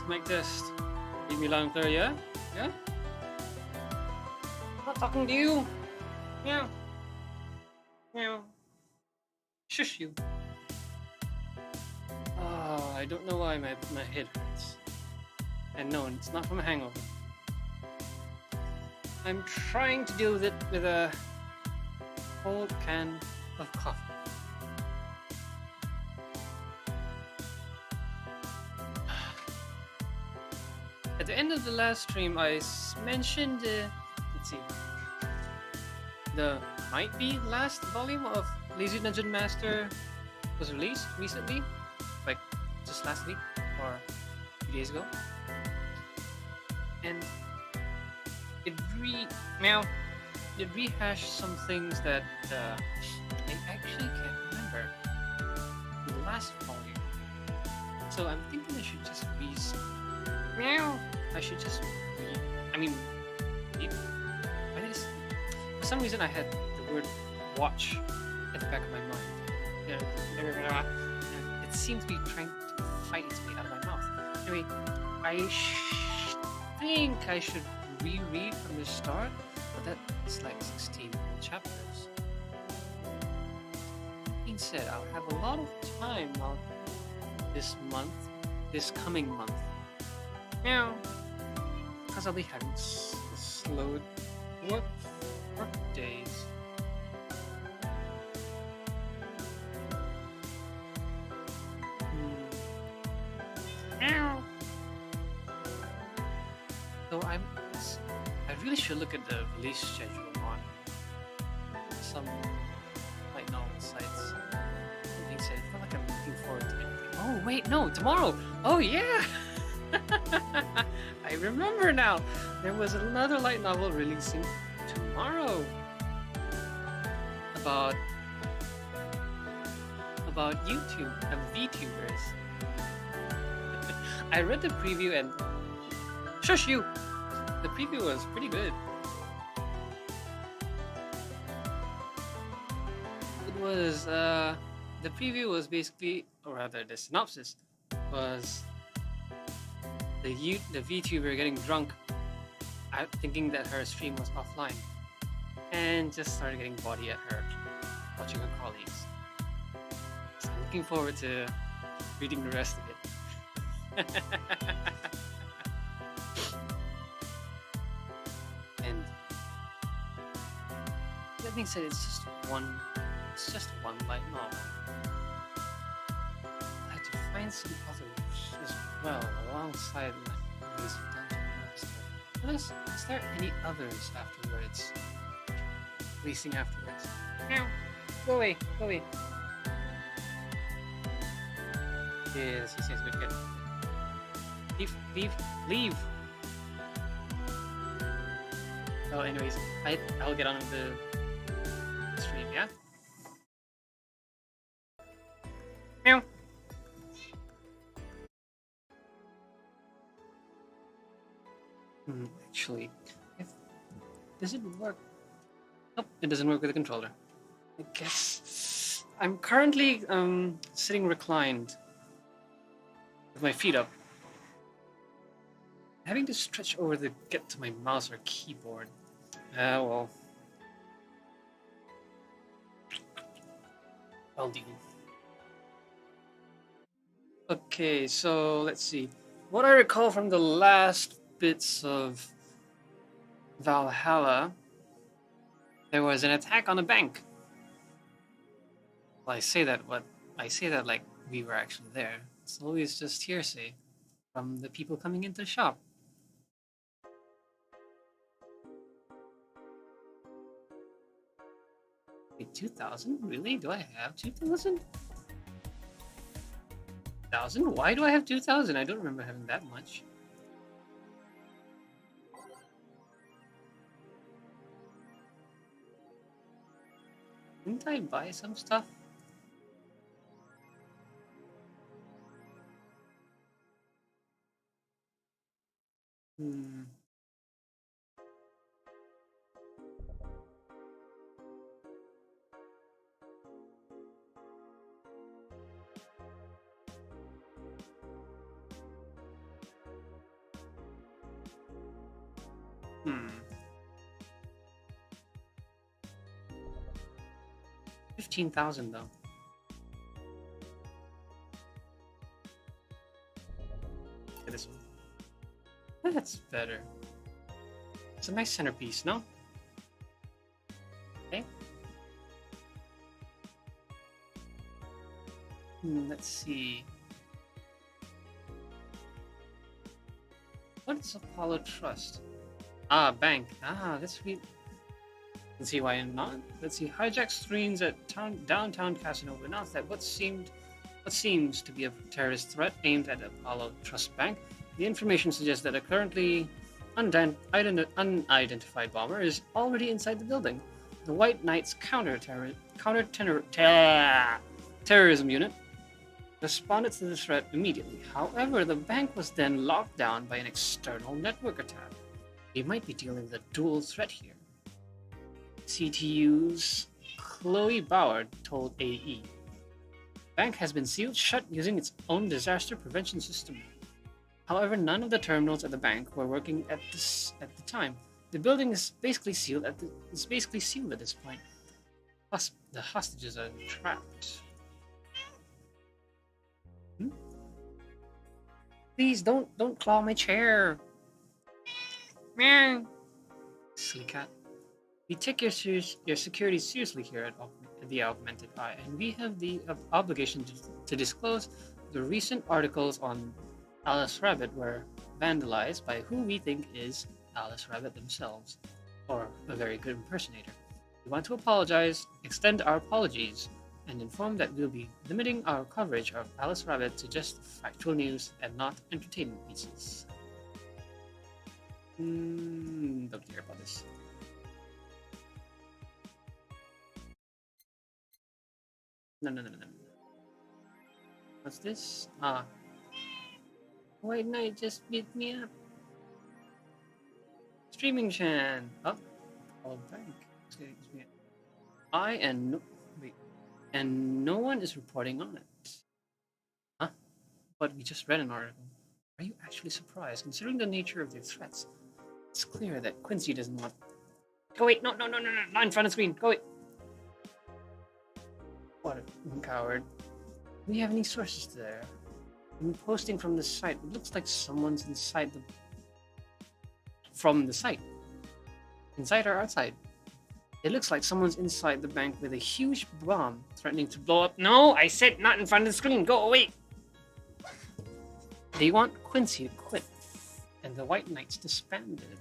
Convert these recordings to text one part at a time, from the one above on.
Mic test. Leave me loud and clear, yeah? Yeah? I'm not talking to you. Meow. Meow. Shush you. Oh, I don't know why my head hurts. And no, it's not from a hangover. I'm trying to deal with it with a whole can of coffee. At the end of the last stream, I mentioned, let's see, the might be last volume of Lazy Dungeon Master was released recently, like just last week or a few days ago, and it rehashed some things that I actually can't remember in the last volume. So I'm thinking I should just I should just for some reason I had the word watch at the back of my mind. And it seems to be trying to fight its way out of my mouth. Anyway, I think I should reread from the start, but that is like 16 chapters. That being said, I'll have a lot of time now this coming month. Because I'll be having slowed work days. So I really should look at the release schedule on some light novel sites. Something said, I feel like I'm looking forward to anything. Oh wait, no, tomorrow! Oh yeah! I remember now. There was another light novel releasing tomorrow about YouTube and VTubers. I read the preview and shush you. The preview was pretty good. It was the preview was basically, or rather, the synopsis was the VTuber getting drunk, thinking that her stream was offline, and just started getting body at her, watching her colleagues. So I'm looking forward to reading the rest of it. And that being said, it's just one light novel. I had to find some others as well alongside these Dungeon Master. Is there any others afterwards? Releasing afterwards? Meow. Go away. Yes, good. Leave. Well, anyways, I'll get on with the stream, yeah? Meow. Actually, does it work? Nope, it doesn't work with the controller. I guess I'm currently sitting reclined with my feet up, having to stretch over to get to my mouse or keyboard. Well, I'll do. Okay, so let's see. What I recall from the last bits of Valhalla, there was an attack on a bank. Well, I say that like we were actually there. It's always just hearsay from the people coming into the shop. Wait, 2,000? Really? Do I have 2,000? 1,000? Why do I have 2,000? I don't remember having that much. Didn't I buy some stuff? Hmm. 15,000 though. Look at this one. That's better. It's a nice centerpiece, no? Okay. Let's see. What is Apollo Trust? Ah, bank. Ah, let's read. Let's see why not. Let's see. Hijacked screens at downtown Casino announced that what seems to be a terrorist threat aimed at Apollo Trust Bank. The information suggests that a currently unidentified bomber is already inside the building. The White Knights terrorism unit responded to the threat immediately. However, the bank was then locked down by an external network attack. We might be dealing with a dual threat here. CTU's Chloe Bauer told AE. The bank has been sealed shut using its own disaster prevention system. However, none of the terminals at the bank were working at the time. The building is basically sealed at this point. Plus, the hostages are trapped. Please don't claw my chair. Meow. Silly cat. We take your security seriously here at the Augmented Eye, and we have the obligation to disclose the recent articles on Alice Rabbit were vandalized by who we think is Alice Rabbit themselves, or a very good impersonator. We want to apologize, extend our apologies, and inform that we'll be limiting our coverage of Alice Rabbit to just factual news and not entertainment pieces. Don't care about this. No. What's this? White Knight just beat me up. Streaming Chan. Oh, bank. And no one is reporting on it. Huh? But we just read an article. Are you actually surprised? Considering the nature of the threats, it's clear that Quincy doesn't want. Go wait! No! Not in front of the screen. Go wait. What a coward. Do we have any sources there? I'm posting from the site. It looks like someone's inside from the site. Inside or outside? It looks like someone's inside the bank with a huge bomb threatening to blow up. No, I said not in front of the screen. Go away. They want Quincy to quit, and the White Knights disbanded.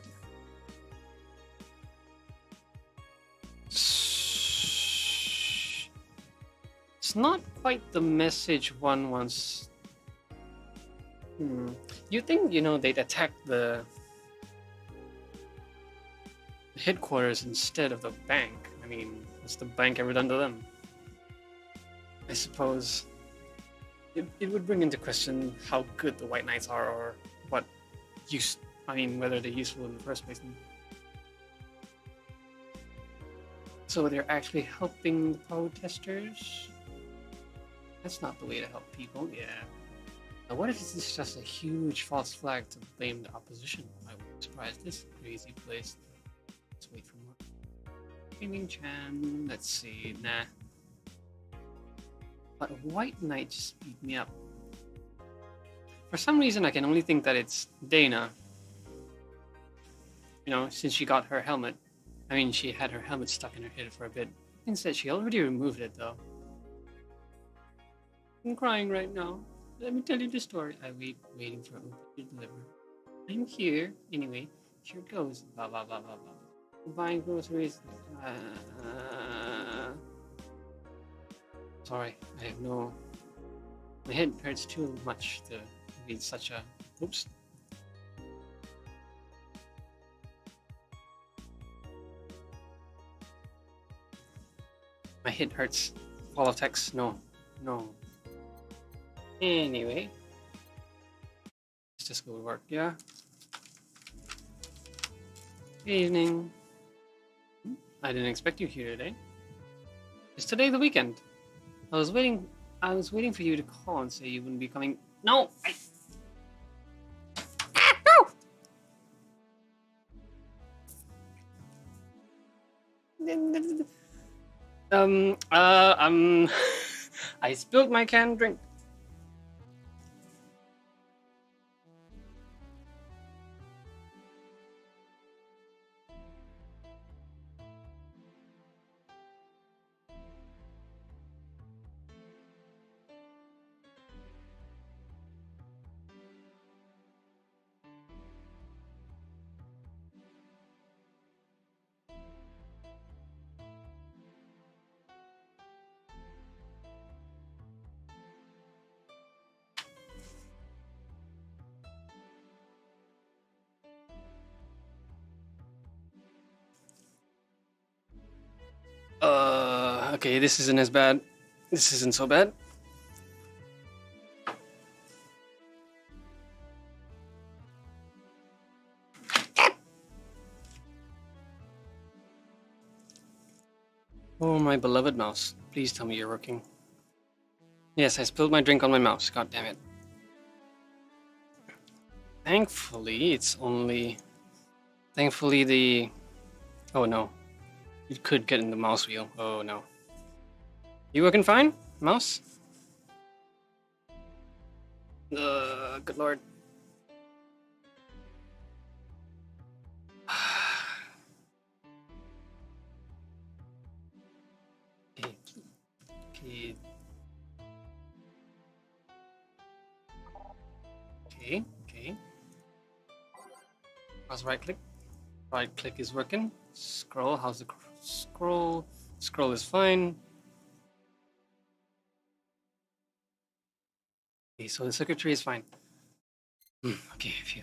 It's not quite the message one wants. You think, they'd attack the headquarters instead of the bank? I mean, what's the bank ever done to them? I suppose it would bring into question how good the White Knights are, or what use. I mean, whether they're useful in the first place. So they're actually helping the protesters? That's not the way to help people, yeah. Now, what if this is just a huge false flag to blame the opposition? I wouldn't be surprised. This crazy place. Let's wait for more. Gaming Chan. Let's see. Nah. But White Knight just beat me up. For some reason, I can only think that it's Dana. Since she got her helmet. I mean, she had her helmet stuck in her head for a bit. Instead, she already removed it, though. I'm crying right now. Let me tell you the story. I waiting for Uber to deliver. I'm here. Anyway, here it goes. Blah, blah, blah, blah, blah. Buying groceries. Sorry, I have no... My head hurts too much to read such a... Oops. My head hurts. All of text. No. Anyway. Let's just go to work, yeah? Good evening. I didn't expect you here today. Is today the weekend? I was waiting for you to call and say you wouldn't be coming. No! No! I spilled my canned drink. Okay, this isn't as bad. This isn't so bad. Oh, my beloved mouse. Please tell me you're working. Yes, I spilled my drink on my mouse. God damn it. Thankfully, it's only... Thankfully, the... Oh, no. It could get in the mouse wheel. Oh, no. You working fine, mouse? Good lord. Okay. Okay. Okay. Okay. How's right click? Right click is working. Scroll. How's the scroll? Scroll is fine. Okay, so the circuitry is fine. Okay, phew.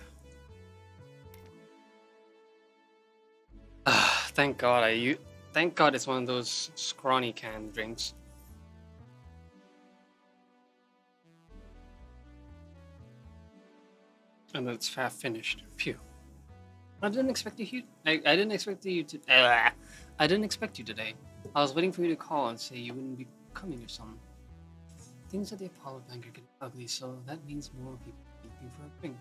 Thank God thank God it's one of those scrawny canned drinks. And it's half finished. Phew. I didn't expect you. I didn't expect you to. I didn't expect you today. I was waiting for you to call and say you wouldn't be coming or something. Things at the Apollo Bank are getting ugly, so that means more people are looking for a drink.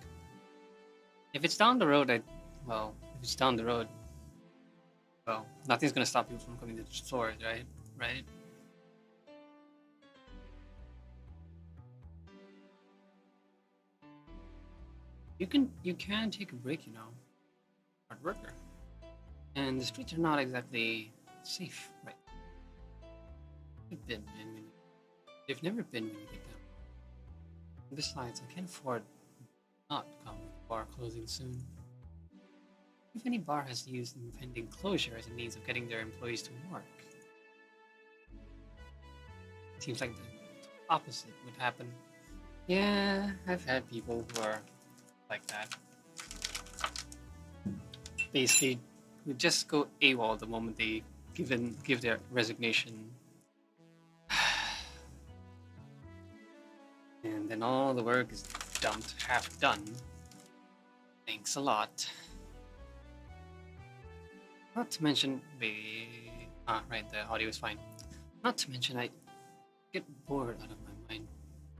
If it's down the road, well, if it's down the road, well, nothing's gonna stop people from coming to the stores, right? Right? You can take a break, you know. Hard worker. And the streets are not exactly safe, right? They've never been when you get down. Besides, I can't afford not come with the bar closing soon. If any bar has used impending closure as a means of getting their employees to work, seems like the opposite would happen. Yeah, I've had people who are like that. Basically, who just go AWOL the moment they give their resignation. And then all the work is dumped, half done. Thanks a lot. Not to mention, right, the audio is fine. Not to mention, I get bored out of my mind,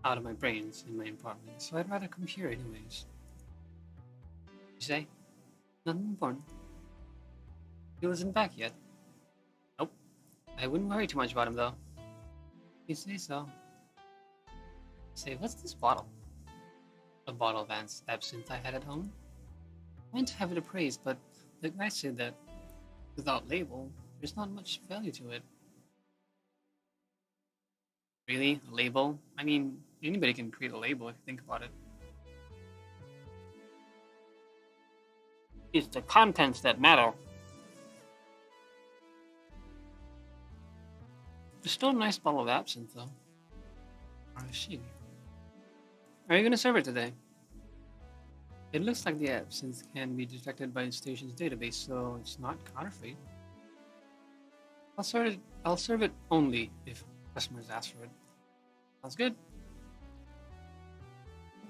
out of my brains in my apartment, so I'd rather come here anyways. You say? Nothing important. He isn't back yet. Nope. I wouldn't worry too much about him though. You say so. Say, what's this bottle? A bottle of absinthe I had at home? I went to have it appraised, but the guy said that without label, there's not much value to it. Really? A label? I mean, anybody can create a label if you think about it. It's the contents that matter. There's still a nice bottle of absinthe, though. I see. Are you gonna serve it today? It looks like the absinthe can be detected by the station's database, so it's not counterfeit. I'll serve it only if customers ask for it. Sounds good.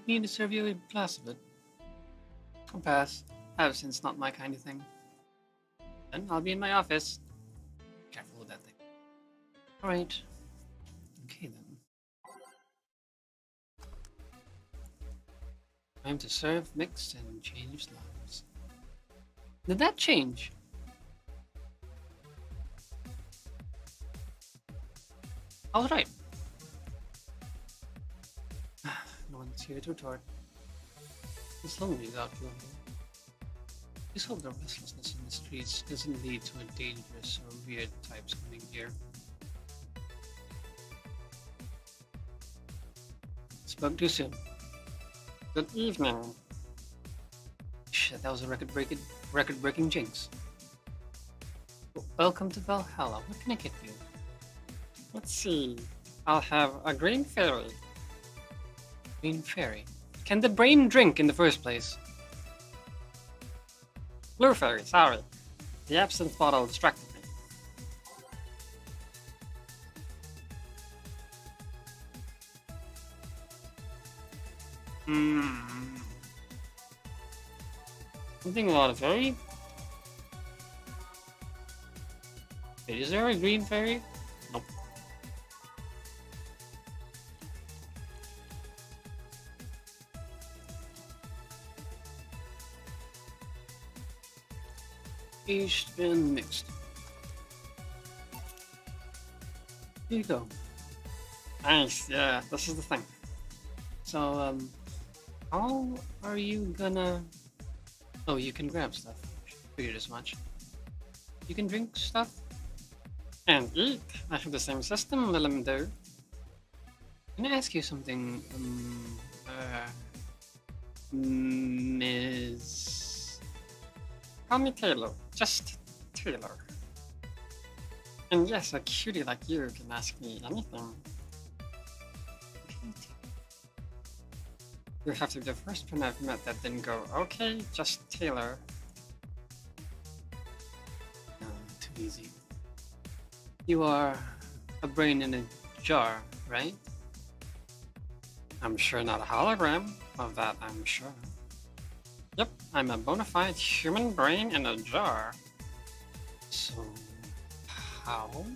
Need to serve you a glass of it. I'll pass. Absinthe's not my kind of thing. Then I'll be in my office. Careful with that thing. Alright. Okay then. Time to serve, mix, and change lives. Did that change? I was right. No one's here to retort. It's lonely without you. Just hope the restlessness in the streets doesn't lead to a dangerous or weird types coming here. Spoke too soon. Good evening. Shit, that was a record-breaking jinx. Welcome to Valhalla. What can I get you? Let's see. I'll have a green fairy. Green fairy. Can the brain drink in the first place? Blue fairy, sorry. The absinthe bottle distracted me. Something about a fairy? Wait, is there a green fairy? Nope. Aged and mixed. Here you go. Nice, yeah, this is the thing. So, how are you gonna... Oh, you can grab stuff. Figured as much. You can drink stuff? And eat. I have the same system, let do. Can I ask you something, Ms... Call me Taylor. Just Taylor. And yes, a cutie like you can ask me anything. You have to be the first one I've met that didn't go, okay, just Taylor. No, too easy. You are a brain in a jar, right? I'm sure not a hologram of that, I'm sure. Yep, I'm a bona fide human brain in a jar. So, how?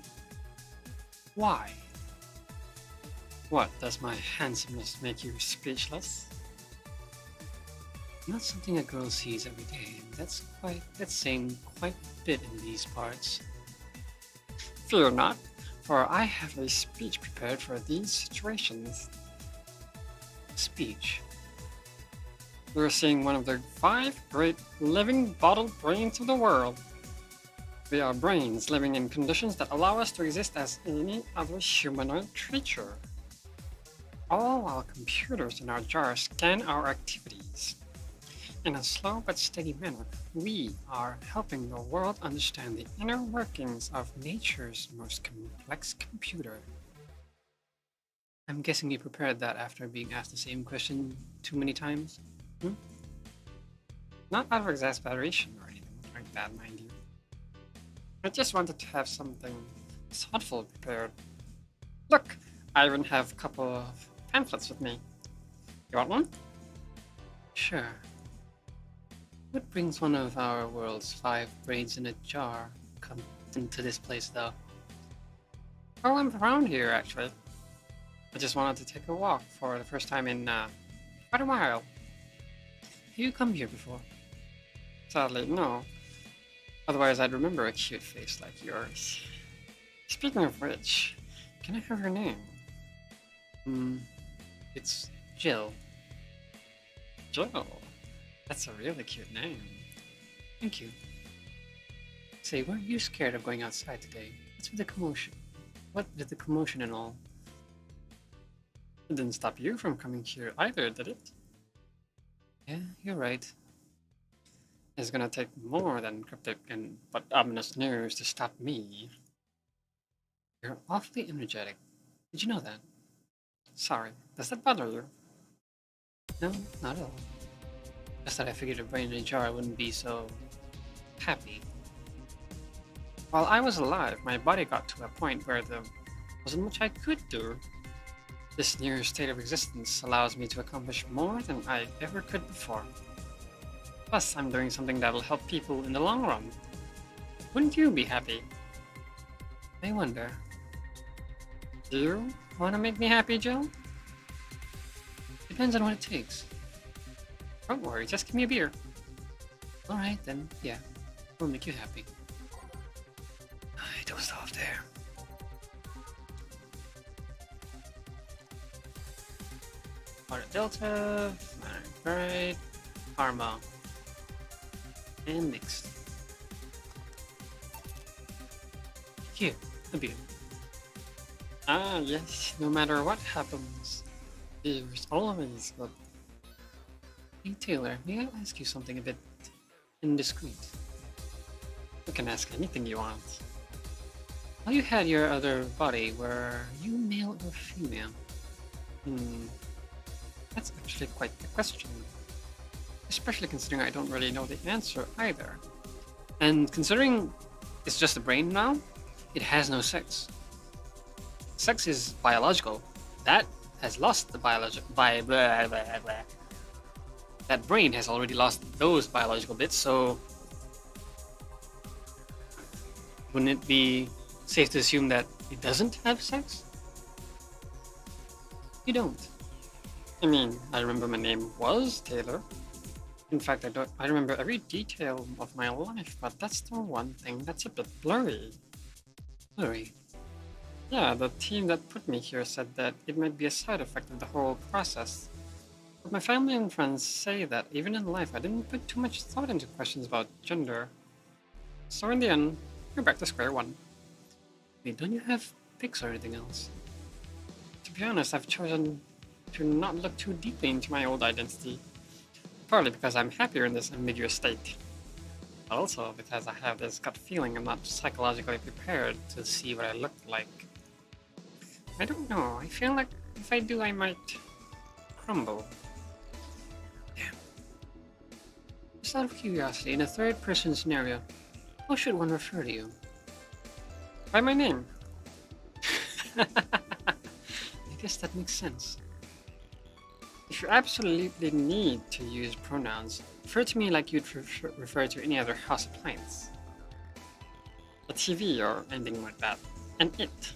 Why? What, does my handsomeness make you speechless? Not something a girl sees every day, and that's saying quite a bit in these parts. Fear not, for I have a speech prepared for these situations. Speech. We're seeing one of the 5 great living bottled brains of the world. We are brains living in conditions that allow us to exist as any other humanoid creature. All while computers in our jars scan our activities. In a slow but steady manner, we are helping the world understand the inner workings of nature's most complex computer. I'm guessing you prepared that after being asked the same question too many times? Not out of exasperation or anything like that, mind you. I just wanted to have something thoughtful prepared. Look, I even have a couple of pamphlets with me. You want one? Sure. What brings one of our world's 5 brains in a jar come into this place, though? Oh, I'm around here, actually. I just wanted to take a walk for the first time in, quite a while. Have you come here before? Sadly, no. Otherwise, I'd remember a cute face like yours. Speaking of which, can I have your name? It's Jill. Jill? That's a really cute name. Thank you. Say, weren't you scared of going outside today? What's with the commotion? What with the commotion and all? It didn't stop you from coming here either, did it? Yeah, you're right. It's gonna take more than cryptic but ominous news to stop me. You're awfully energetic. Did you know that? Sorry, does that bother you? No, not at all. Just that I figured a brain in a jar wouldn't be so happy. While I was alive, my body got to a point where there wasn't much I could do. This near state of existence allows me to accomplish more than I ever could before. Plus, I'm doing something that'll help people in the long run. Wouldn't you be happy? I wonder. Do you want to make me happy, Jill? Depends on what it takes. Don't worry, just give me a beer. Alright then, yeah, we'll make you happy. I dozed off there. Delta, right, Karma, and mixed. Here, a beer. Ah, yes, no matter what happens, there's always good. Hey Taylor, may I ask you something a bit indiscreet? You can ask anything you want. How you had your other body, were you male or female? That's actually quite the question. Especially considering I don't really know the answer either. And considering it's just a brain now, it has no sex. Sex is biological. That has lost the that brain has already lost those biological bits, so wouldn't it be safe to assume that it doesn't have sex? You don't. I mean, I remember my name was Taylor. In fact, I remember every detail of my life, but that's the one thing that's a bit blurry. Blurry. Yeah, the team that put me here said that it might be a side effect of the whole process. But my family and friends say that even in life I didn't put too much thought into questions about gender. So in the end, you're back to square one. Wait, don't you have pics or anything else? To be honest, I've chosen to not look too deeply into my old identity. Partly because I'm happier in this ambiguous state. But also because I have this gut feeling I'm not psychologically prepared to see what I look like. I don't know, I feel like if I do I might crumble. Damn. Just out of curiosity, in a third-person scenario, how should one refer to you? By my name. I guess that makes sense. If you absolutely need to use pronouns, refer to me like you'd refer to any other house appliance. A TV or anything like that. And it.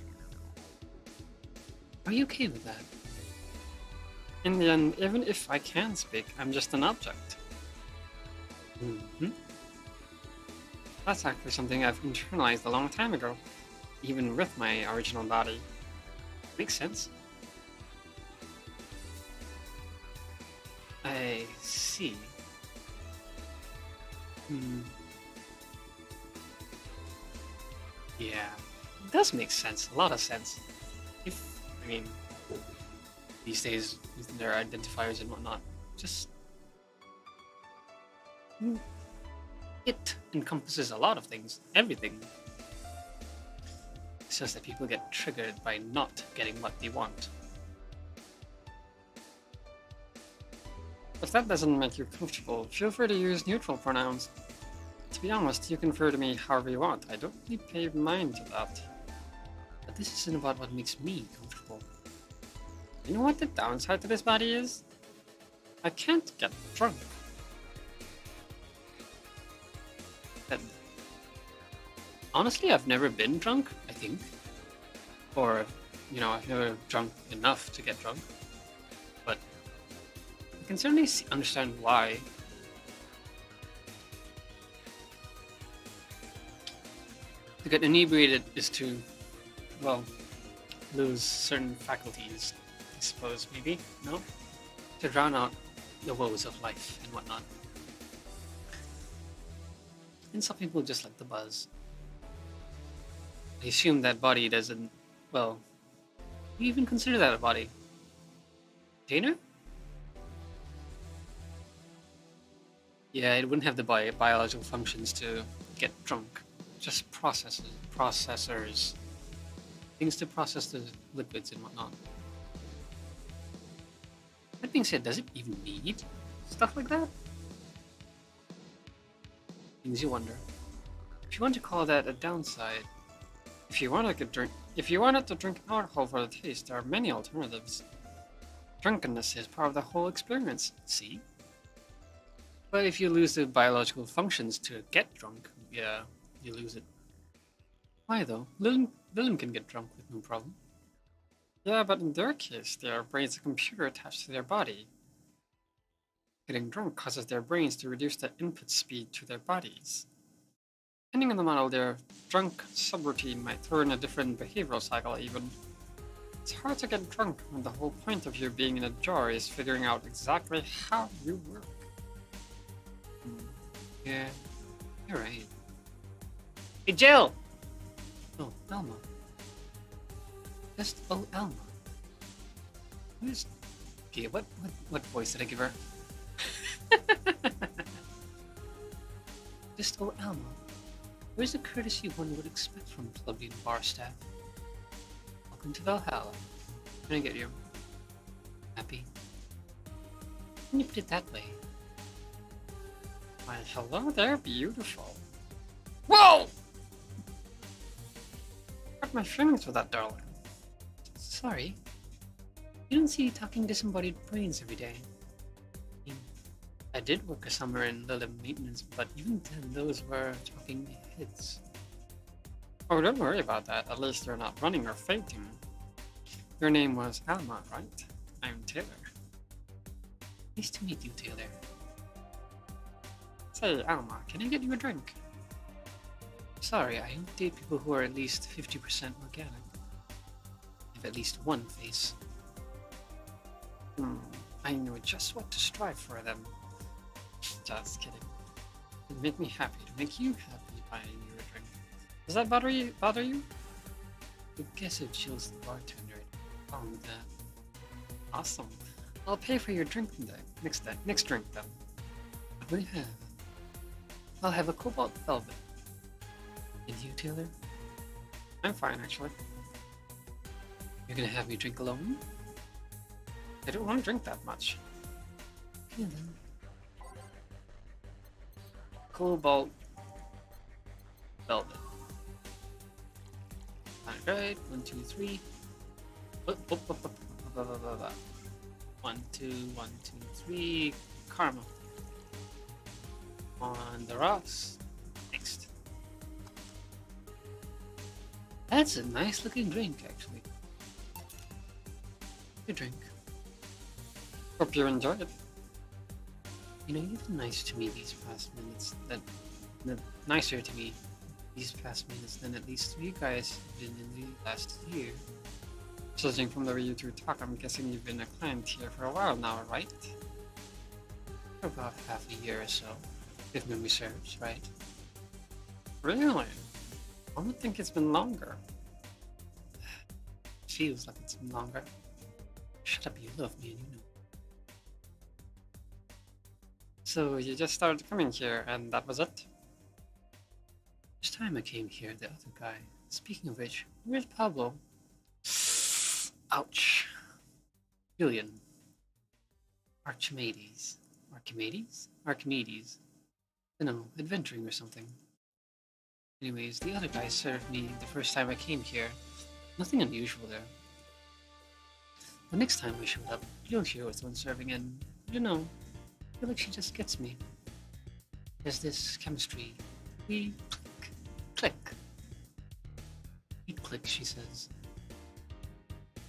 Are you okay with that? In the end, even if I can speak, I'm just an object. That's actually something I've internalized a long time ago, even with my original body. Makes sense. I see. Yeah, it does make sense. A lot of sense. I mean, these days, with their identifiers and whatnot, just... It encompasses a lot of things. Everything. It's just that people get triggered by not getting what they want. If that doesn't make you comfortable, feel free to use neutral pronouns. To be honest, you can refer to me however you want. I don't really pay mind to that. But this isn't about what makes me comfortable. You know what the downside to this body is? I can't get drunk. Honestly, I've never been drunk, I think. Or, I've never drunk enough to get drunk. But I can certainly understand why. To get inebriated is to, lose certain faculties, I suppose, maybe? No? To drown out the woes of life and whatnot. And some people just like the buzz. I assume that body doesn't, do you even consider that a body? Container? Yeah, it wouldn't have the biological functions to get drunk. Just processors. Things to process the liquids and whatnot. That being said, does it even need stuff like that? Things you wonder. If you want to call that a downside, if you wanted to drink alcohol for the taste, there are many alternatives. Drunkenness is part of the whole experience, see? But if you lose the biological functions to get drunk, yeah, you lose it. Why though? Lilin can get drunk with no problem. Yeah, but in their case, their brain's a computer attached to their body. Getting drunk causes their brains to reduce the input speed to their bodies. Depending on the model, their drunk subroutine might throw in a different behavioral cycle even. It's hard to get drunk when the whole point of you being in a jar is figuring out exactly how you work. Yeah, you're right. Hey, Jill! Oh, Alma. Just, oh, Alma. Who's... Okay, what voice did I give her? Just, oh, Alma. Where's the courtesy one would expect from clubbing bar staff? Welcome to Valhalla. Can I get you? Happy? Can you put it that way? Why, hello there, beautiful. Whoa! Hurt my feelings with that, darling. Sorry. You don't see talking disembodied brains every day. I mean, I did work a summer in Lilith maintenance, but even then those were talking heads. Oh, don't worry about that. At least you're not running or fainting. Your name was Alma, right? I'm Taylor. Nice to meet you, Taylor. Say, Alma, can I get you a drink? Sorry, I only date people who are at least 50% organic. Have at least one face. I know just what to strive for then. Just kidding. It'd make me happy to make you happy buying you a drink. Does that bother you? I guess it chills the bartender. Awesome. I'll pay for your drink next drink then. What do you have? I'll have a cobalt velvet. And you, Taylor? I'm fine, actually. You're gonna have me drink alone? I don't want to drink that much. Okay then. Cobalt velvet. Alright, 1, 2, 3. 1, 2, 1, 2, 3. Caramel. On the rocks. Next. That's a nice looking drink, actually. Good drink. Hope you enjoyed it. You know, you've been nice to me these past minutes. Nicer to me these past minutes than at least 3 guys have been in the last year. Judging from the way you two talk, I'm guessing you've been a client here for a while now, right? For about half a year or so, if memory serves, right? Really? I would think it's been longer. Feels like it's been longer. Shut up, you love me and you know. So you just started coming here and that was it? First time I came here, the other guy. Speaking of which, where's Pablo? Ouch. Julian. Archimedes. Archimedes? Archimedes. I don't know, adventuring or something. Anyways, the other guy served me the first time I came here. Nothing unusual there. The next time I showed up, Yoshio was the one serving and, I don't know, I feel like she just gets me. There's this chemistry. We click. We click, she says.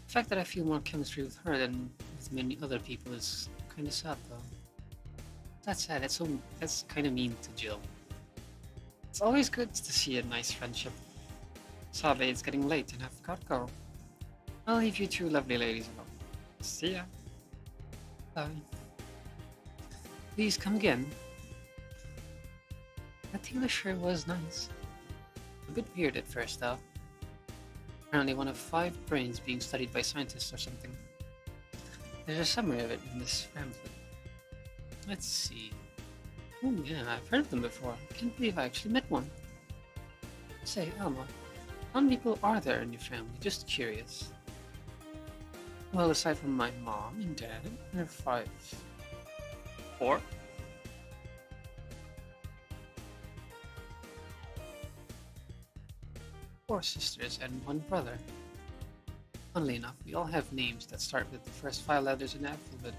The fact that I feel more chemistry with her than with many other people is kind of sad, though. That's sad. That's kind of mean to Jill. It's always good to see a nice friendship. Sadly, it's getting late and I've got to go. I'll leave you two lovely ladies alone. See ya. Bye. Please come again. That Taylor sure was nice. A bit weird at first, though. Apparently one of 5 brains being studied by scientists or something. There's a summary of it in this pamphlet. Let's see. Oh yeah, I've heard of them before. I can't believe I actually met one. Say, Alma, how many people are there in your family? Just curious. Well, aside from my mom and dad, there are 5. 4? 4 sisters and 1 brother. Funnily enough, we all have names that start with the first 5 letters in the alphabet.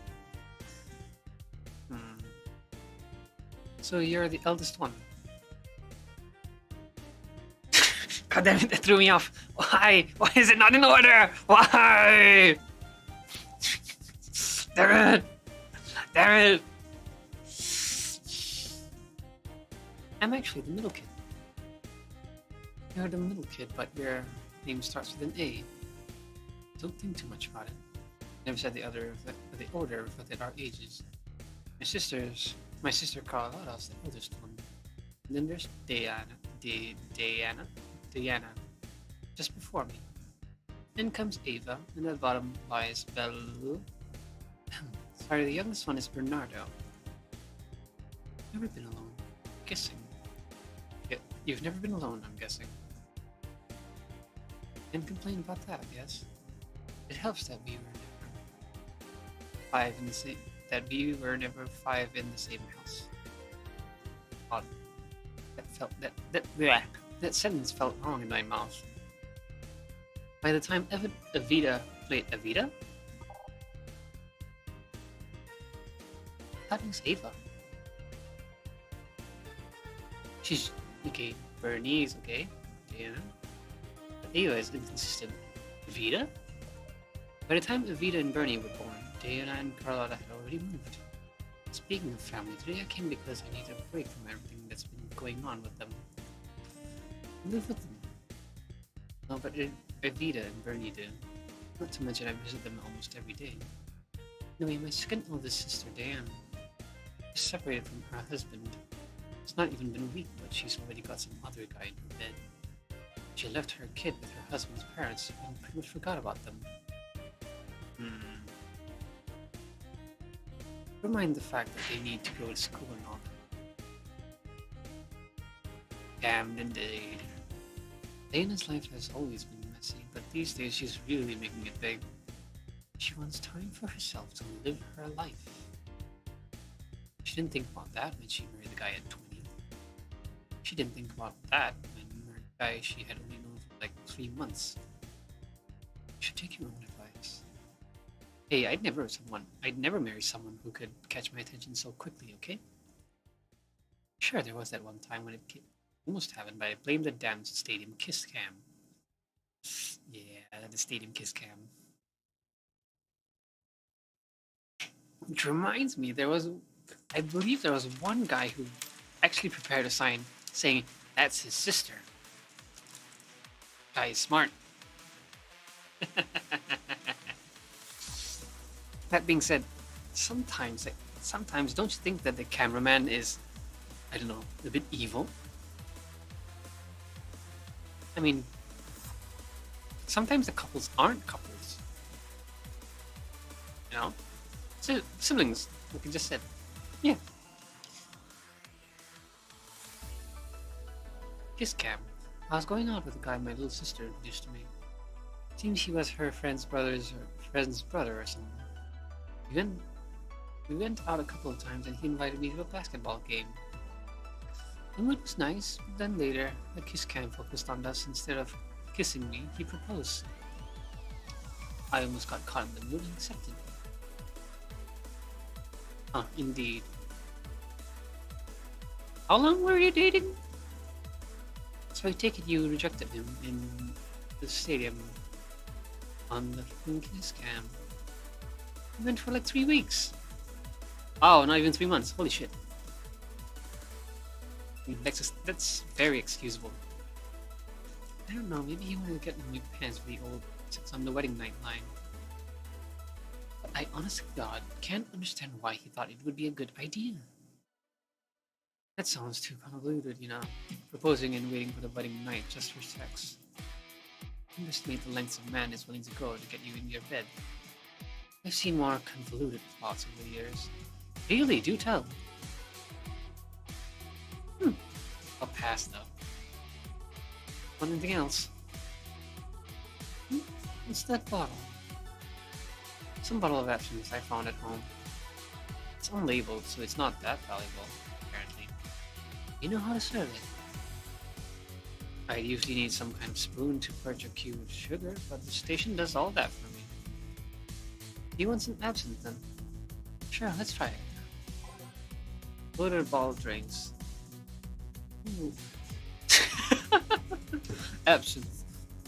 So you're the eldest one? God damn it, that threw me off. Why? Why is it not in order? Why? Damn it! Damn it! I'm actually the middle kid. You're the middle kid, but your name starts with an A. Don't think too much about it. Never said the order reflected our ages. My sister Carlotta's the oldest one. And then there's Diana, just before me. Then comes Ava, and at the bottom lies Belle. Sorry, the youngest one is Bernardo. Never been alone. Guessing. Yeah, you've never been alone, I'm guessing. Can't complain about that, I guess. It helps that we were never five in the same house. Odd. That sentence felt wrong in my mouth. By the time Evita, that was Ava. She's okay. Bernie is okay. Diana. But Ava is inconsistent. Evita? By the time Evita and Bernie were born, Diana and Carlotta had already moved. Speaking of family, today I came because I need a break from everything that's been going on with them. Live with them. No, but Evita and Bernie did. Not to mention I visit them almost every day. Anyway, my second oldest sister, Diane, is separated from her husband. It's not even been a week, but she's already got some other guy in her bed. She left her kid with her husband's parents and pretty much forgot about them. Never mind the fact that they need to go to school and all. Damned indeed. Diana's life has always been messy, but these days she's really making it big. She wants time for herself to live her life. She didn't think about that when she married the guy at 20. She didn't think about that when she married the guy she had only known for like 3 months. You should take your own advice. Hey, I'd never marry someone who could catch my attention so quickly, okay? Sure, there was that one time when it almost happened, but I blamed the damn stadium kiss cam. Yeah, the stadium kiss cam. Which reminds me, I believe there was one guy who actually prepared a sign saying that's his sister. Guy is smart. That being said, sometimes don't you think that the cameraman is, I don't know, a bit evil? I mean, sometimes the couples aren't couples. You know? Siblings, like I just said. Yeah. Kiss cam. I was going out with a guy my little sister introduced to me. Seems he was her friend's brother or something. We went out a couple of times and he invited me to a basketball game. The mood was nice, but then later, the kiss cam focused on us. Instead of kissing me, he proposed. I almost got caught in the mood and accepted. Indeed. How long were you dating? So I take it you rejected him in the stadium on the kiss cam. We went for like 3 weeks. Oh, not even 3 months. Holy shit. That's very excusable. I don't know, maybe he wanted to get new pants for the old since on the wedding night line. But I honestly God can't understand why he thought it would be a good idea. That sounds too convoluted, you know. Proposing and waiting for the wedding night just for sex. Underestimate the lengths a man is willing to go to get you in your bed. I've seen more convoluted plots over the years. Really, do tell. I'll pass though. Want anything else? What's that bottle? Some bottle of absinthe I found at home. It's unlabeled, so it's not that valuable, apparently. You know how to serve it. I usually need some kind of spoon to perch a cube of sugar, but the station does all that for me. You want some absinthe then? Sure, let's try it. Loaded ball drinks. Ooh. Absinthe.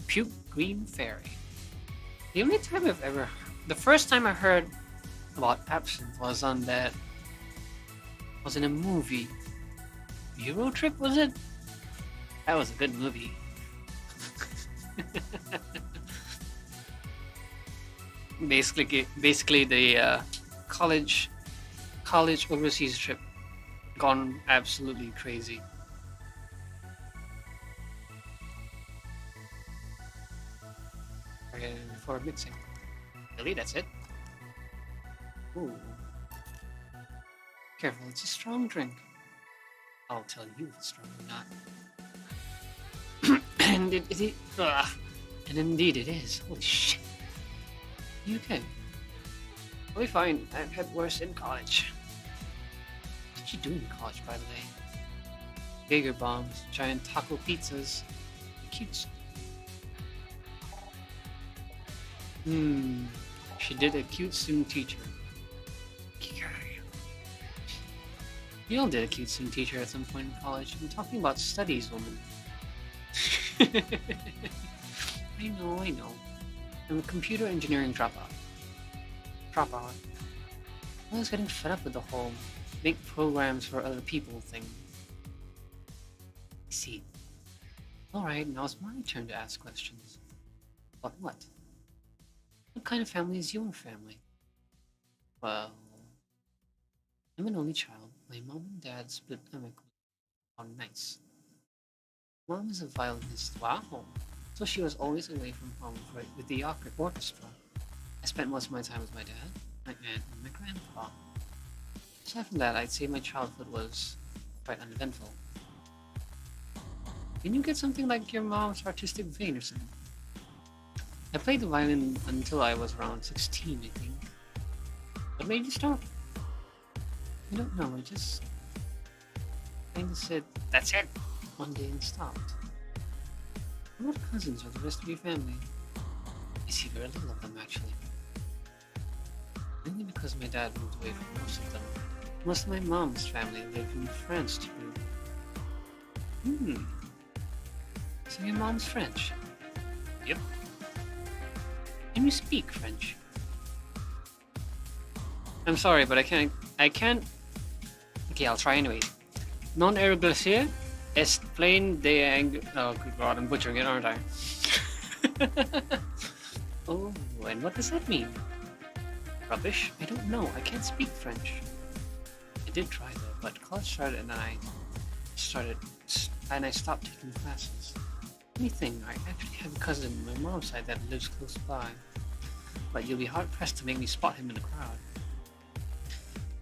Puke Green Fairy. The first time I heard about absinthe was in a movie. Euro Trip, was it? That was a good movie. basically the college overseas trip gone absolutely crazy. Okay, for mixing. Really, that's it. Ooh. Careful, it's a strong drink. I'll tell you if it's strong or not. And indeed it is. Holy shit. You okay? I'll be fine. I've had worse in college. What did you do in college, by the way? Jaeger bombs, giant taco pizzas, cute. She did a cute student teacher. You all did a cute student teacher at some point in college. I'm talking about studies, woman. I know. I'm a computer engineering dropout. I was getting fed up with the whole make programs for other people thing. I see. Alright, now it's my turn to ask questions. About what? What kind of family is your family? Well, I'm an only child. My mom and dad split amicably. Oh, nice. Mom is a violinist. Wow. So she was always away from home with the orchestra. I spent most of my time with my dad, my aunt, and my grandpa. Aside from that, I'd say my childhood was quite uneventful. Can you get something like your mom's artistic vein or something? I played the violin until I was around 16, I think. What made you stop? I don't know, I just kinda said, that's it, one day and stopped. What cousins are the rest of your family? I see very little of them, actually. Mainly because my dad moved away from most of them. Most of my mom's family lived in France, too. So your mom's French? Yep. Can you speak French? I'm sorry, but I can't. Okay, I'll try anyways. Non ergoglacier est plein de oh, good god, I'm butchering it, aren't I? Oh, and what does that mean? Rubbish? I don't know. I can't speak French. I did try though, but college started and I stopped taking classes. Funny thing, I actually have a cousin on my mom's side that lives close by, but you'll be hard pressed to make me spot him in a crowd.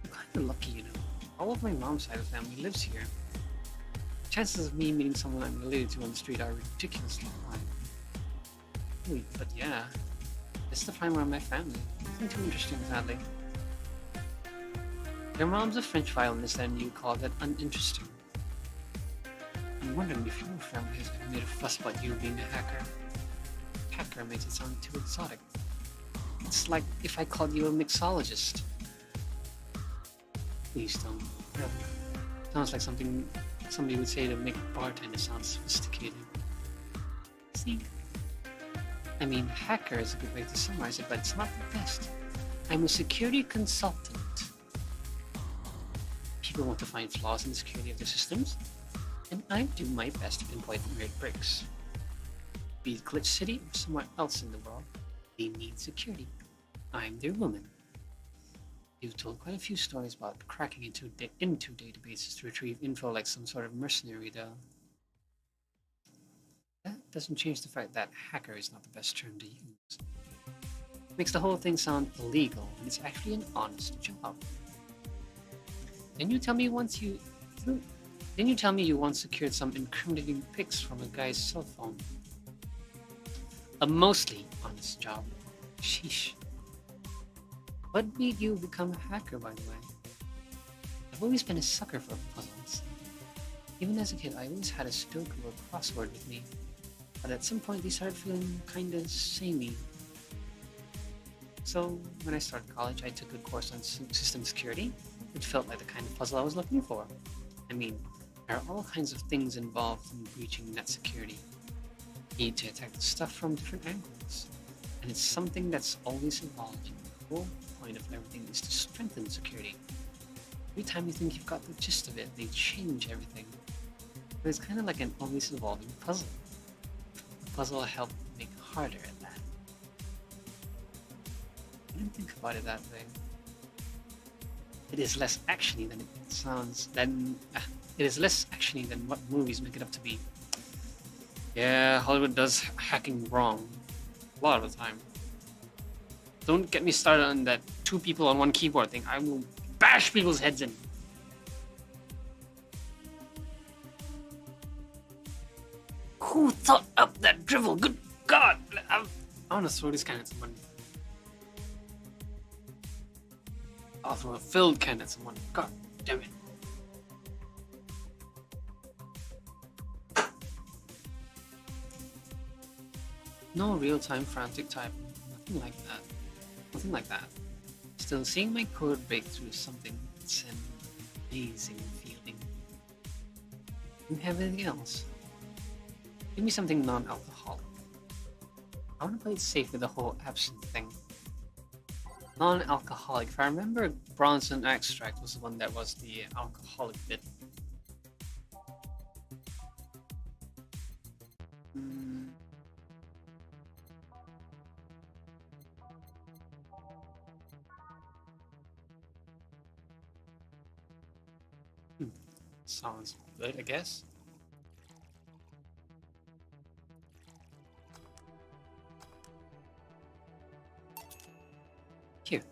I'm kinda lucky, you know. All of my mom's side of the family lives here. Chances of me meeting someone I'm related to on the street are ridiculously high. Wait, but yeah, it's the prime of my family. Nothing too interesting, sadly. Your mom's a French violinist and you call that uninteresting. I'm wondering if your family has ever made a fuss about you being a hacker. Hacker makes it sound too exotic. It's like if I called you a mixologist. Please don't. No. Sounds like something somebody would say to make bartender sound sophisticated. See? I mean, hacker is a good way to summarize it, but it's not the best. I'm a security consultant. People want to find flaws in the security of their systems, and I do my best to pinpoint the weird breaks. Be it Glitch City or somewhere else in the world, they need security. I'm their woman. You've told quite a few stories about cracking into databases to retrieve info like some sort of mercenary, though. That doesn't change the fact that hacker is not the best term to use. It makes the whole thing sound illegal when it's actually an honest job. Didn't you tell me you once secured some incriminating pics from a guy's cell phone? A mostly honest job. Sheesh. What made you become a hacker, by the way? I've always been a sucker for puzzles. Even as a kid, I always had a Sudoku or crossword with me, but at some point they started feeling kinda samey. So when I started college, I took a course on system security, which felt like the kind of puzzle I was looking for. I mean, there are all kinds of things involved in breaching net security. You need to attack the stuff from different angles, and it's something that's always evolving. The whole point of everything is to strengthen security. Every time you think you've got the gist of it, they change everything. But it's kind of like an always evolving puzzle. The puzzle will help make harder at that. didn't think about it that way. It is less actiony than it sounds. It is less actiony than what movies make it up to be. Yeah, Hollywood does hacking wrong. A lot of the time. Don't get me started on that 2 people on 1 keyboard thing. I will bash people's heads in. Who thought up that drivel? Good God! I want to throw this can at someone. I'll throw a filled can at someone. God damn it. No real-time frantic type. Nothing like that. Nothing like that. Still, seeing my code break through something, it's an amazing feeling. Do you have anything else? Give me something non-alcoholic. I want to play it safe with the whole absinthe thing. Non-alcoholic. If I remember, Bronson extract was the one that was the alcoholic bit. Sounds good, I guess. Here.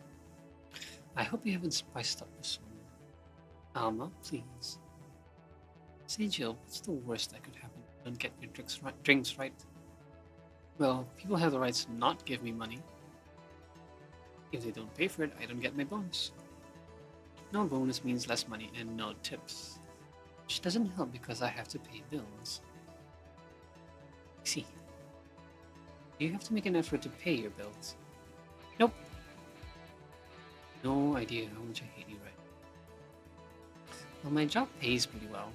I hope you haven't spiced up this one. Alma, please. Say, Jill, what's the worst that could happen? Don't get your drinks right. Well, people have the right to not give me money. If they don't pay for it, I don't get my bonus. No bonus means less money and no tips. Which doesn't help because I have to pay bills. I see. You have to make an effort to pay your bills. Nope. No idea how much I hate you, right? Well, my job pays pretty well,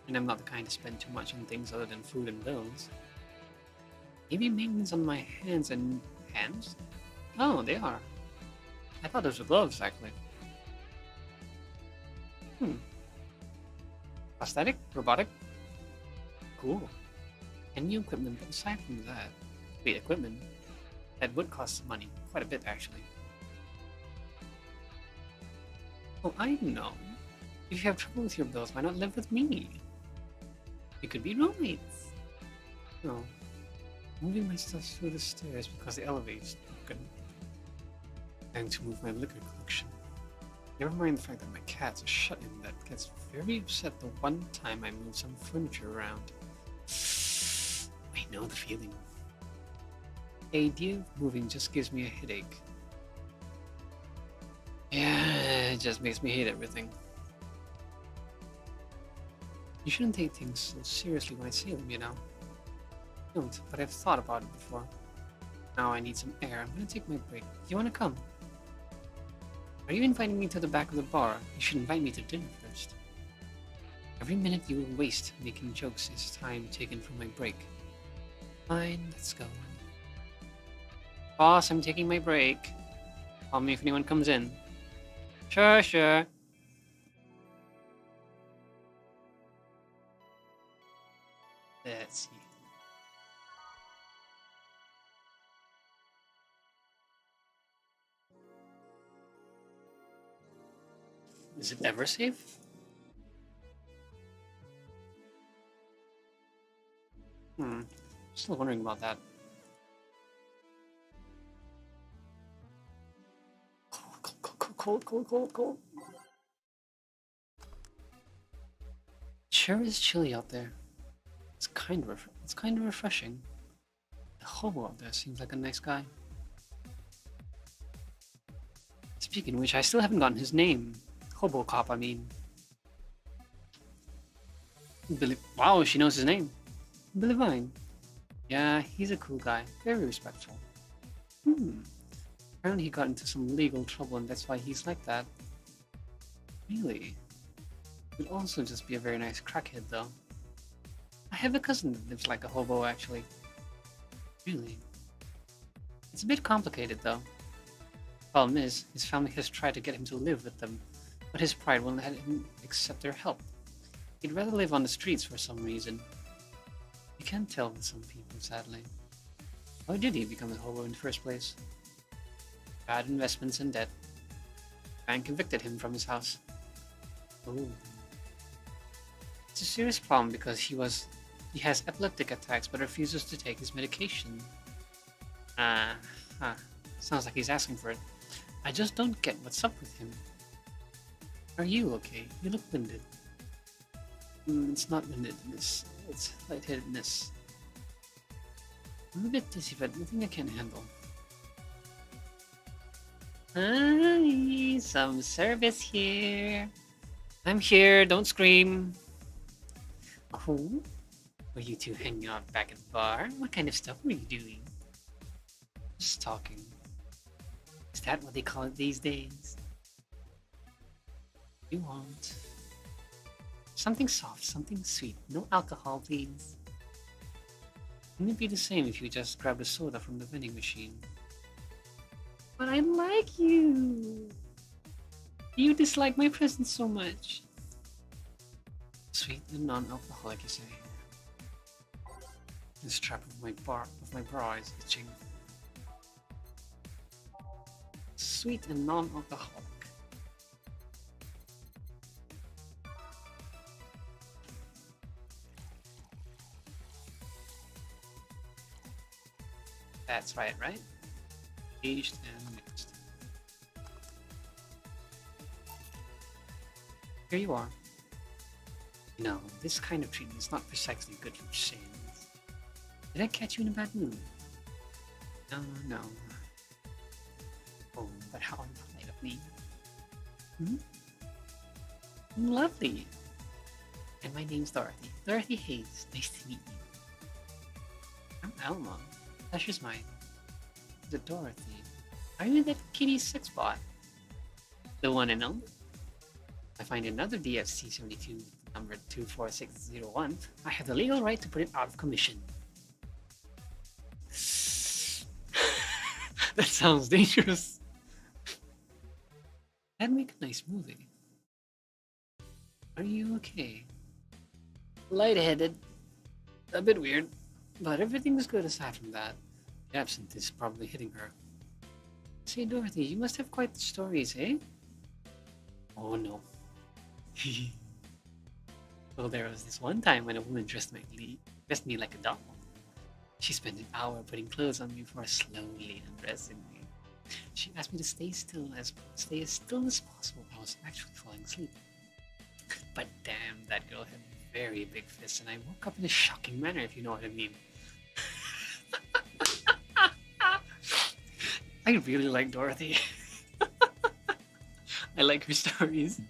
and I'm not the kind to spend too much on things other than food and bills. Maybe maintenance on my hands and... Hands? Oh, they are. I thought those were gloves, actually. Prosthetic? Robotic? Cool. And new equipment, but aside from that... Wait, equipment? That would cost some money. Quite a bit, actually. Oh, I know. If you have trouble with your bills, why not live with me? We could be roommates. No. Moving my stuff through the stairs because the elevator's broken. Trying to move my liquor collection. Never mind the fact that my cat's a shut-in that gets very upset the one time I move some furniture around. I know the feeling. The idea of moving just gives me a headache. Yeah, it just makes me hate everything. You shouldn't take things so seriously when I say them, you know. I don't, but I've thought about it before. Now I need some air. I'm gonna take my break. You wanna come? Are you inviting me to the back of the bar? You should invite me to dinner first. Every minute you waste making jokes is time taken from my break. Fine, let's go. Boss, I'm taking my break. Call me if anyone comes in. Sure, sure. Let's see. Is it ever safe? Still wondering about that. Cold. Sure is chilly out there. It's kind of refreshing. The hobo out there seems like a nice guy. Speaking of which, I still haven't gotten his name. Hobo Cop, I mean. Billy. Wow, she knows his name. Billy Vine. Yeah, he's a cool guy. Very respectful. Apparently he got into some legal trouble and that's why he's like that. Really? Could also just be a very nice crackhead though. I have a cousin that lives like a hobo actually. Really? It's a bit complicated though. Problem is, his family has tried to get him to live with them, but his pride won't let him accept their help. He'd rather live on the streets for some reason. You can't tell with some people, sadly. Why did he become a hobo in the first place? bad investments and debt. Bank evicted him from his house. Oh. It's a serious problem because he has epileptic attacks but refuses to take his medication. Sounds like he's asking for it. I just don't get what's up with him. Are you okay? You look winded. It's not windedness. It's lightheadedness. I'm a bit dizzy, but nothing I can't handle. Hi, some service here. I'm here, don't scream. Oh, were you two hanging out back at the bar? What kind of stuff were you doing? Just talking. Is that what they call it these days? You want something soft, something sweet. No alcohol, please. Wouldn't it be the same if you just grabbed a soda from the vending machine? But I like you. You dislike my presence so much. Sweet and non-alcoholic, you say. The strap of my bra is itching. Sweet and non-alcoholic. That's right? Aged and mixed. Here you are. No, this kind of treatment is not precisely good for sins. Did I catch you in a bad mood? No. Oh, but how unpolite of me. Lovely. And my name's Dorothy. Dorothy Hayes. Nice to meet you. I'm Elma. Pleasure's mine. The Dorothy. Are you that kitty sex bot? The one and only? I find another DFC-72 number 24601. I have the legal right to put it out of commission. That sounds dangerous. That'd make a nice movie. Are you okay? Lightheaded. A bit weird. But everything's good aside from that. The absinthe is probably hitting her. Say, Dorothy, you must have quite the stories, eh? Oh no. Well, there was this one time when a woman dressed me like a doll. She spent an hour putting clothes on me before slowly undressing me. She asked me to stay as still as possible. I was actually falling asleep. But damn, that girl had very big fists, and I woke up in a shocking manner, if you know what I mean. I really like Dorothy. I like her stories.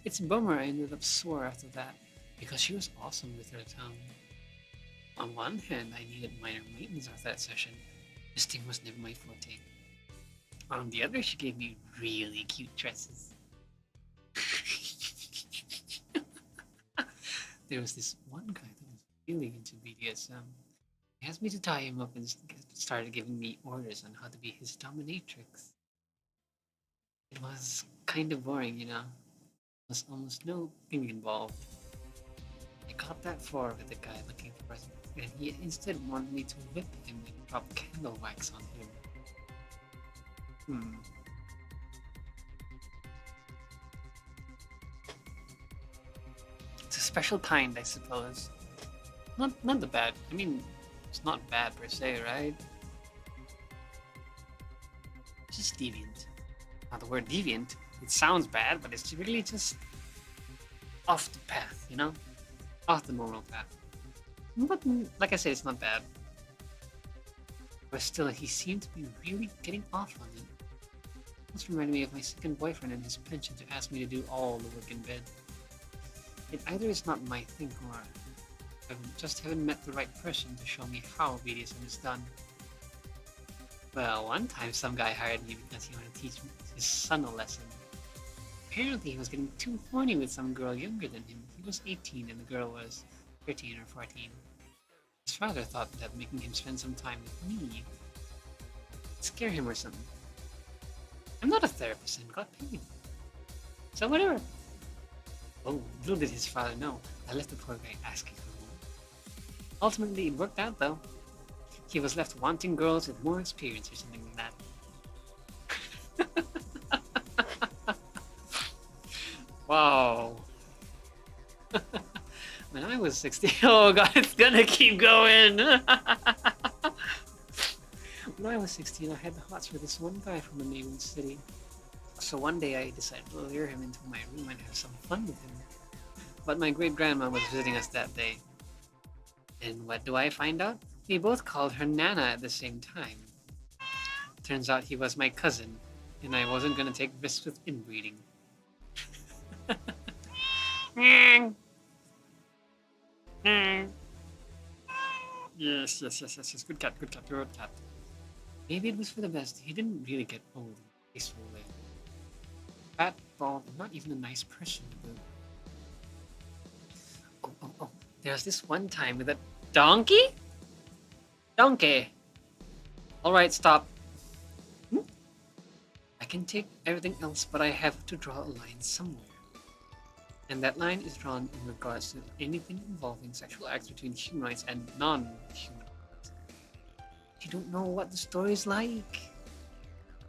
It's a bummer I ended up sore after that, because she was awesome with her tongue. On one hand, I needed minor maintenance after that session. Fisting was never my forte. On the other, she gave me really cute dresses. There was this one guy that was really into BDSM. He asked me to tie him up and started giving me orders on how to be his dominatrix. It was kind of boring, you know. There was almost no thing involved. I got that far with the guy looking for us, and he instead wanted me to whip him and drop candle wax on him. It's a special kind, I suppose. Not the bad. I mean, it's not bad per se, right? Just deviant. Now the word deviant, it sounds bad, but it's really just off the path, you know? Off the normal path. But like I said, it's not bad. But still, he seemed to be really getting off on it. This reminded me of my second boyfriend and his penchant to ask me to do all the work in bed. It either is not my thing or I just haven't met the right person to show me how BDSM is done. Well, one time some guy hired me because he wanted to teach his son a lesson. Apparently he was getting too horny with some girl younger than him. He was 18 and the girl was 13 or 14. His father thought that making him spend some time with me would scare him or something. I'm not a therapist and got paid. So whatever. Oh, little did his father know, I left the poor guy asking for more. Ultimately, it worked out though. He was left wanting girls with more experience or something like that. Wow. When I was 16, oh god, it's gonna keep going. When I was 16, I had the hots for this one guy from a neighboring city. So one day I decided to lure him into my room and have some fun with him. But my great grandma was visiting us that day. And what do I find out? We both called her Nana at the same time. Turns out he was my cousin, and I wasn't gonna take risks with inbreeding. Yes, yes, yes, yes, yes. Good cat, good cat, good cat. Maybe it was for the best. He didn't really get old in a peaceful way. Fat, bald, and not even a nice person to boot. Oh. There's this one time with a donkey? Donkey. Alright, stop. I can take everything else, but I have to draw a line somewhere. And that line is drawn in regards to anything involving sexual acts between humanoids and non-humanoids. You don't know what the story's like?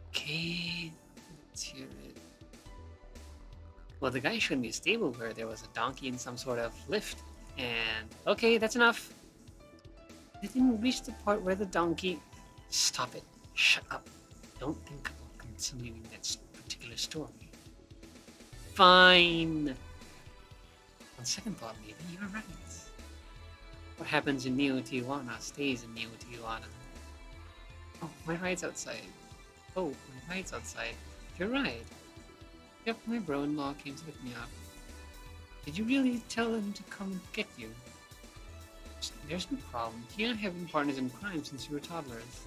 Okay, let's hear it. Well, the guy showed me a stable where there was a donkey in some sort of lift, and okay, that's enough. I didn't reach the part where the donkey... Stop it. Shut up. Don't think about continuing that particular story. Fine. On second thought, maybe you're right. What happens in Neo Tijuana stays in Neo Tijuana. Oh, my ride's outside. Your ride. Yep, my bro-in-law came to pick me up. Did you really tell him to come get you? There's no problem. He and I have been partners in crime since we were toddlers.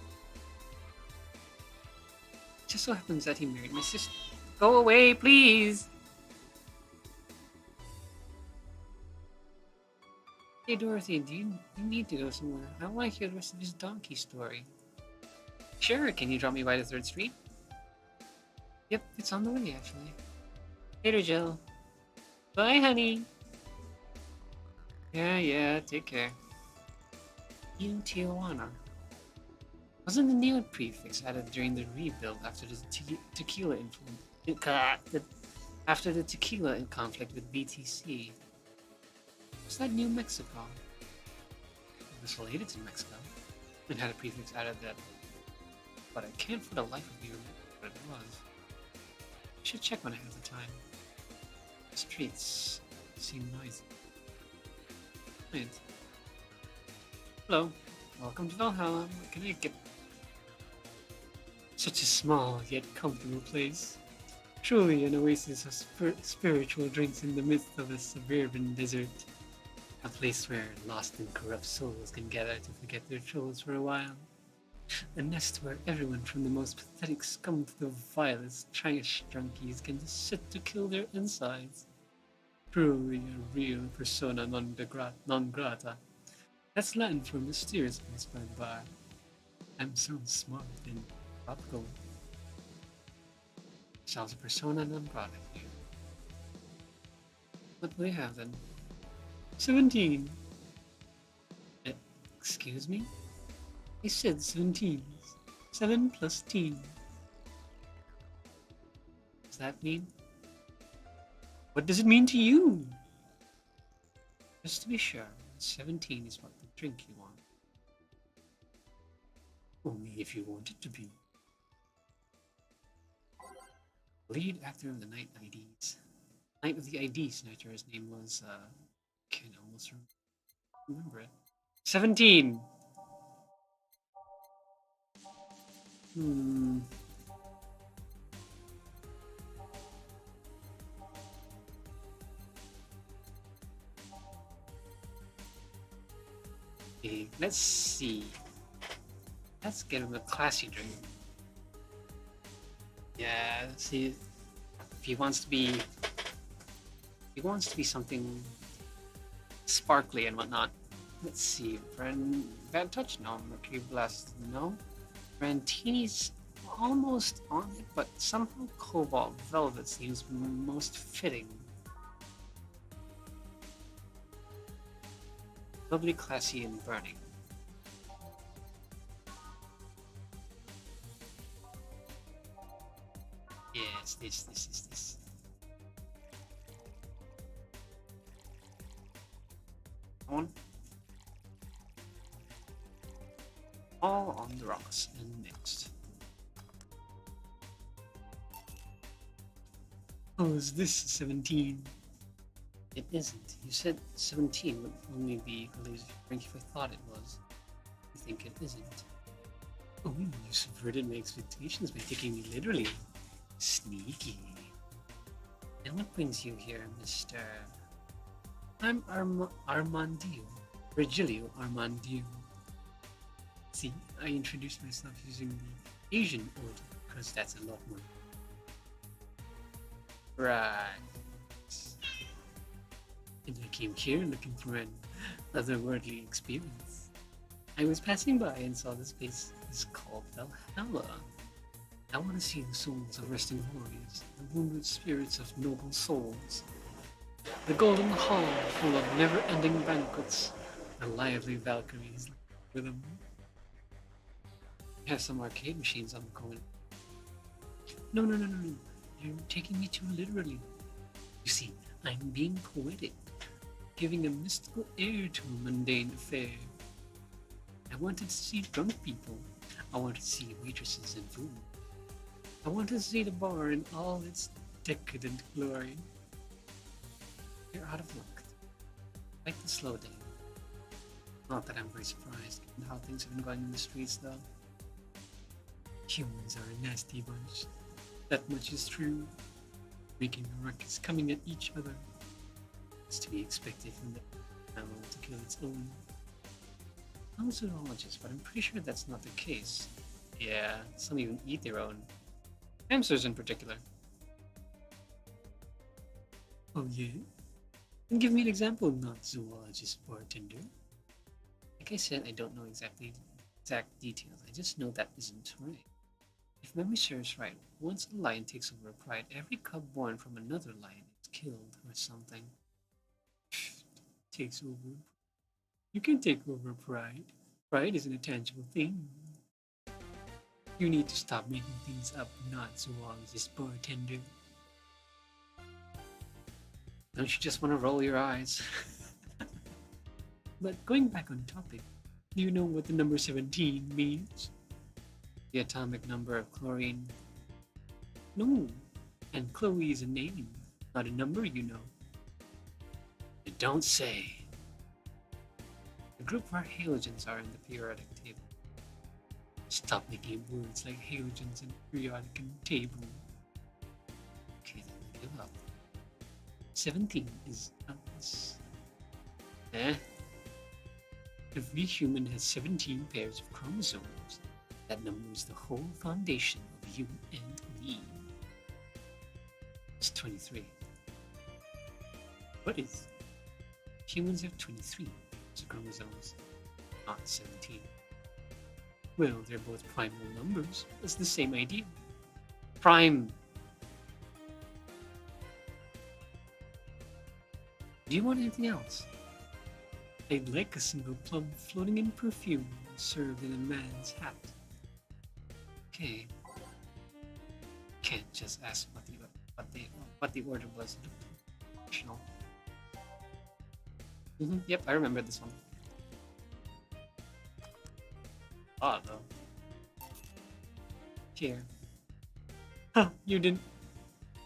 It just so happens that he married my sister. Go away, please! Hey Dorothy, do you need to go somewhere? I want to hear the rest of his donkey story. Sure, can you drop me by the 3rd Street? Yep, it's on the way actually. Later, Jill. Bye, honey. Yeah, take care. Neo Tijuana. Wasn't the Neo prefix added during the rebuild after the tequila after the tequila in conflict with BTC? Was that New Mexico? It was related to Mexico and had a prefix added that, but I can't for the life of me remember what it was. I should check when I have the time. The streets seem noisy. Right. Hello, welcome to Valhalla. What can I get? Such a small yet comfortable place. Truly an oasis of spiritual drinks in the midst of a suburban desert. A place where lost and corrupt souls can gather to forget their troubles for a while. A nest where everyone from the most pathetic scum to the vilest trash junkies can just sit to kill their insides. Truly a real persona non grata. That's Latin for mysterious place by the bar. I'm so smart and tropical. Sounds a persona non grata here. What do we have then? 17. Excuse me? I said 17. 7 plus teen. Does that mean? What does it mean to you? Just to be sure, 17 is what the drink you want. Only if you want it to be. Lead actor of the Night IDs. Night of the ID snatcher, his name was, can't almost remember it. 17! Okay, let's see. Let's get him a classy drink. Yeah, let's see if he wants to be something sparkly and whatnot. Let's see, Bad Touch? No. Mercury Blast? No. Brantini's almost on it, but somehow Cobalt Velvet seems most fitting. Lovely, classy, and burning. Yes, this. On. All on the rocks and next. Oh, is this 17? It isn't. You said 17 would only be a laser drink if I thought it was. You think it isn't. Oh, you subverted my expectations by taking me literally. Sneaky. And what brings you here, Mr. I'm Armandio. Virgilio Armandio. See, I introduced myself using the Asian order because that's a lot more. Right. And I came here looking for an otherworldly experience. I was passing by and saw this place is called Valhalla. I want to see the souls of resting warriors, the wounded spirits of noble souls, the golden hall full of never-ending banquets, the lively Valkyries with them. We have some arcade machines on the corner. No. You're taking me too literally. You see, I'm being poetic, giving a mystical air to a mundane affair. I wanted to see drunk people. I wanted to see waitresses and food. I wanted to see the bar in all its decadent glory. You're out of luck. Like the slow day. Not that I'm very surprised given how things have been going in the streets, though. Humans are a nasty bunch. That much is true. Making a ruckus, coming at each other. It's to be expected from the animal to kill its own. I'm a zoologist, but I'm pretty sure that's not the case. Yeah, some even eat their own. Hamsters in particular. Oh yeah? Then give me an example, not zoologist bartender. Like I said, I don't know exact details. I just know that isn't right. If memory serves right, once a lion takes over a pride, every cub born from another lion is killed or something. Takes over. You can take over pride. Pride isn't a tangible thing. You need to stop making things up, not zoologist bartender. Don't you just want to roll your eyes? But going back on topic, do you know what the number 17 means? The atomic number of chlorine. No, and Chloe is a name, not a number, you know. You don't say. The group where halogens are in the periodic table. Stop making words like halogens and periodic and table. Okay, then give up. 17 is us. Eh? Every human has 17 pairs of chromosomes. That number is the whole foundation of you and me. It's 23. What is? Humans have 23 pairs of chromosomes, not 17. Well, they're both primal numbers. It's the same idea. Prime. Do you want anything else? I'd like a single plum floating in perfume served in a man's hat. Okay. Can't just ask what the order was. Optional. Yep, I remember this one. Ah, though. Here. Huh, you didn't.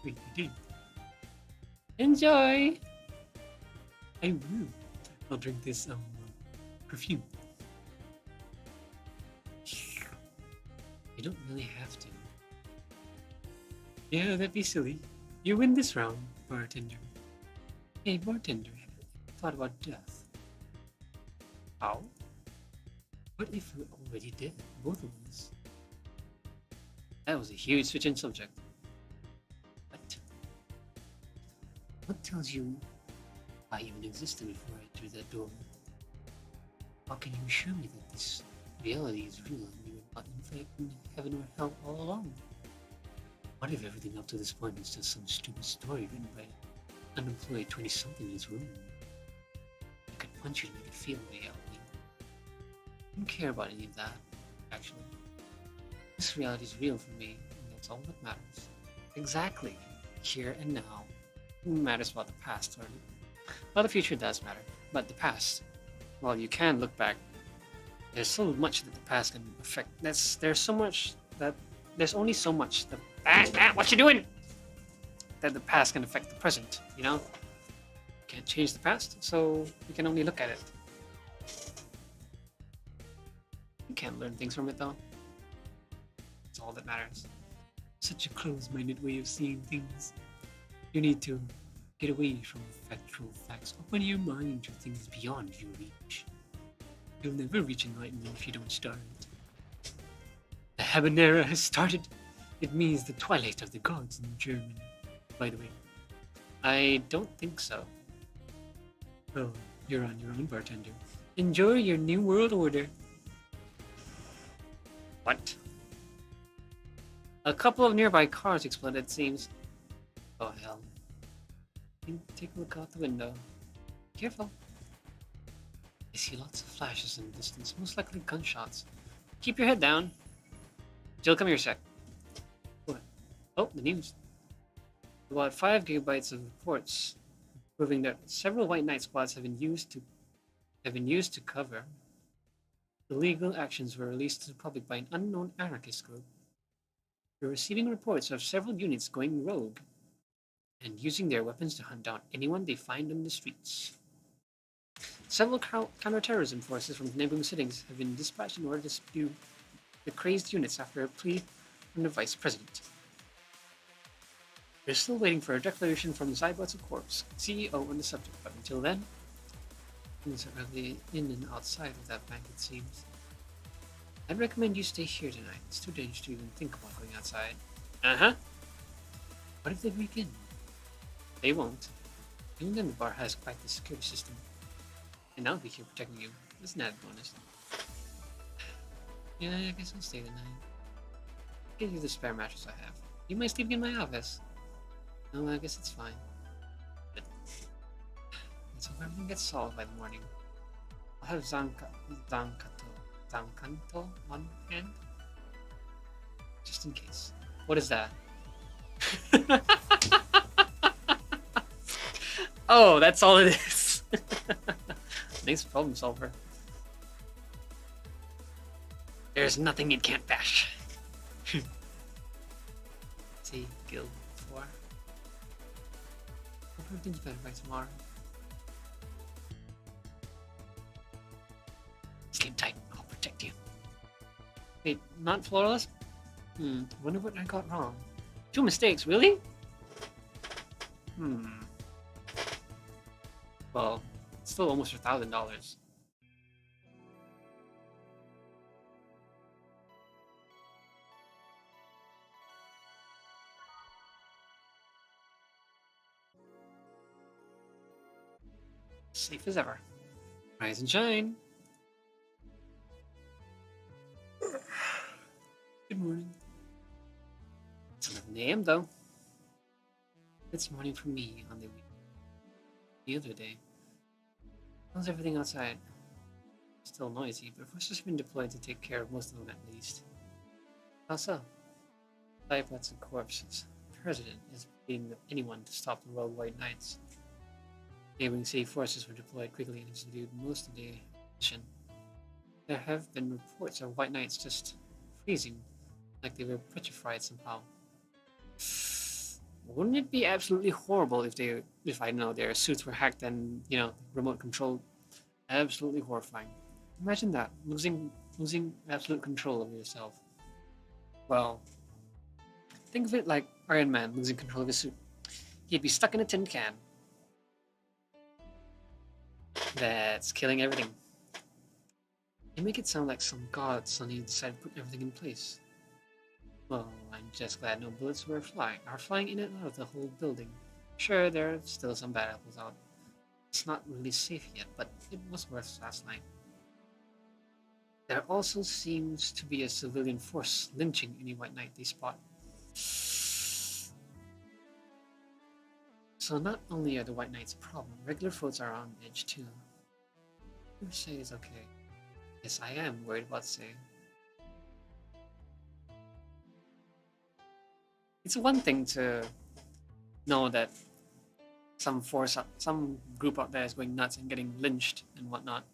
Wait, you did. Enjoy! I will. I'll drink this, perfume. You don't really have to. Yeah, that'd be silly. You win this round, bartender. Hey, bartender, have you thought about death? How? What if we're already dead, both of us? That was a huge switch in subject. What? What tells you I even existed before I entered that door? How can you assure me that this reality is real and we were not in fact in heaven or hell all along? What if everything up to this point is just some stupid story written by an unemployed 20-something in his room? I could punch you to make it feel reality. I don't care about any of that, actually. This reality is real for me, and that's all that matters. Exactly. Here and now. It matters about the past, or well, the future does matter, but the past while you can look back, there's so much that the past can affect. There's so much that there's only so much that what you doing? That the past can affect the present. You know, can't change the past, so you can only look at it. You can't learn things from it though. That's all that matters. Such a closed-minded way of seeing things. You need to get away from factual facts. Open your mind to things beyond your reach. You'll never reach enlightenment if you don't start. The habanera has started. It means the twilight of the gods in German, by the way. I don't think so. Oh, you're on your own, bartender. Enjoy your new world order. What? A couple of nearby cars exploded, it seems. Oh, hell. Take a look out the window. Careful. I see lots of flashes in the distance, most likely gunshots. Keep your head down. Jill, come here a sec. What? Oh, the news. About 5 gigabytes of reports proving that several White Knight squads have been used to cover illegal actions were released to the public by an unknown anarchist group. We're receiving reports of several units going rogue and using their weapons to hunt down anyone they find on the streets. Several counterterrorism forces from neighboring cities have been dispatched in order to subdue the crazed units after a plea from the vice president. We're still waiting for a declaration from Cyberpunk Corp's CEO on the subject, but until then, things are really in and outside of that bank, it seems. I'd recommend you stay here tonight. It's too dangerous to even think about going outside. Uh-huh. What if they break in? They won't. Even then, the bar has quite the security system. And I'll be here protecting you. That's an added bonus. Yeah, I guess I'll stay tonight. I'll give you the spare mattress I have. You might sleep in my office. No, I guess it's fine. But let's hope everything gets solved by the morning. I'll have Zankanto on hand. Just in case. What is that? Oh, that's all it is. Nice problem solver. There's nothing it can't bash. See, Guild 4. Hope everything's better by tomorrow. Sleep tight, I'll protect you. Wait, not flawless? Wonder what I got wrong. 2 mistakes, really? Well, it's still almost $1,000. Safe as ever. Rise and shine. Good morning. It's 11 a.m. though. It's morning for me on the week. The other day. How's everything outside? Still noisy, but forces have been deployed to take care of most of them at least. How so? Cyberpunk Corp's president is beating anyone to stop the Royal White Knights. Neighboring city forces were deployed quickly and subdued most of the mission. There have been reports of White Knights just freezing, like they were petrified somehow. Wouldn't it be absolutely horrible if I know their suits were hacked and, remote controlled? Absolutely horrifying. Imagine that, losing absolute control of yourself. Well, think of it like Iron Man losing control of his suit. He'd be stuck in a tin can. That's killing everything. You make it sound like some god suddenly decided to put everything in place. Well, I'm just glad no bullets are flying in and out of the whole building. Sure, there are still some bad apples out. It's not really safe yet, but it was worth last night. There also seems to be a civilian force lynching any White Knight they spot. So not only are the White Knights a problem, regular folks are on edge too. You say it's okay. Yes, I am worried about saying. It's one thing to know that some group out there is going nuts and getting lynched and whatnot.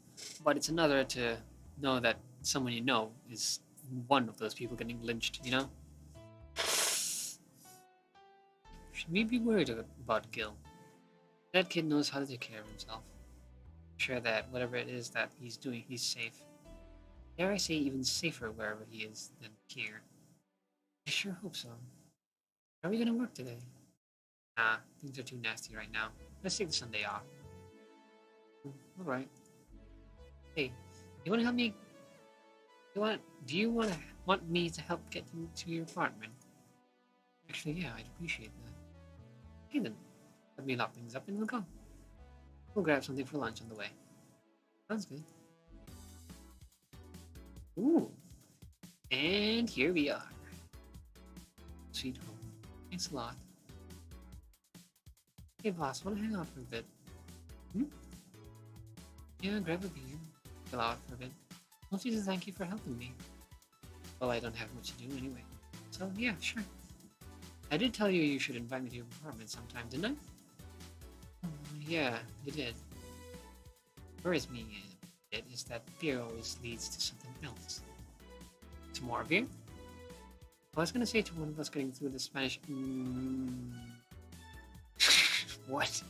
but it's another to know that someone you know is one of those people getting lynched, you know? Should we be worried about Gil? That kid knows how to take care of himself. I'm sure that whatever it is that he's doing, he's safe. Dare I say even safer wherever he is than here. I sure hope so. How are we gonna work today? Nah, things are too nasty right now. Let's take the Sunday off. Alright. Hey, you wanna help me? Do you want me to help get you to your apartment? Actually, yeah, I'd appreciate that. Okay then. Let me lock things up and we'll go. We'll grab something for lunch on the way. Sounds good. Ooh. And here we are. Sweet home. Thanks a lot. Hey boss, wanna hang out for a bit? Hmm? Yeah, grab a beer. Chill out for a bit. Mostly to thank you for helping me. Well, I don't have much to do anyway. So yeah, sure. I did tell you you should invite me to your apartment sometime, didn't I? Yeah, you did. What worries me a bit is that beer always leads to something else. To more beer? I was gonna say to one of us getting through the Spanish. What?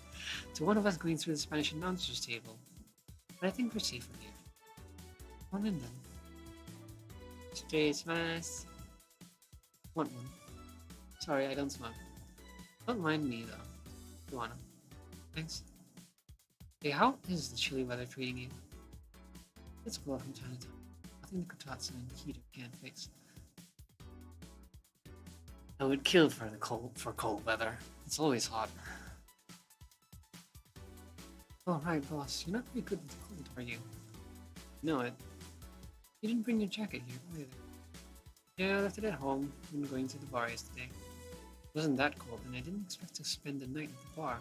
To one of us going through the Spanish announcers table. But I think we're safer here. One in them. Straight más. Want one? Sorry, I don't smoke. Don't mind me though. You wanna? Thanks. Hey, how is the chilly weather treating you? It's cool from time to time. Nothing the Kotatsu and heater can't fix. I would kill for cold weather. It's always hot. Oh right, boss. You're not very good with the cold, are you? No, it. You didn't bring your jacket here either. Yeah, I left it at home when going to the bar yesterday. It wasn't that cold, and I didn't expect to spend the night at the bar.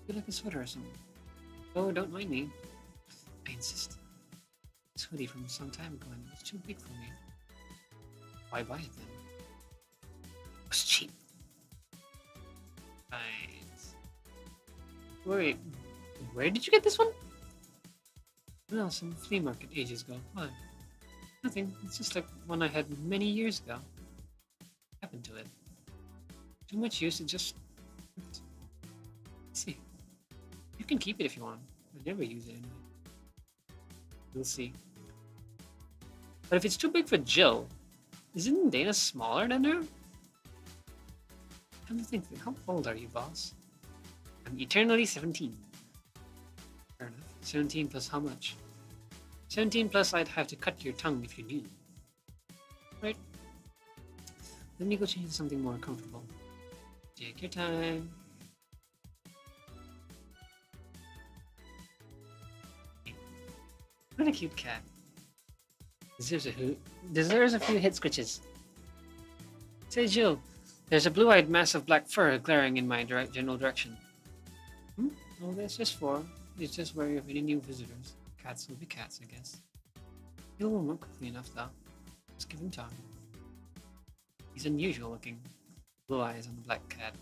Feel like a sweater or something. Oh, don't mind me. I insist. This hoodie from some time ago, and it was too big for me. Why buy it then? It was cheap. Right. Wait, where did you get this one? Well, some flea market ages ago. Why? Nothing. It's just like one I had many years ago. What happened to it? Too much use, it just. Let's see. You can keep it if you want. I never use it anyway. We'll see. But if it's too big for Jill, isn't Dana smaller than her? Come to think of it, how old are you, boss? I'm eternally 17. Fair enough. 17 plus how much? 17 plus I'd have to cut your tongue if you knew. Right. Let me go change to something more comfortable. Take your time. What a cute cat. Deserves a few head scratches. Say, Jill, there's a blue-eyed mass of black fur glaring in my general direction. Hmm? Oh, that's just for. It's just wary of any new visitors. Cats will be cats, I guess. He'll warm up quickly enough, though. Just give him time. He's unusual looking. Blue eyes on the black cat.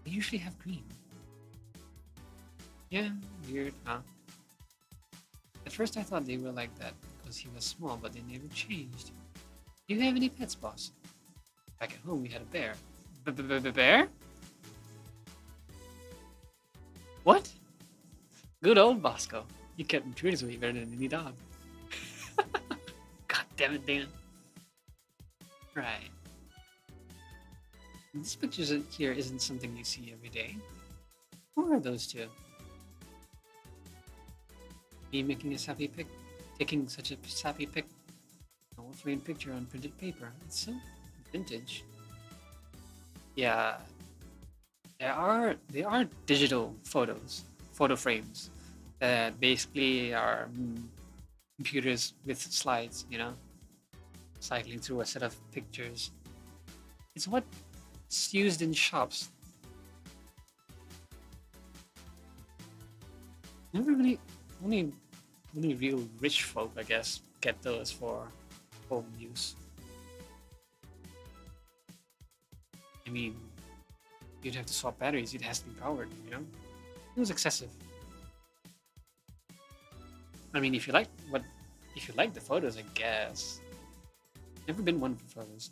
They usually have green. Yeah, weird, huh? At first I thought they were like that because he was small, but they never changed. Do you have any pets, boss? Back at home we had a bear. Bear? What? Good old Bosco. You kept intruders away better than any dog. God damn it, Dan. Right. This picture here isn't something you see every day. Who are those two? Me making a sappy pic, taking such a sappy pic, a framed picture on printed paper. It's so vintage. Yeah, there are digital photo frames that basically are computers with slides, you know, cycling through a set of pictures. It's what's used in shops. Never really, only real rich folk, I guess, get those for home use. I mean, you'd have to swap batteries, it has to be powered, you know? It was excessive. I mean, if you like the photos, I guess. Never been one for photos.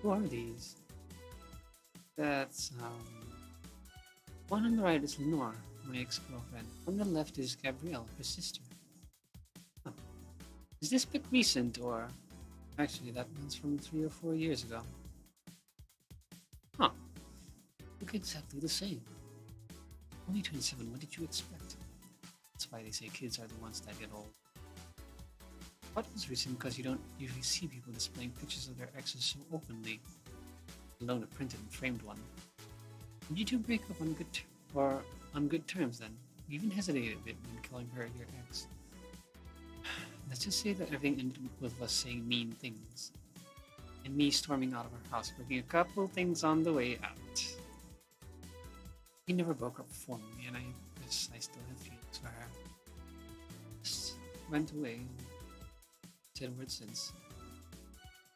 Who are these? That's one on the right is Lenore, my ex-girlfriend. On the left is Gabrielle, her sister. Huh. Is this pic recent or actually that one's from 3 or 4 years ago? Huh. Look exactly the same. Only 27, what did you expect? That's why they say kids are the ones that get old. What was recent because you don't usually see people displaying pictures of their exes so openly, alone a printed and framed one. Did you two break up on good terms then? You even hesitated a bit when calling her your ex. Let's just say that everything ended with us saying mean things. And me storming out of her house, breaking a couple things on the way out. We never broke up for me, and I guess I still have feelings for her. Just went away and said a word since.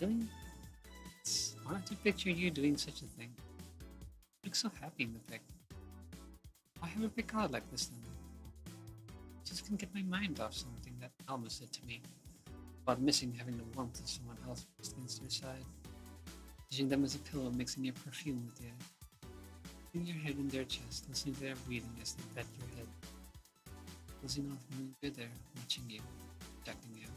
Really? It's hard to picture you doing such a thing. You look so happy in the pic. Why have a pic out like this then? I just can't get my mind off something that Alma said to me about missing having the warmth of someone else against your side. Using them as a pillow, mixing your perfume with theirs. Putting your head in their chest, listening to their breathing as they pet your head. Closing off knowing you're there, watching you, protecting you.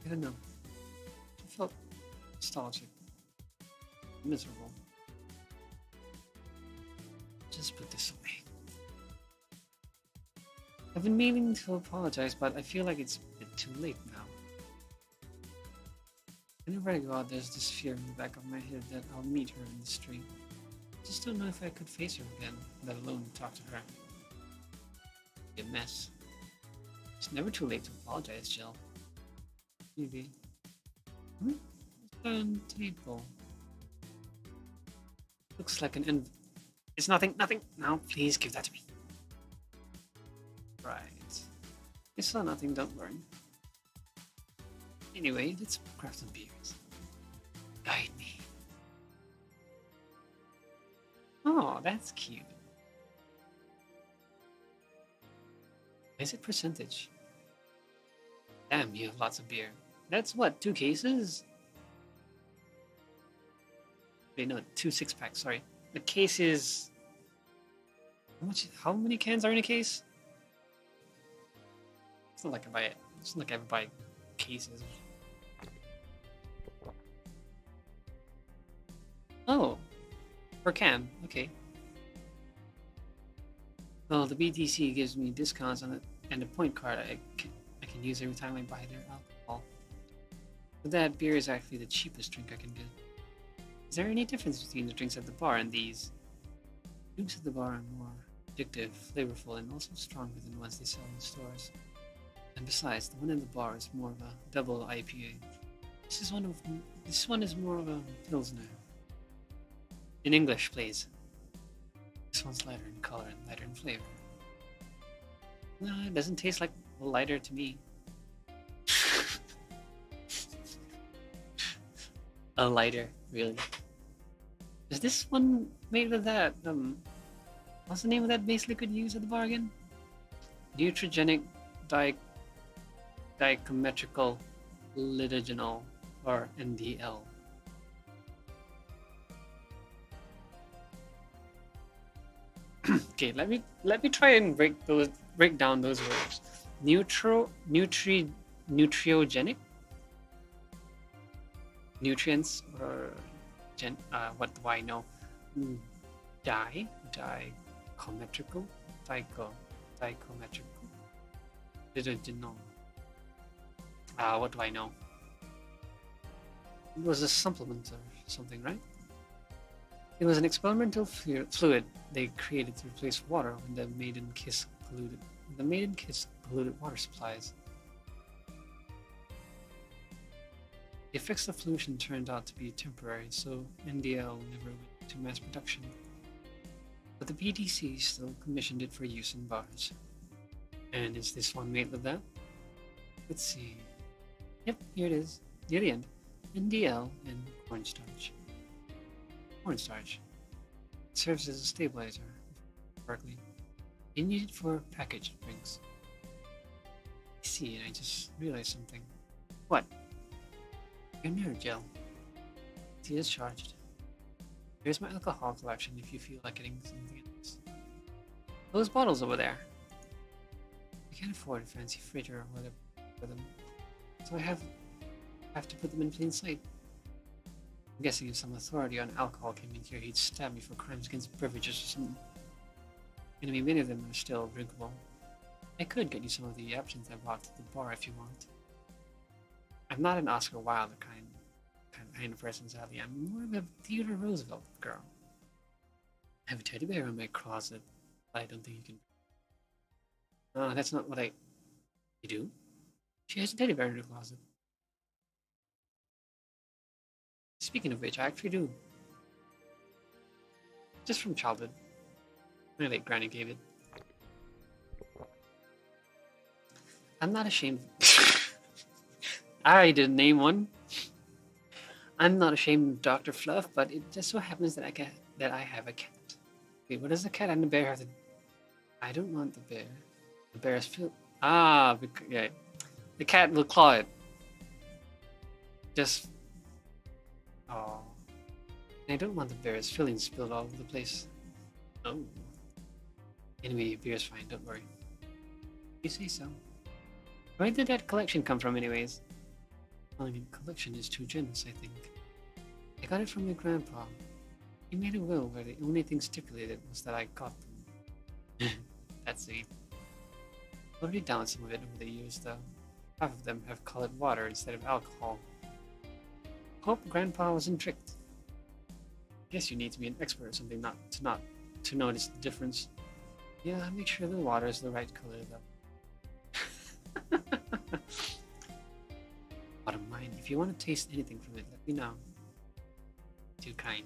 I don't know. I felt nostalgic. Miserable. Just put this away. I've been meaning to apologize, but I feel like it's a bit too late now. Whenever I go out, there's this fear in the back of my head that I'll meet her in the street. I just don't know if I could face her again, let alone talk to her. Be a mess. It's never too late to apologize, Jill. Maybe. What's on the table? Looks like an It's nothing. Now, please give that to me. Right. I saw nothing, don't worry. Anyway, let's craft some beers. Guide me. Oh, that's cute. Is it percentage? Damn, you have lots of beer. That's what, 2 cases? Wait, no, 2 6-packs, sorry. The case is... How many cans are in a case? It's not like I buy it. It's not like I ever buy cases. Oh, per can. Okay. Well, the BTC gives me discounts on it, and a point card I can use every time I buy their alcohol. But that beer is actually the cheapest drink I can get. Is there any difference between the drinks at the bar and these? Drinks at the bar are more addictive, flavorful, and also stronger than the ones they sell in stores. And besides, the one in the bar is more of a double IPA. This one is more of a Pilsner. In English, please. This one's lighter in color and lighter in flavor. No, it doesn't taste like lighter to me. A lighter, really. Is this one made with that, what's the name of that base liquid you use at the bar again? Neutrogenic dichrometrical lidogenol, or NDL. Okay, let me try and break down those words. Nutriogenic, nutrients, or what do I know? Dichrometrical, lidogenol. What do I know? It was a supplement or something, right? It was an experimental fluid they created to replace water when the maiden kiss polluted water supplies. The effects of pollution turned out to be temporary, so NDL never went to mass production. But the BDC still commissioned it for use in bars. And is this one made with that? Let's see. Yep, here it is. Near the end. NDL and cornstarch. Cornstarch. It serves as a stabilizer correctly. You need it for packaged drinks. I see, and I just realized something. What? Your mirror gel. Tea is charged. Here's my alcohol collection if you feel like getting something else. Those bottles over there. I can't afford a fancy fridge or whatever for them, so I have to put them in plain sight. I'm guessing if some authority on alcohol came in here, he'd stab me for crimes against beverages or something. I mean, many of them are still drinkable. I could get you some of the absinthe I bought at the bar if you want. I'm not an Oscar Wilde kind of person, sadly. I'm more of a Theodore Roosevelt girl. I have a teddy bear in my closet, but I don't think you can. No, that's not what I. You do? She has a teddy bear in her closet. Speaking of which, I actually do. Just from childhood. My late granny gave it. I'm not ashamed. I already did name one. I'm not ashamed of Dr. Fluff, but it just so happens that I have a cat. Wait, what does the cat and the bear have to? I don't want the bear. The bear is filled. Yeah. The cat will claw it. Just. Oh. I don't want the bear's fillings spilled all over the place. Oh. Anyway, beer's fine, don't worry. You say so. Where did that collection come from, anyways? Well, I mean, collection is too generous, I think. I got it from my grandpa. He made a will where the only thing stipulated was that I got them. That's sweet. I've already down some of it over the years, though. Half of them have colored water instead of alcohol. Hope Grandpa wasn't tricked. Guess you need to be an expert or something not to notice the difference. Yeah, make sure the water is the right color, though. Bottom line, if you want to taste anything from it, let me know. Too kind.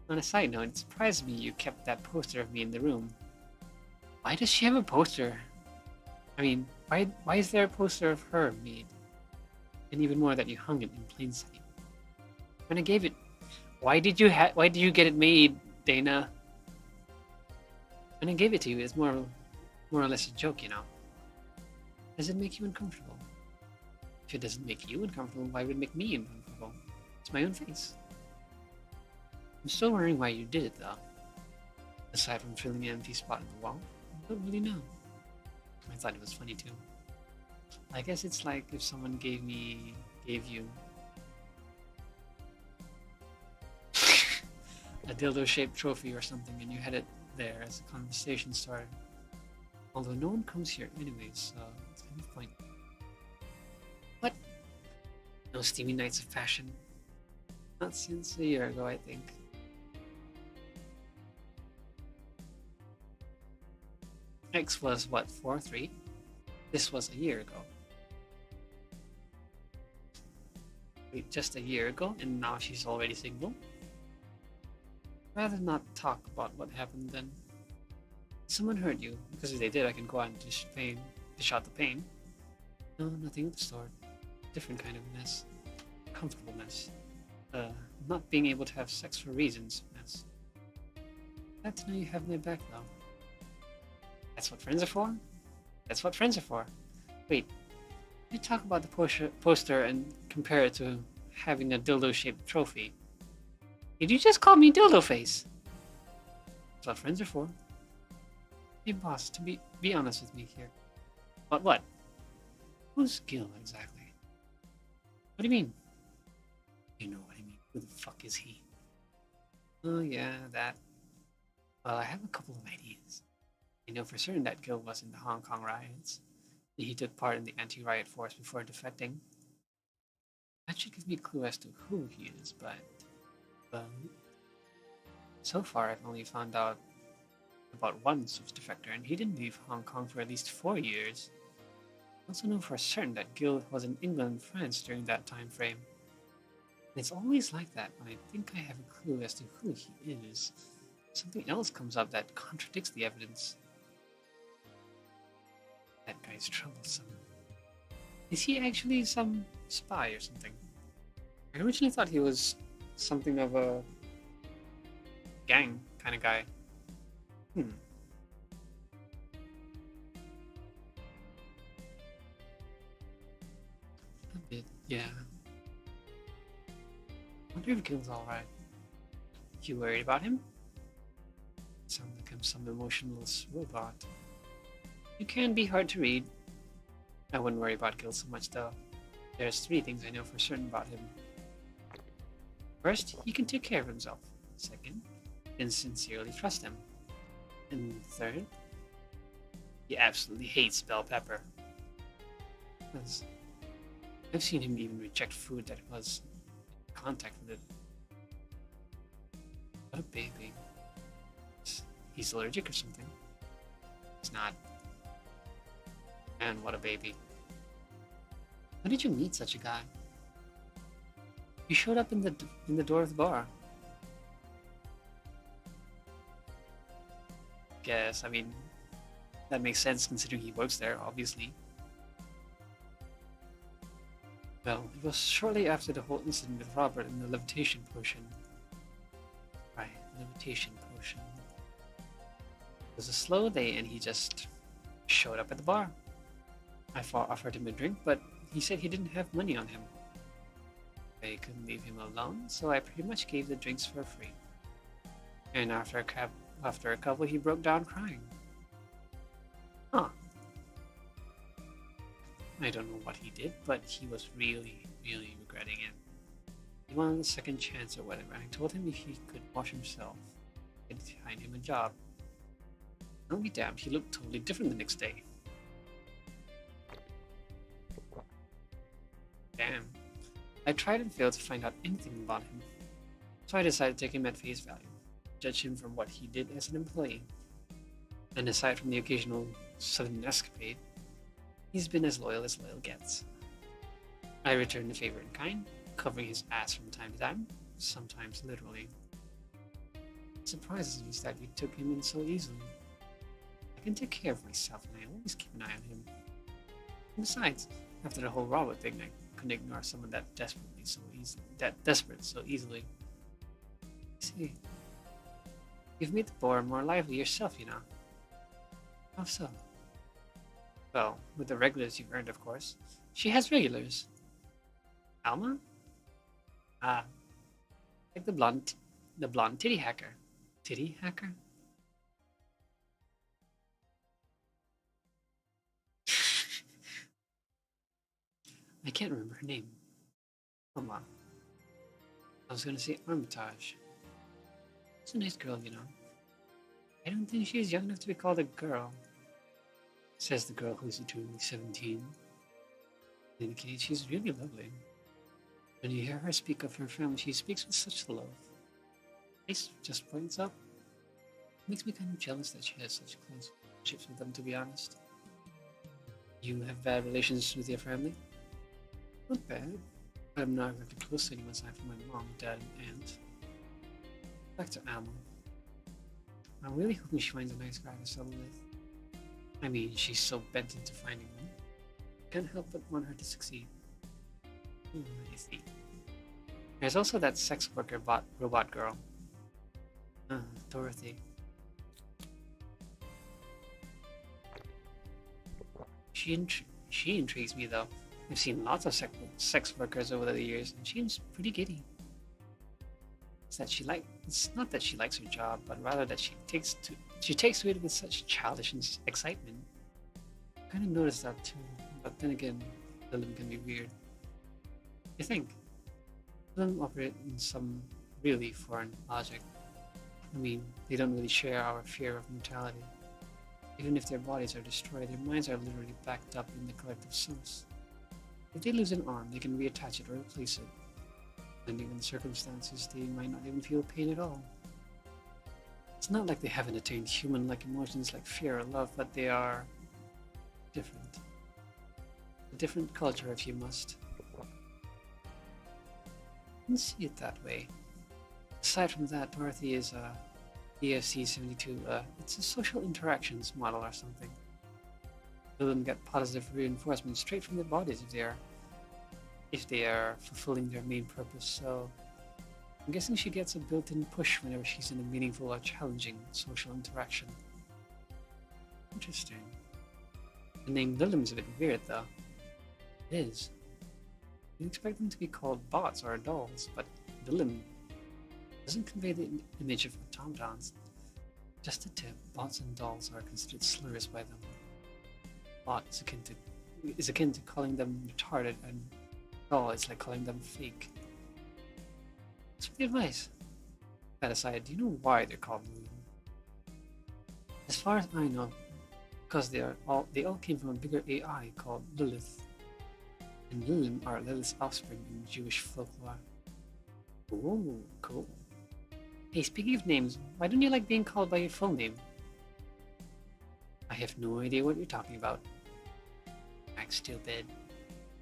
On a side note, it surprised me you kept that poster of me in the room. Why does she have a poster? I mean, why is there a poster of her made? And even more that you hung it in plain sight. When I gave it, why did you get it made, Dana? When I gave it to you, it's more or less a joke, you know. Does it make you uncomfortable? If it doesn't make you uncomfortable, why would it make me uncomfortable? It's my own face. I'm still wondering why you did it, though. Aside from filling the empty spot in the wall, I don't really know. I thought it was funny too. I guess it's like if someone gave you a dildo-shaped trophy or something, and you had it there as a conversation starter. Although no one comes here anyways, so it's kind of pointless. What? No steamy nights of fashion? Not since a year ago, I think. X was what, 4-3? This was a year ago. Wait, just a year ago, and now she's already single? Rather not talk about what happened then. Someone hurt you, because if they did, I can go out and dish out the pain. No, nothing of the sort. Different kind of mess. Comfortable mess. Not being able to have sex for reasons mess. Glad to know you have my back though. That's what friends are for? That's what friends are for. Wait, you talk about the poster and compare it to having a dildo-shaped trophy. Did you just call me dildo face? That's what friends are for. Hey boss, to be honest with me here. What? Who's Gil exactly? What do you mean? You know what I mean. Who the fuck is he? Oh yeah, that. Well, I have a couple of ideas. I know for certain that Gil was in the Hong Kong riots. He took part in the anti-riot force before defecting. That should give me a clue as to who he is, but so far I've only found out about one Swift defector, and he didn't leave Hong Kong for at least 4 years. I also know for certain that Gil was in England and France during that time frame. And it's always like that when I think I have a clue as to who he is. Something else comes up that contradicts the evidence. That guy's troublesome. Is he actually some spy or something? I originally thought he was something of a gang kind of guy. Yeah. I wonder if Gil's alright. You worried about him? Sounds like I'm some emotionless robot. You can be hard to read. I wouldn't worry about Gil so much though. There's three things I know for certain about him. First, he can take care of himself. Second, you can sincerely trust him. And third, he absolutely hates bell pepper. Because I've seen him even reject food that was in contact with it. What a baby. He's allergic or something. He's not. And what a baby. How did you meet such a guy? You showed up in the door of the bar. Guess, I mean, that makes sense considering he works there, obviously. Well, it was shortly after the whole incident with Robert and the levitation potion. Right, levitation potion. It was a slow day and he just showed up at the bar. I offered him a drink, but he said he didn't have money on him. I couldn't leave him alone, so I pretty much gave the drinks for free. And after a couple, he broke down crying. Huh. I don't know what he did, but he was really, really regretting it. He wanted a second chance or whatever. I told him if he could wash himself, I'd find him a job. I'll be damned, he looked totally different the next day. Damn. I tried and failed to find out anything about him. So I decided to take him at face value, judge him from what he did as an employee. And aside from the occasional sudden escapade, he's been as loyal gets. I returned the favor in kind, covering his ass from time to time, sometimes literally. What surprises me is that you took him in so easily. I can take care of myself and I always keep an eye on him. And besides, after the whole Robert thing, I couldn't ignore someone that desperate so easily. See, you've made the boar more lively yourself, you know. How so? Well, with the regulars you've earned, of course. She has regulars. Alma? Ah, like the blonde titty hacker. Titty hacker? I can't remember her name. Alma. I was gonna say Armitage. She's a nice girl, you know. I don't think she's young enough to be called a girl. Says the girl who's eternally 17. Indicates she's really lovely. When you hear her speak of her family, she speaks with such love. Ace just points out. Makes me kind of jealous that she has such close relationships with them, to be honest. You have bad relations with your family? Not bad. I'm not really close to anyone aside from my mom, dad, and aunt. Back to Alma. I'm really hoping she finds a nice guy to settle with. I mean, she's so bent into finding one. Can't help but want her to succeed. I see. There's also that sex worker robot girl. Dorothy. She intrigues me though. I've seen lots of sex workers over the years, and she seems pretty giddy. It's not that she likes her job, but rather that she takes to it with such childish excitement. I kind of noticed that too, but then again, film can be weird. You think? Film operate in some really foreign logic. I mean, they don't really share our fear of mortality. Even if their bodies are destroyed, their minds are literally backed up in the collective source. If they lose an arm, they can reattach it or replace it. Depending on the circumstances, they might not even feel pain at all. It's not like they haven't attained human-like emotions like fear or love, but they are different. A different culture, if you must. I can see it that way. Aside from that, Dorothy is a EFC-72. It's a social interactions model or something. Children get positive reinforcement straight from their bodies if they are fulfilling their main purpose. So I'm guessing she gets a built-in push whenever she's in a meaningful or challenging social interaction. Interesting. The name Lilim is a bit weird though. It is. You expect them to be called bots or dolls, but Willem doesn't convey the image of automatons. Just a tip, bots and dolls are considered slurs by them. Bot is akin to calling them retarded, and doll is like calling them fake. What's the advice? That aside, do you know why they're called Willem? As far as I know, because they all came from a bigger AI called Lilith. And Lilith are Lilith's offspring in Jewish folklore. Ooh, cool. Hey, speaking of names, why don't you like being called by your full name? I have no idea what you're talking about. Act stupid.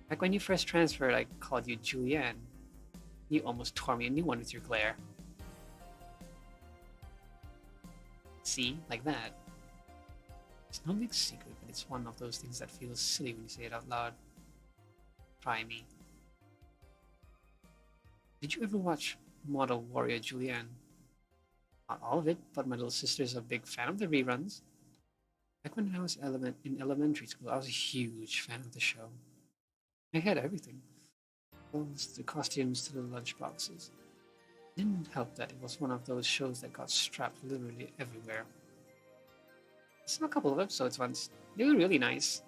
Like when you first transferred, I called you Julianne. You almost tore me a new one with your glare. See? Like that. It's no big secret, but it's one of those things that feels silly when you say it out loud. Try me. Did you ever watch Model Warrior Julianne? Not all of it, but my little sister's a big fan of the reruns. Back when I was in elementary school, I was a huge fan of the show. I had everything. Clothes, the costumes to the lunchboxes. It didn't help that it was one of those shows that got strapped literally everywhere. I saw a couple of episodes once. They were really nice.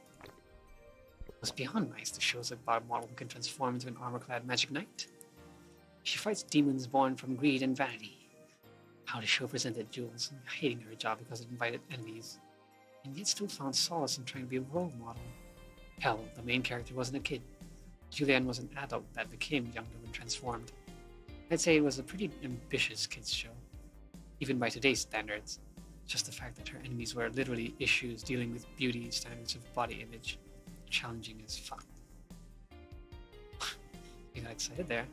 It was beyond nice. The show's about a model who can transform into an armor-clad magic knight. She fights demons born from greed and vanity. How the show presented Jules, hating her job because it invited enemies, and yet still found solace in trying to be a role model. Hell, the main character wasn't a kid. Julianne was an adult that became younger when transformed. I'd say it was a pretty ambitious kids show, even by today's standards. Just the fact that her enemies were literally issues dealing with beauty standards of body image. Challenging as fuck. You got excited there.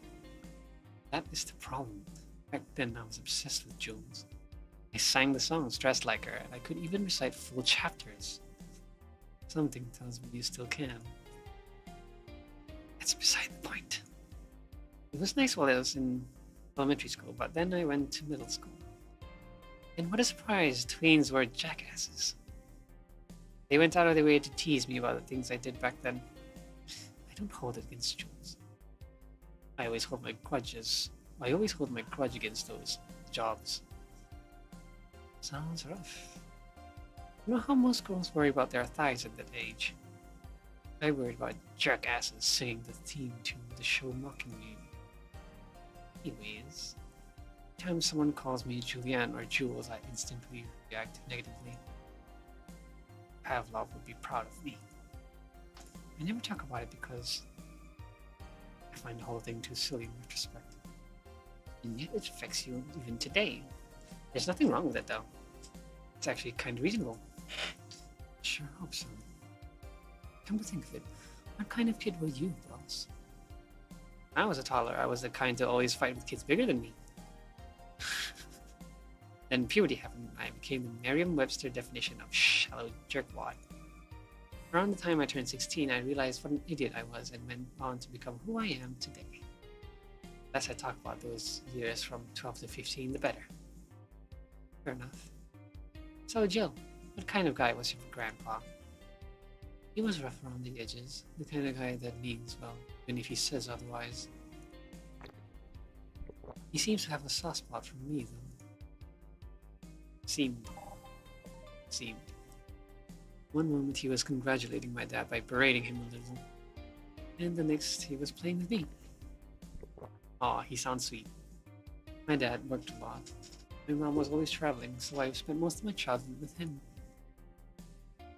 That is the problem. Back then I was obsessed with Jules. I sang the songs dressed like her, and I could even recite full chapters. Something tells me you still can. That's beside the point. It was nice while I was in elementary school, but then I went to middle school. And what a surprise, tweens were jackasses. They went out of their way to tease me about the things I did back then. I don't hold it against Jules. I always hold my grudge against those jobs. Sounds rough. You know how most girls worry about their thighs at that age? I worried about jerkasses singing the theme tune of the show mocking me. Anyways, anytime someone calls me Julianne or Jules, I instantly react negatively. Pavlov would be proud of me. I never talk about it because I find the whole thing too silly in retrospect. And yet it affects you even today. There's nothing wrong with it though. It's actually kind of reasonable. Sure hope so. Come to think of it, what kind of kid were you, boss? When I was a toddler, I was the kind to always fight with kids bigger than me. Then puberty happened, and I became the Merriam-Webster definition of shallow jerkwad. Around the time I turned 16, I realized what an idiot I was and went on to become who I am today. The less I talk about those years from 12 to 15, the better. Fair enough. So, Jill, what kind of guy was your grandpa? He was rough around the edges, the kind of guy that means well, even if he says otherwise. He seems to have a soft spot for me, though. Seemed. One moment he was congratulating my dad by berating him a little, and the next he was playing with me. Aw, he sounds sweet. My dad worked a lot. My mom was always traveling, so I spent most of my childhood with him.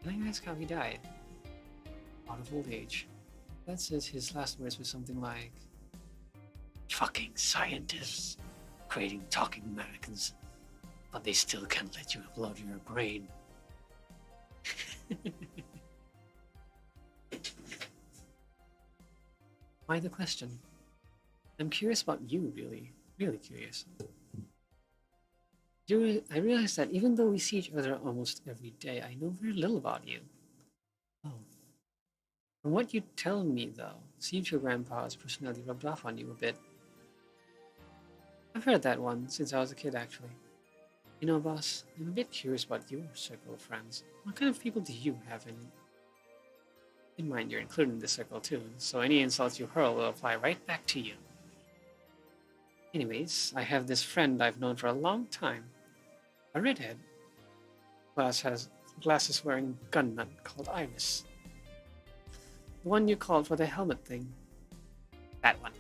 And I ask how he died. Out of old age. Dad says his last words were something like, "Fucking scientists creating talking mannequins, but they still can't let you upload your brain." Why the question? I'm curious about you, really curious. I realize that even though we see each other almost every day, I know very little about you. Oh. From what you tell me, though, seems your grandpa's personality rubbed off on you a bit. I've heard that one since I was a kid, actually. You know, boss, I'm a bit curious about your circle of friends. What kind of people do you have in it? In mind, you're included in this circle too, so any insults you hurl will apply right back to you. Anyways, I have this friend I've known for a long time. A redhead. Has glasses wearing gunman called Iris. The one you called for the helmet thing. That one.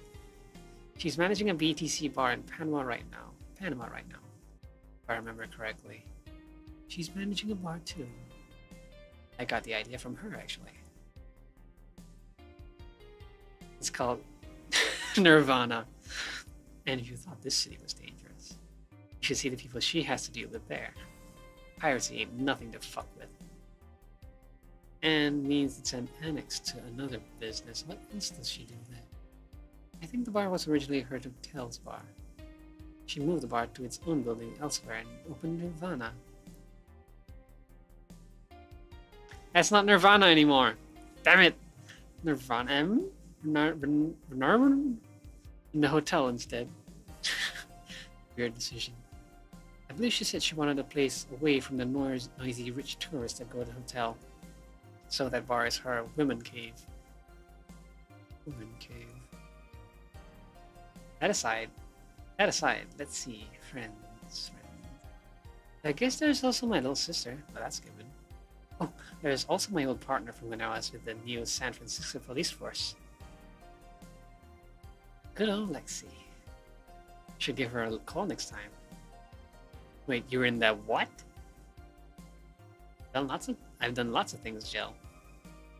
She's managing a BTC bar in Panama right now. If I remember correctly. She's managing a bar too. I got the idea from her, actually. It's called Nirvana. And if you thought this city was dangerous, you should see the people she has to deal with there. Piracy ain't nothing to fuck with. And means it's an annex to another business. What else does she do there? I think the bar was originally her hotel's bar. She moved the bar to its own building elsewhere and opened Nirvana. That's not Nirvana anymore! Damn it! Nirvana? Nirvana? In the hotel instead. Weird decision. I believe she said she wanted a place away from the noisy rich tourists that go to the hotel. So that bar is her women cave. Women cave. That aside, let's see. Friends. I guess there's also my little sister, but that's given. Oh, there's also my old partner from when I was with the new San Francisco police force. Good old Lexi. Should give her a call next time. Wait, you were in that what? I've done lots of things, Jill.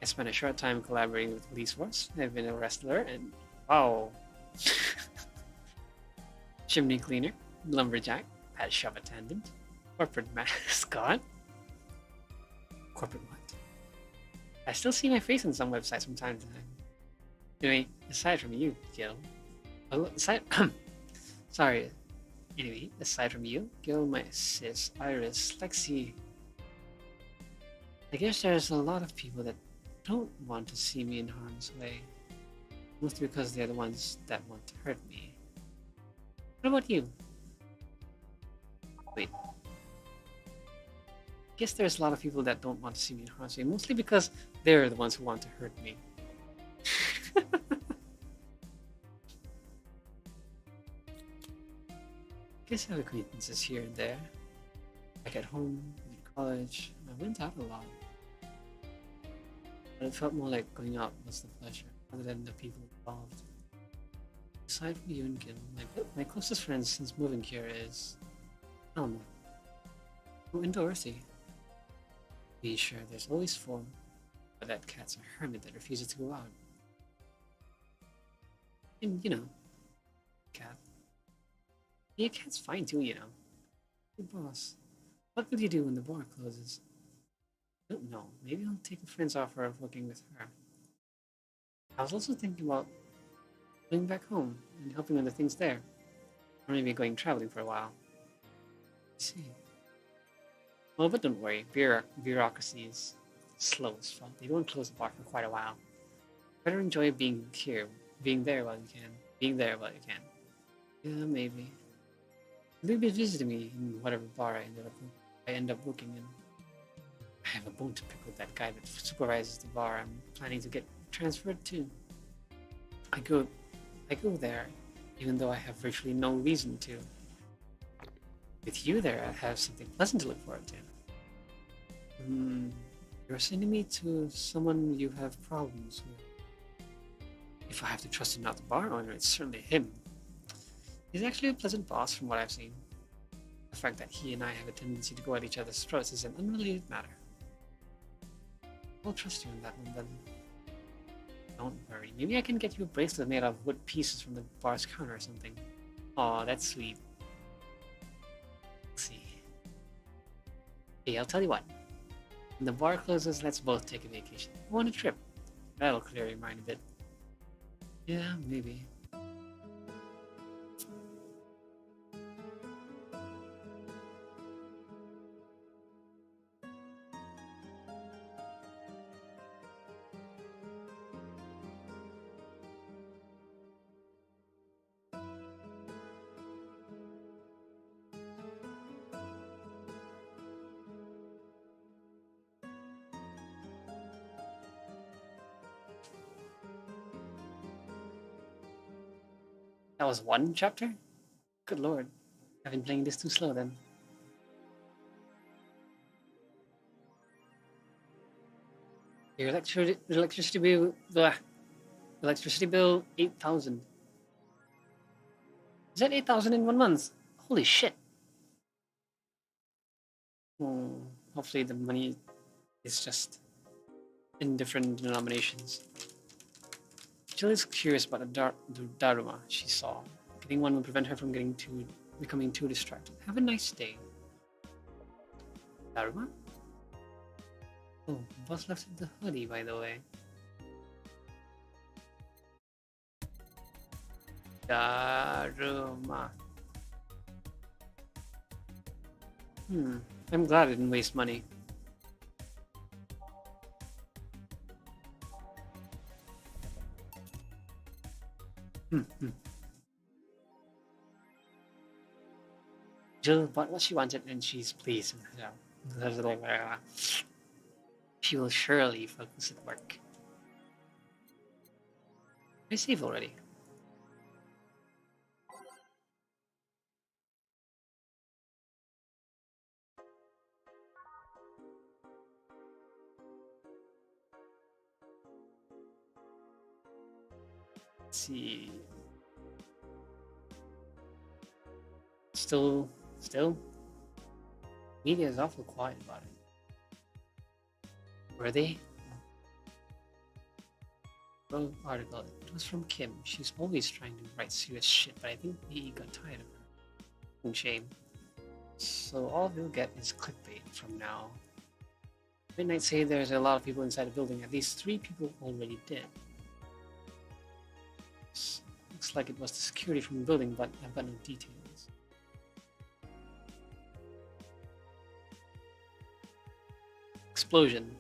I spent a short time collaborating with the police force. I've been a wrestler and wow. Chimney cleaner, lumberjack, pet shop attendant, corporate mascot. Corporate what? I still see my face on some websites from time to time. Anyway, aside from you, Gil. Sorry. Anyway, aside from you, Gil, my sis, Iris, Lexi. I guess there's a lot of people that don't want to see me in harm's way. Mostly because they're the ones that want to hurt me. What about you? Wait. I guess there's a lot of people that don't want to see me in harm's way, mostly because they're the ones who want to hurt me. I guess I have acquaintances here and there. Like at home, in college, I went out a lot. But it felt more like going out was the pleasure, rather than the people involved. Aside from you and Gil, my closest friend since moving here is Alma. And Dorothy. Be sure there's always four, but that cat's a hermit that refuses to go out. And you know, cat. Yeah, cat's fine too, you know. Good boss. What would you do when the bar closes? I don't know. Maybe I'll take a friend's offer of working with her. I was also thinking about going back home and helping with the things there. Or maybe going traveling for a while. I see. Well, but don't worry. Bureaucracy is slow as fuck. They don't close the bar for quite a while. Better enjoy being there while you can. Yeah, maybe. You'll be visiting me in whatever bar I end up booking in. I have a bone to pick with that guy that supervises the bar I'm planning to get transferred to. I go there, even though I have virtually no reason to. With you there, I have something pleasant to look forward to. You're sending me to someone you have problems with. If I have to trust him, not the bar owner, it's certainly him. He's actually a pleasant boss from what I've seen. The fact that he and I have a tendency to go at each other's throats is an unrelated matter. I'll trust you on that one then. Don't worry, maybe I can get you a bracelet made of wood pieces from the bar's counter or something. Aw, that's sweet. Let's see. Hey, I'll tell you what. When the bar closes, let's both take a vacation. Go on a trip. That'll clear your mind a bit. Yeah, maybe. That was one chapter? Good lord. I've been playing this too slow then. Your electricity bill, blah. Electricity bill 8,000. Is that 8,000 in 1 month? Holy shit. Hopefully the money is just in different denominations. Jill is curious about the Daruma she saw. Getting one will prevent her from becoming too distracted. Have a nice day. Daruma? Oh, boss left the hoodie, by the way. Daruma. I'm glad I didn't waste money. Jill bought what she wanted and she's pleased. She will surely focus at work. I saved already. Let's see. Still. Media is awful quiet about it. Were they? Well, article. It was from Kim. She's always trying to write serious shit, but I think he got tired of her. Shame. So all we'll get is clickbait from now. Midnight say there's a lot of people inside the building. At least 3 people already did. Looks like it was the security from the building, but I've got no details. Explosion.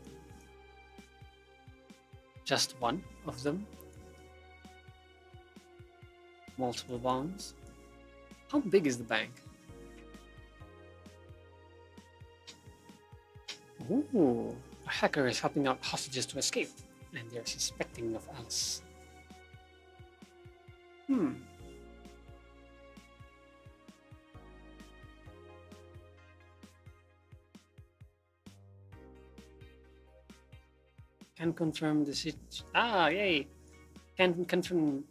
Just one of them. Multiple bombs. How big is the bank? Ooh, a hacker is helping out hostages to escape, and they're suspecting of Alice. Can confirm the yay! Can confirm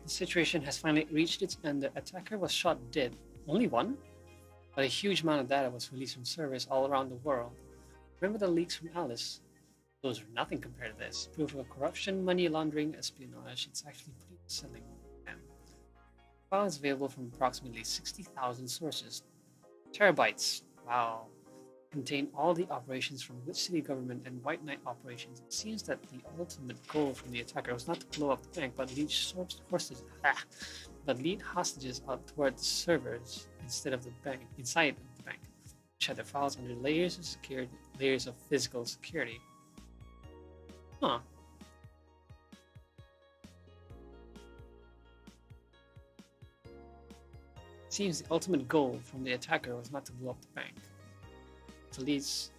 the situation has finally reached its end. The attacker was shot dead. Only one? But a huge amount of data was released from servers all around the world. Remember the leaks from Alice? Those are nothing compared to this. Proof of corruption, money laundering, espionage. It's actually pretty unsettling. File is available from approximately 60,000 sources. Terabytes. Wow. Contain all the operations from Witch City government and White Knight operations. It seems that the ultimate goal from the attacker was not to blow up the bank, but lead hostages out toward the servers instead of the bank, inside the bank, which had their files under layers of physical security. Huh. Seems the ultimate goal from the attacker was not to blow up the bank. To leads.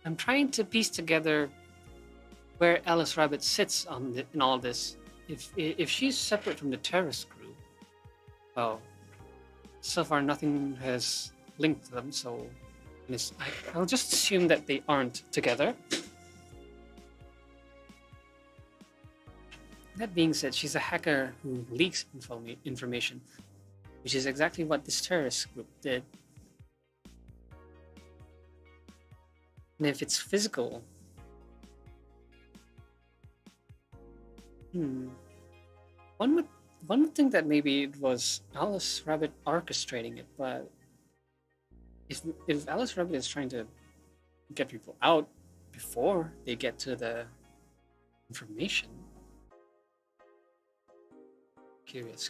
I'm trying to piece together where Alice Rabbit sits in all this. If she's separate from the terrorist group, well, so far nothing has linked them, so I'll just assume that they aren't together. That being said, she's a hacker who leaks information, which is exactly what this terrorist group did. And if it's physical, one would think that maybe it was Alice Rabbit orchestrating it, but if Alice Rabbit is trying to get people out before they get to the information, curious.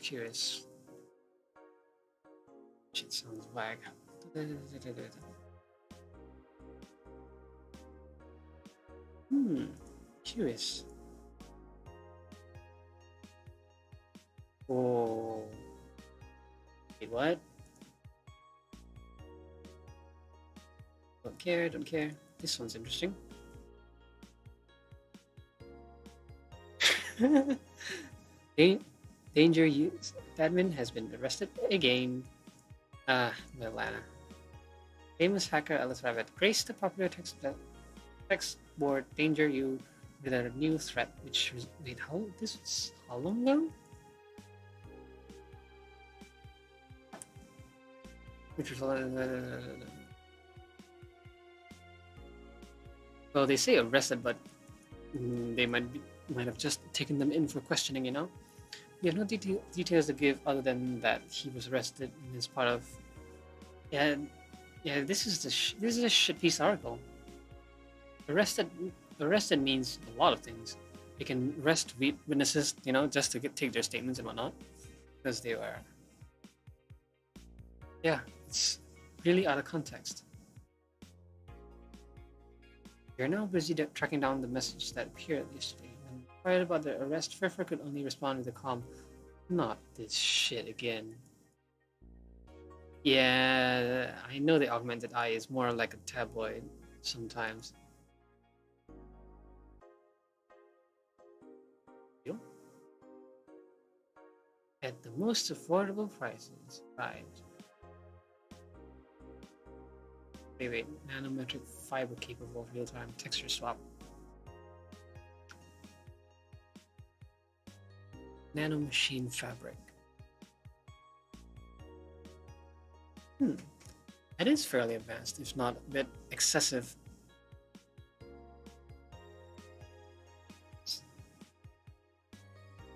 Shit sounds wag. Curious. Oh, wait, what? Don't care, don't care. This one's interesting. Dan- Danger use. Admin has been arrested again. Atlanta. Famous hacker Alice Rabbit graced the popular text board Danger You with a new threat, which was. Wait, this was how long ago? Which was. Well, they say arrested, but they might have just taken them in for questioning, you know? We have no details to give other than that he was arrested and is part of. Yeah, yeah. This is a shit piece article. Arrested, arrested means a lot of things. They can arrest witnesses, you know, just to take their statements and whatnot, because they were. Yeah, it's really out of context. We are now busy tracking down the message that appeared yesterday. When inquired about the arrest, Pfeffer could only respond with a calm, "Not this shit again." Yeah, I know the augmented eye is more like a tabloid sometimes. You know? At the most affordable prices, right? Wait, nanometric fiber capable of real-time texture swap. Nanomachine fabric. That is fairly advanced, if not a bit excessive.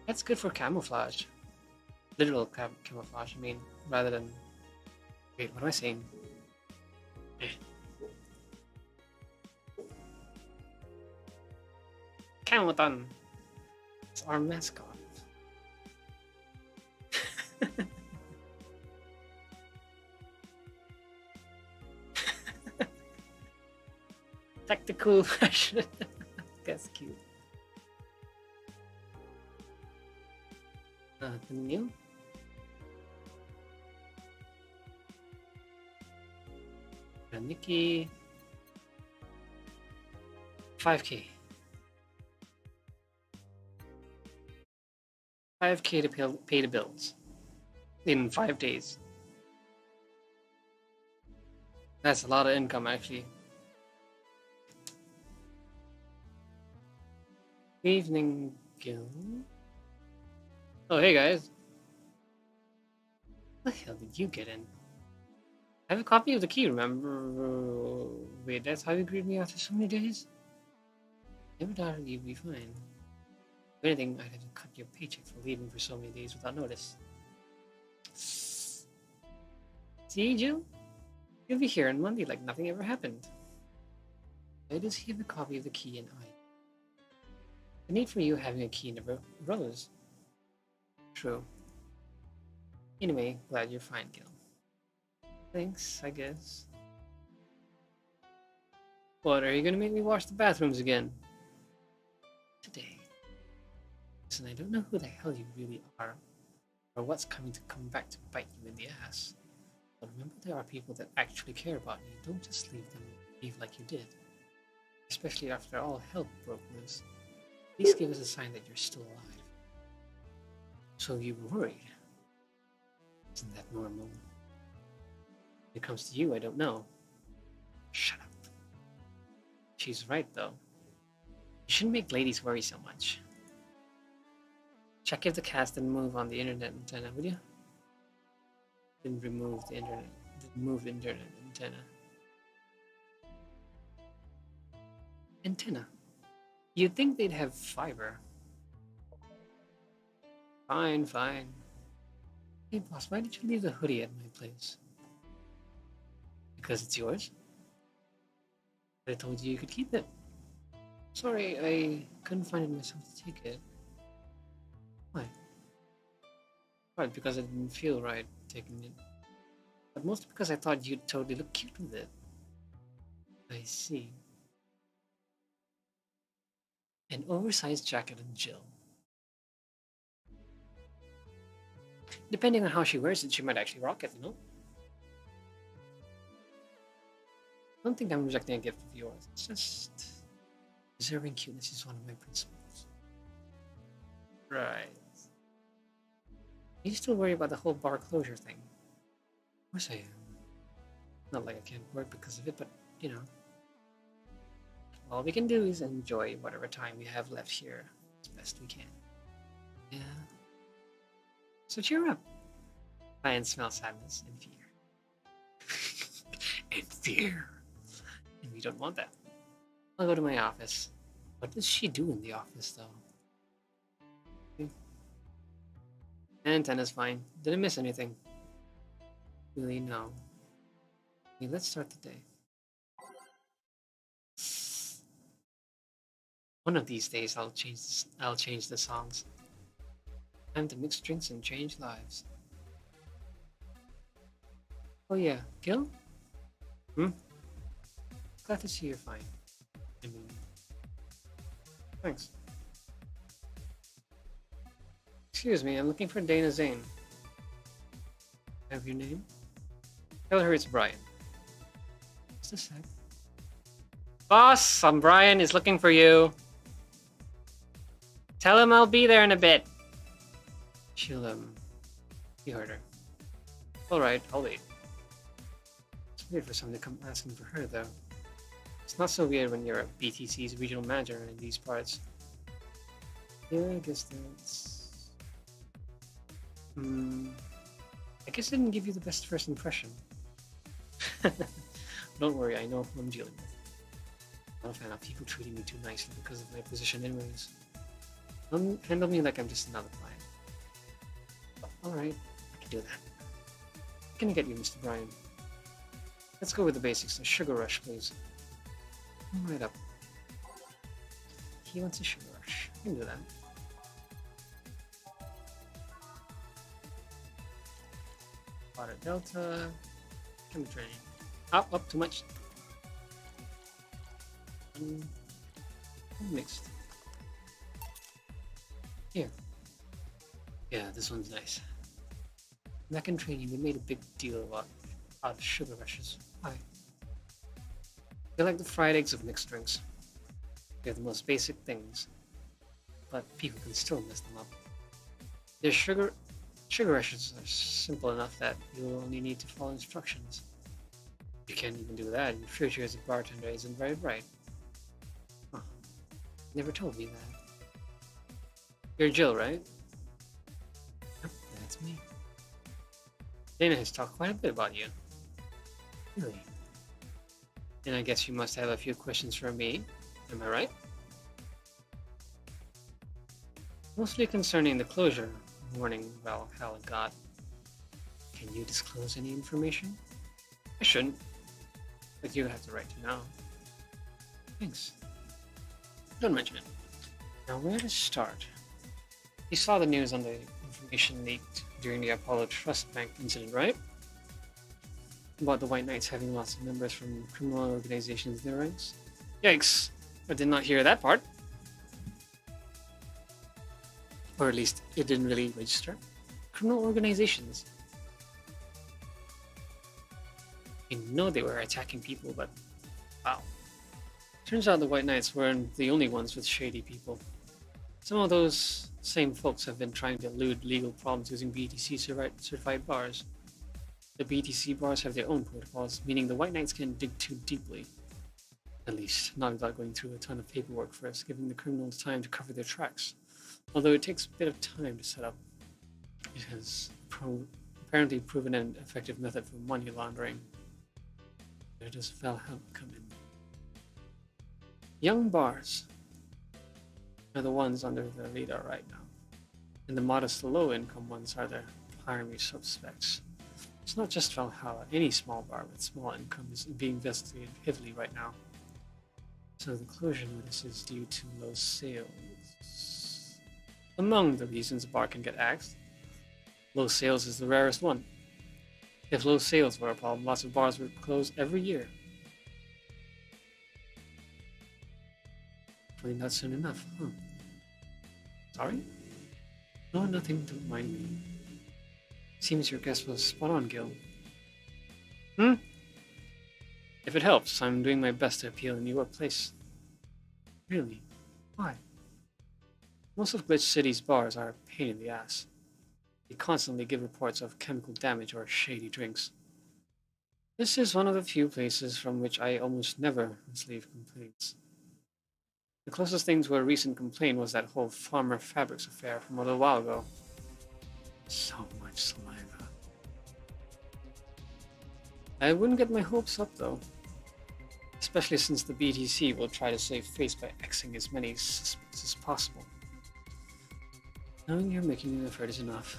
That's good for camouflage. Literal camouflage, I mean, rather than. Wait, what am I saying? Camotan! It's our mascot. Tactical version. That's cute. Continue. Nikki. 5K. 5K to pay the bills in 5 days. That's a lot of income, actually. Evening, Gil. Oh, hey guys. What the hell did you get in? I have a copy of the key, remember? Wait, that's how you greet me after so many days? Never doubted you'd be fine. If anything, I'd have to cut your paycheck for leaving for so many days without notice. See, Jill? You'll be here on Monday like nothing ever happened. Why does he have a copy of the key and I? The need for you having a key never arose. True. Anyway, glad you're fine, Gil. Thanks, I guess. What, are you gonna make me wash the bathrooms again? Today. Listen, I don't know who the hell you really are, or what's coming to come back to bite you in the ass. But remember, there are people that actually care about you. Don't just leave like you did. Especially after all hell broke loose. At least give us a sign that you're still alive. So you were worried. Isn't that normal? When it comes to you, I don't know. Shut up. She's right, though. You shouldn't make ladies worry so much. Check if the cast didn't move on the internet antenna, would you? Didn't remove the internet. Didn't move the internet antenna. Antenna. You'd think they'd have fiber. Fine, fine. Hey, boss, why did you leave the hoodie at my place? Because it's yours? I told you you could keep it. Sorry, I couldn't find it myself to take it. Why? Right, because I didn't feel right taking it. But mostly because I thought you'd totally look cute with it. I see. An oversized jacket on Jill. Depending on how she wears it, she might actually rock it, you know? I don't think I'm rejecting a gift of yours. It's just deserving cuteness is one of my principles. Right. You still worry about the whole bar closure thing? Of course I am. Not like I can't work because of it, but you know. All we can do is enjoy whatever time we have left here as best we can. Yeah. So cheer up. Try and smell sadness and fear. And fear. And we don't want that. I'll go to my office. What does she do in the office, though? Antenna's fine. Didn't miss anything. Really, no. Okay, let's start the day. One of these days, I'll change the songs. Time to mix drinks and change lives. Oh yeah, Gil? Glad to see you're fine. I mean, thanks. Excuse me, I'm looking for Dana Zane. Have your name? Tell her it's Brian. Just a sec. Boss, I'm Brian. He's looking for you. Tell him I'll be there in a bit. She'll, you heard her. Alright, I'll wait. It's weird for someone to come asking for her, though. It's not so weird when you're a BTC's regional manager in these parts. Yeah, I guess that's... I guess I didn't give you the best first impression. Don't worry, I know who I'm dealing with. I'm not a fan of people treating me too nicely because of my position anyways. Don't handle me like I'm just another client. Alright, I can do that. What can I get you, Mr. Brian? Let's go with the basics. A sugar rush, please. Right up. He wants a sugar rush. I can do that. Water Delta. Chemistry. Up too much. Mixed. Here. Yeah, this one's nice. Back in training, we made a big deal out of sugar rushes. Why? They're like the fried eggs of mixed drinks. They're the most basic things, but people can still mess them up. Their sugar rushes are simple enough that you'll only need to follow instructions. You can't even do that. Your future as a bartender isn't very bright. Huh. Never told me that. You're Jill, right? Yep, that's me. Dana has talked quite a bit about you. Really? And I guess you must have a few questions for me. Am I right? Mostly concerning the closure warning Valhalla got. Can you disclose any information? I shouldn't, but you have the right to know. Thanks. Don't mention it. Now, where to start? You saw the news on the information leaked during the Apollo Trust Bank incident, right? About the White Knights having lots of members from criminal organizations in their ranks? Yikes! I did not hear that part. Or at least, it didn't really register. Criminal organizations. I know they were attacking people, but wow. Turns out the White Knights weren't the only ones with shady people. Some of those same folks have been trying to elude legal problems using BTC certified bars. The BTC bars have their own protocols, meaning the White Knights can't dig too deeply. At least, not without going through a ton of paperwork first, giving the criminals time to cover their tracks. Although it takes a bit of time to set up, it has apparently proven an effective method for money laundering. Where does Valhalla come in? Young bars are the ones under the radar right now, and the modest to low-income ones are the primary suspects. It's not just Valhalla. Any small bar with small income is being investigated heavily right now. So the closure notice is due to low sales. Among the reasons a bar can get axed, low sales is the rarest one. If low sales were a problem, lots of bars would close every year. Hopefully not soon enough, huh? Sorry? No, nothing, don't mind me. Seems your guess was spot on, Gil. Hmm? If it helps, I'm doing my best to appeal in your place. Really? Why? Most of Glitch City's bars are a pain in the ass. They constantly give reports of chemical damage or shady drinks. This is one of the few places from which I almost never receive complaints. The closest thing to a recent complaint was that whole Farmer Fabrics affair from a little while ago. So much saliva. I wouldn't get my hopes up though. Especially since the BTC will try to save face by Xing as many suspects as possible. Knowing you're making an effort is enough.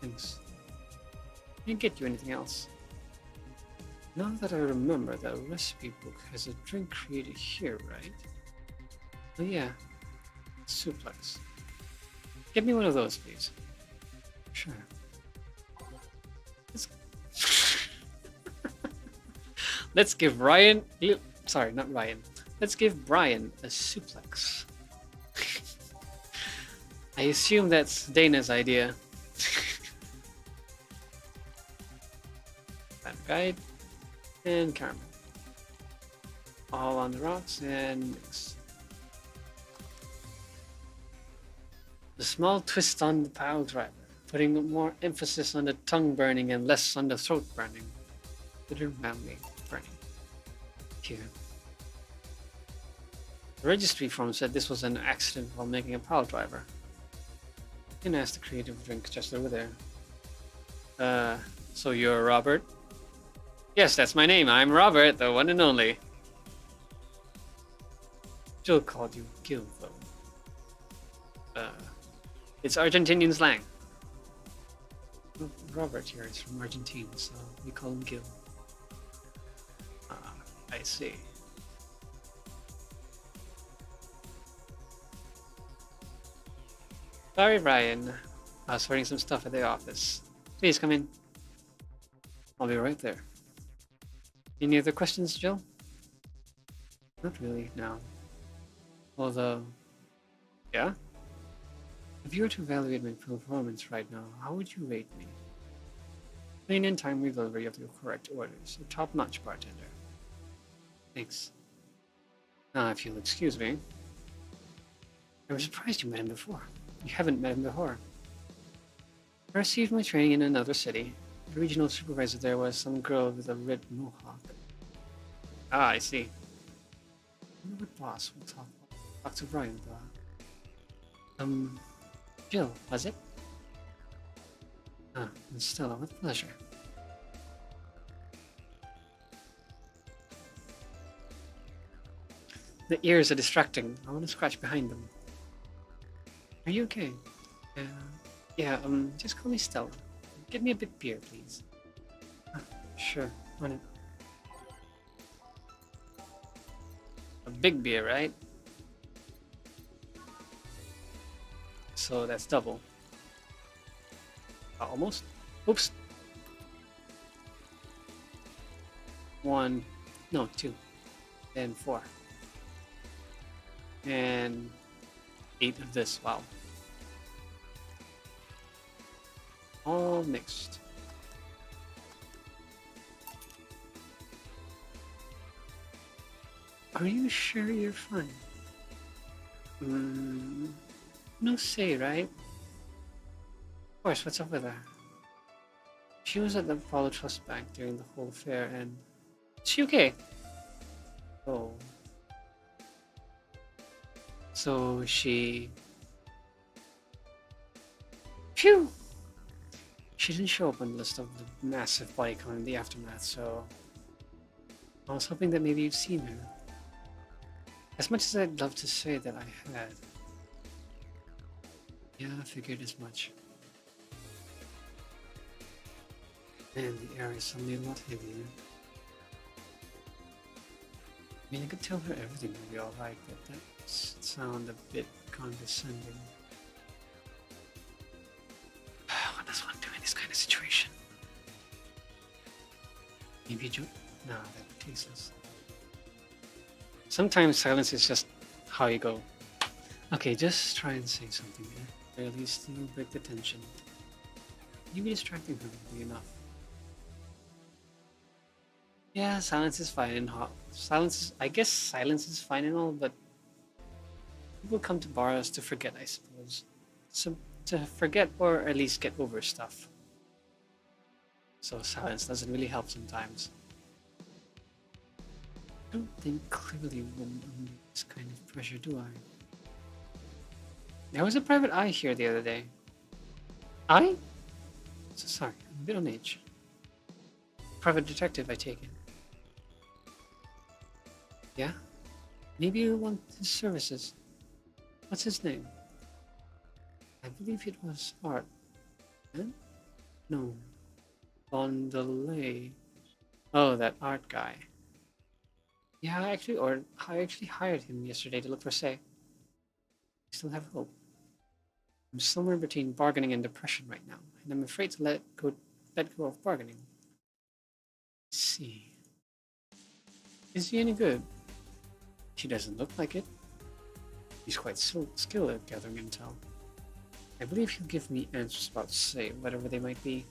Thanks. Can't get you anything else. Now that I remember, that recipe book has a drink created here, right? Oh yeah, suplex. Get me one of those, please. Sure. Let's give Ryan... Sorry, not Ryan. Let's give Brian a suplex. I assume that's Dana's idea. Bad guide. And caramel. All on the rocks and mix. The small twist on the pile driver, putting more emphasis on the tongue burning and less on the throat burning. Bitter manly burning. Here. The registry form said this was an accident while making a pile driver. And asked the creative drink just over there. So you're Robert? Yes, that's my name. I'm Robert, the one and only. Jill called you Gil, though. It's Argentinian slang. Well, Robert here is from Argentina, so we call him Gil. Ah, I see. Sorry, Brian. I was sorting some stuff at the office. Please come in. I'll be right there. Any other questions, Jill? Not really, no. Although, yeah? If you were to evaluate my performance right now, how would you rate me? Clean and timely delivery of the correct orders. A top-notch bartender. Thanks. Now, if you'll excuse me. I was surprised you met him before. You haven't met him before. I received my training in another city. The regional supervisor there was some girl with a red mohawk. Ah, I see. I wonder what boss will talk to Brian about. Jill, was it? Ah, and Stella, with pleasure. The ears are distracting. I want to scratch behind them. Are you okay? Yeah, just call me Stella. Get me a big beer, please. Sure, on it. A big beer, right? So that's double. Almost. Oops. 1, no, 2, and 4. And 8 of this, wow. All mixed. Are you sure you're fine? No say, right? Of course, what's up with her? She was at the Apollo Trust Bank during the whole affair and... Is she okay? Oh. So she... Phew! She didn't show up on the list of the massive body count in the aftermath, so... I was hoping that maybe you'd seen her. As much as I'd love to say that I had. Yeah, I figured as much. And the air is suddenly a lot heavier. I mean, I could tell her everything would be alright, but that sound a bit condescending. What does one do in this kind of situation? Maybe a joke? No, that'd be tasteless. Sometimes silence is just how you go. Okay, just try and say something here. Or at least you'll break the tension. Maybe distracting her would be enough. Yeah, silence is fine and hot. Silence is, I guess silence is fine and all, but people come to bars to forget, I suppose. So to forget or at least get over stuff. So silence doesn't really help sometimes. I don't think clearly when under this kind of pressure, do I? There was a private eye here the other day. I? So sorry, I'm a bit on edge. Private detective, I take it. Yeah? Maybe you want his services. What's his name? I believe it was Art. Eh? No. Bondelay. Oh, that Art guy. Yeah, I actually hired him yesterday to look for Say. I still have hope. I'm somewhere between bargaining and depression right now, and I'm afraid to let go of bargaining. Let's see. Is he any good? He doesn't look like it. He's quite skilled at gathering intel. I believe he'll give me answers about Say, whatever they might be.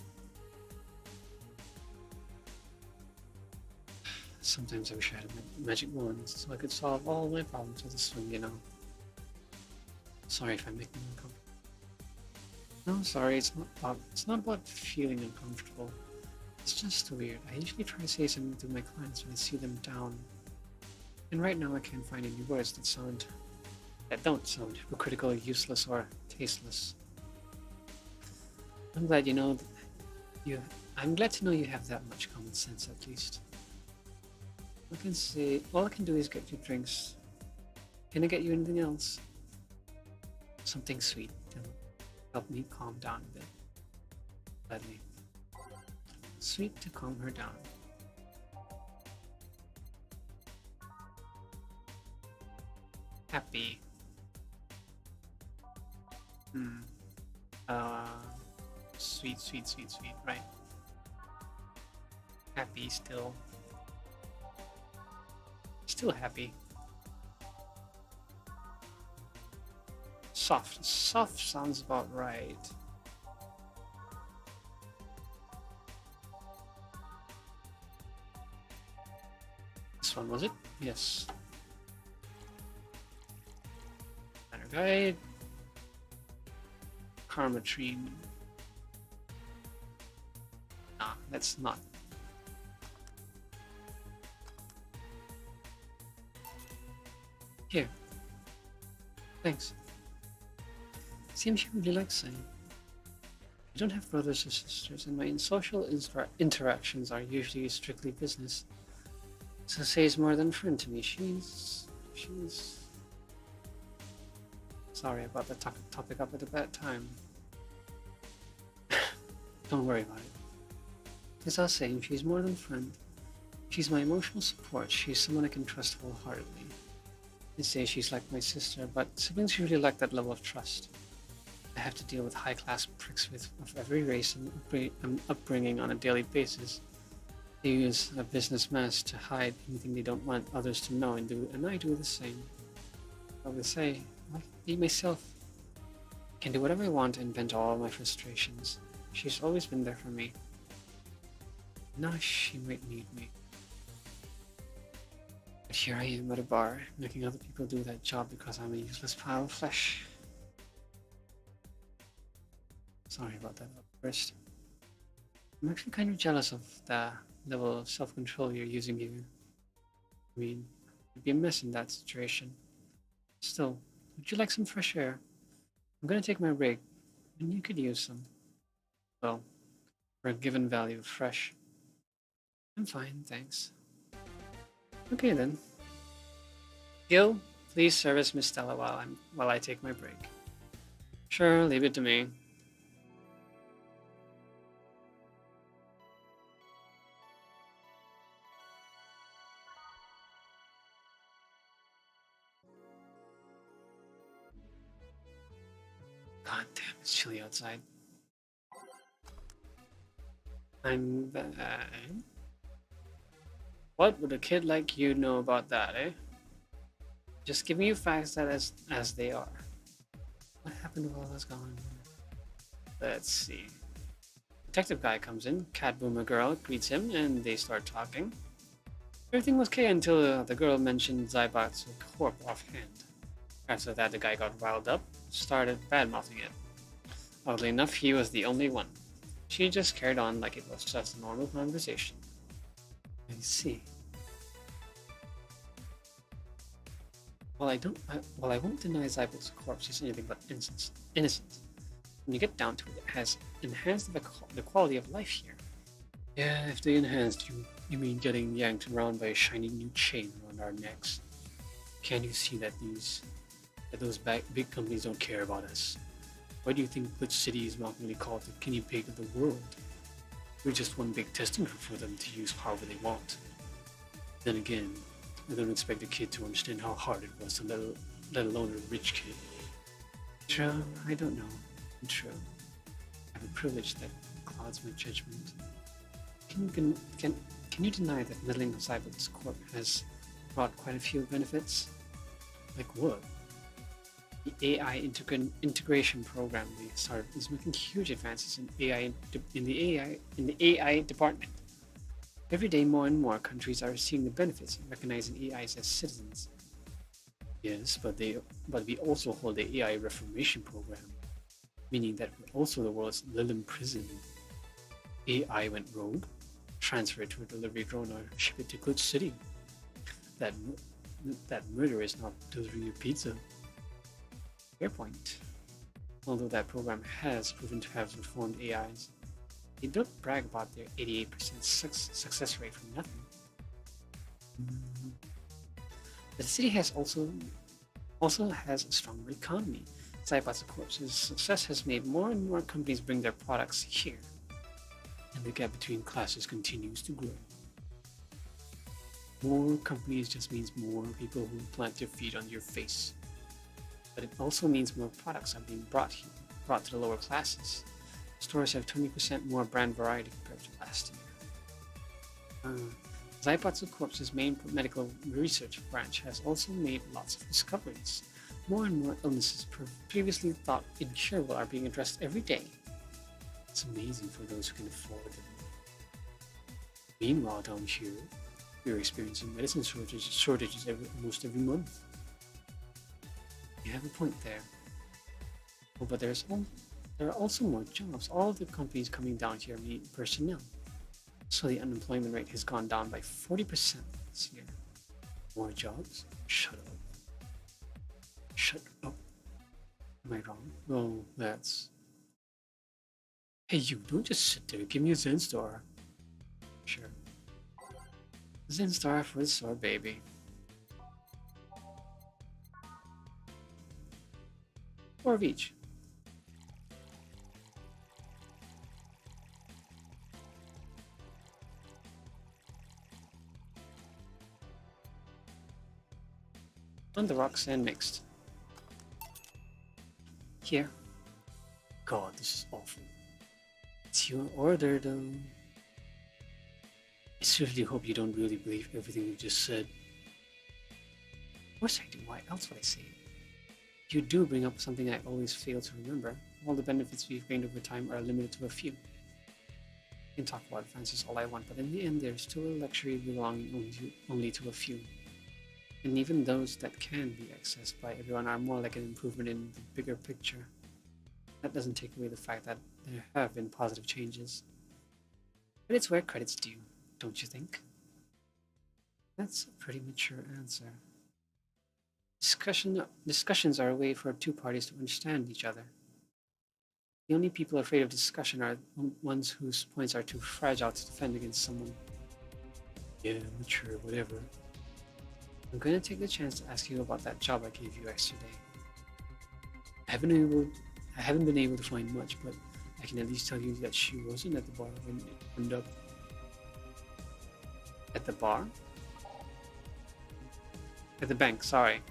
Sometimes I wish I had a magic wand so I could solve all my problems with a swing, you know. Sorry if I'm making you uncomfortable. No, sorry, it's not about feeling uncomfortable. It's just weird. I usually try to say something to my clients when I see them down. And right now I can't find any words that don't sound hypocritical, useless, or tasteless. I'm glad I'm glad to know you have that much common sense at least. All I can do is get you drinks. Can I get you anything else? Something sweet to help me calm down a bit. Gladly. Sweet to calm her down. Happy. Uh, sweet, right? Happy still. Still happy. Soft. Soft sounds about right. This one, was it? Yes. Matter guide. Karmatrine. Nah, that's not. Here. Thanks. Seems you really like Sam. I don't have brothers or sisters, and my social interactions are usually strictly business. So Say's more than a friend to me. She's... Sorry about the topic up at a bad time. Don't worry about it. As I was saying, she's more than a friend. She's my emotional support. She's someone I can trust wholeheartedly. They say she's like my sister, but siblings usually lack that level of trust. I have to deal with high-class pricks of every race and upbringing on a daily basis. They use a business mask to hide anything they don't want others to know, and I do the same. I would say, I be myself. I can do whatever I want and vent all my frustrations. She's always been there for me. Now she might need me. But here I am at a bar, making other people do that job because I'm a useless pile of flesh. Sorry about that first. I'm actually kind of jealous of the level of self-control you're using here. I mean, you'd be a mess in that situation. Still, would you like some fresh air? I'm gonna take my break, and you could use some. Well, for a given value of fresh. I'm fine, thanks. Okay then. Gil, please service Miss Stella while I take my break. Sure, leave it to me. God damn, it's chilly outside. I'm back. What would a kid like you know about that, eh? Just giving you facts that as they are. What happened while I was gone? Let's see. Detective guy comes in, cat boomer girl greets him, and they start talking. Everything was okay until the girl mentioned Zybot's corp offhand. After that, the guy got riled up, started bad-mouthing it. Oddly enough, he was the only one. She just carried on like it was just a normal conversation. I see. While I won't deny Zybot's corpse is anything but innocent, when you get down to it, it has enhanced the quality of life here. Yeah, if they enhanced you mean getting yanked around by a shiny new chain around our necks. Can't you see that those big companies don't care about us? Why do you think Glitch City is mockingly called the guinea pig of the world? We're just one big testing ground for them to use however they want. Then again, I don't expect a kid to understand how hard it was, let alone a rich kid. True, I don't know. True. I have a privilege that clouds my judgment. Can you deny that meddling with Cyberpunk Corp has brought quite a few benefits? Like what? The AI integration program they started is making huge advances in the AI department. Every day, more and more countries are seeing the benefits of recognizing AIs as citizens. Yes, but we also hold the AI reformation program, meaning that we're also the world's Lilim prison. AI went rogue, transfer it to a delivery drone or ship it to Glitch City. That murderer is not delivering your pizza. Fair point. Although that program has proven to have reformed AIs, they don't brag about their 88% success rate for nothing. The city has also has a stronger economy. Cyberpunk Corp's success has made more and more companies bring their products here, and the gap between classes continues to grow. More companies just means more people who plant their feet on your face. But it also means more products are being brought to the lower classes. Stores have 20% more brand variety compared to last year. Zaipatsu Corp's main medical research branch has also made lots of discoveries. More and more illnesses previously thought incurable are being addressed every day. It's amazing for those who can afford them. Meanwhile, down here, we're experiencing medicine shortages almost every month. You have a point there. Oh, but there are also more jobs. All the companies coming down here need personnel. So the unemployment rate has gone down by 40% this year. More jobs? Shut up. Shut up. Am I wrong? Oh, that's... Hey, you, don't just sit there. Give me a Zen Star. Sure. Zen Star for the sword, baby. 4 of each. On the rocks and mixed. Here. God, this is awful. It's your order, though. I seriously hope you don't really believe everything you just said. Of course I do. Why else would I say it? You do bring up something I always fail to remember. All the benefits we've gained over time are limited to a few. I can talk about advances all I want, but in the end, there's still a luxury belonging only to a few. And even those that can be accessed by everyone are more like an improvement in the bigger picture. That doesn't take away the fact that there have been positive changes. But it's where credit's due, don't you think? That's a pretty mature answer. Discussions are a way for two parties to understand each other. The only people afraid of discussion are ones whose points are too fragile to defend against someone. Yeah, mature, whatever. I'm going to take the chance to ask you about that job I gave you yesterday. I haven't been able to find much, but I can at least tell you that she wasn't at the bar when it ended up. At the bar? At the bank, sorry.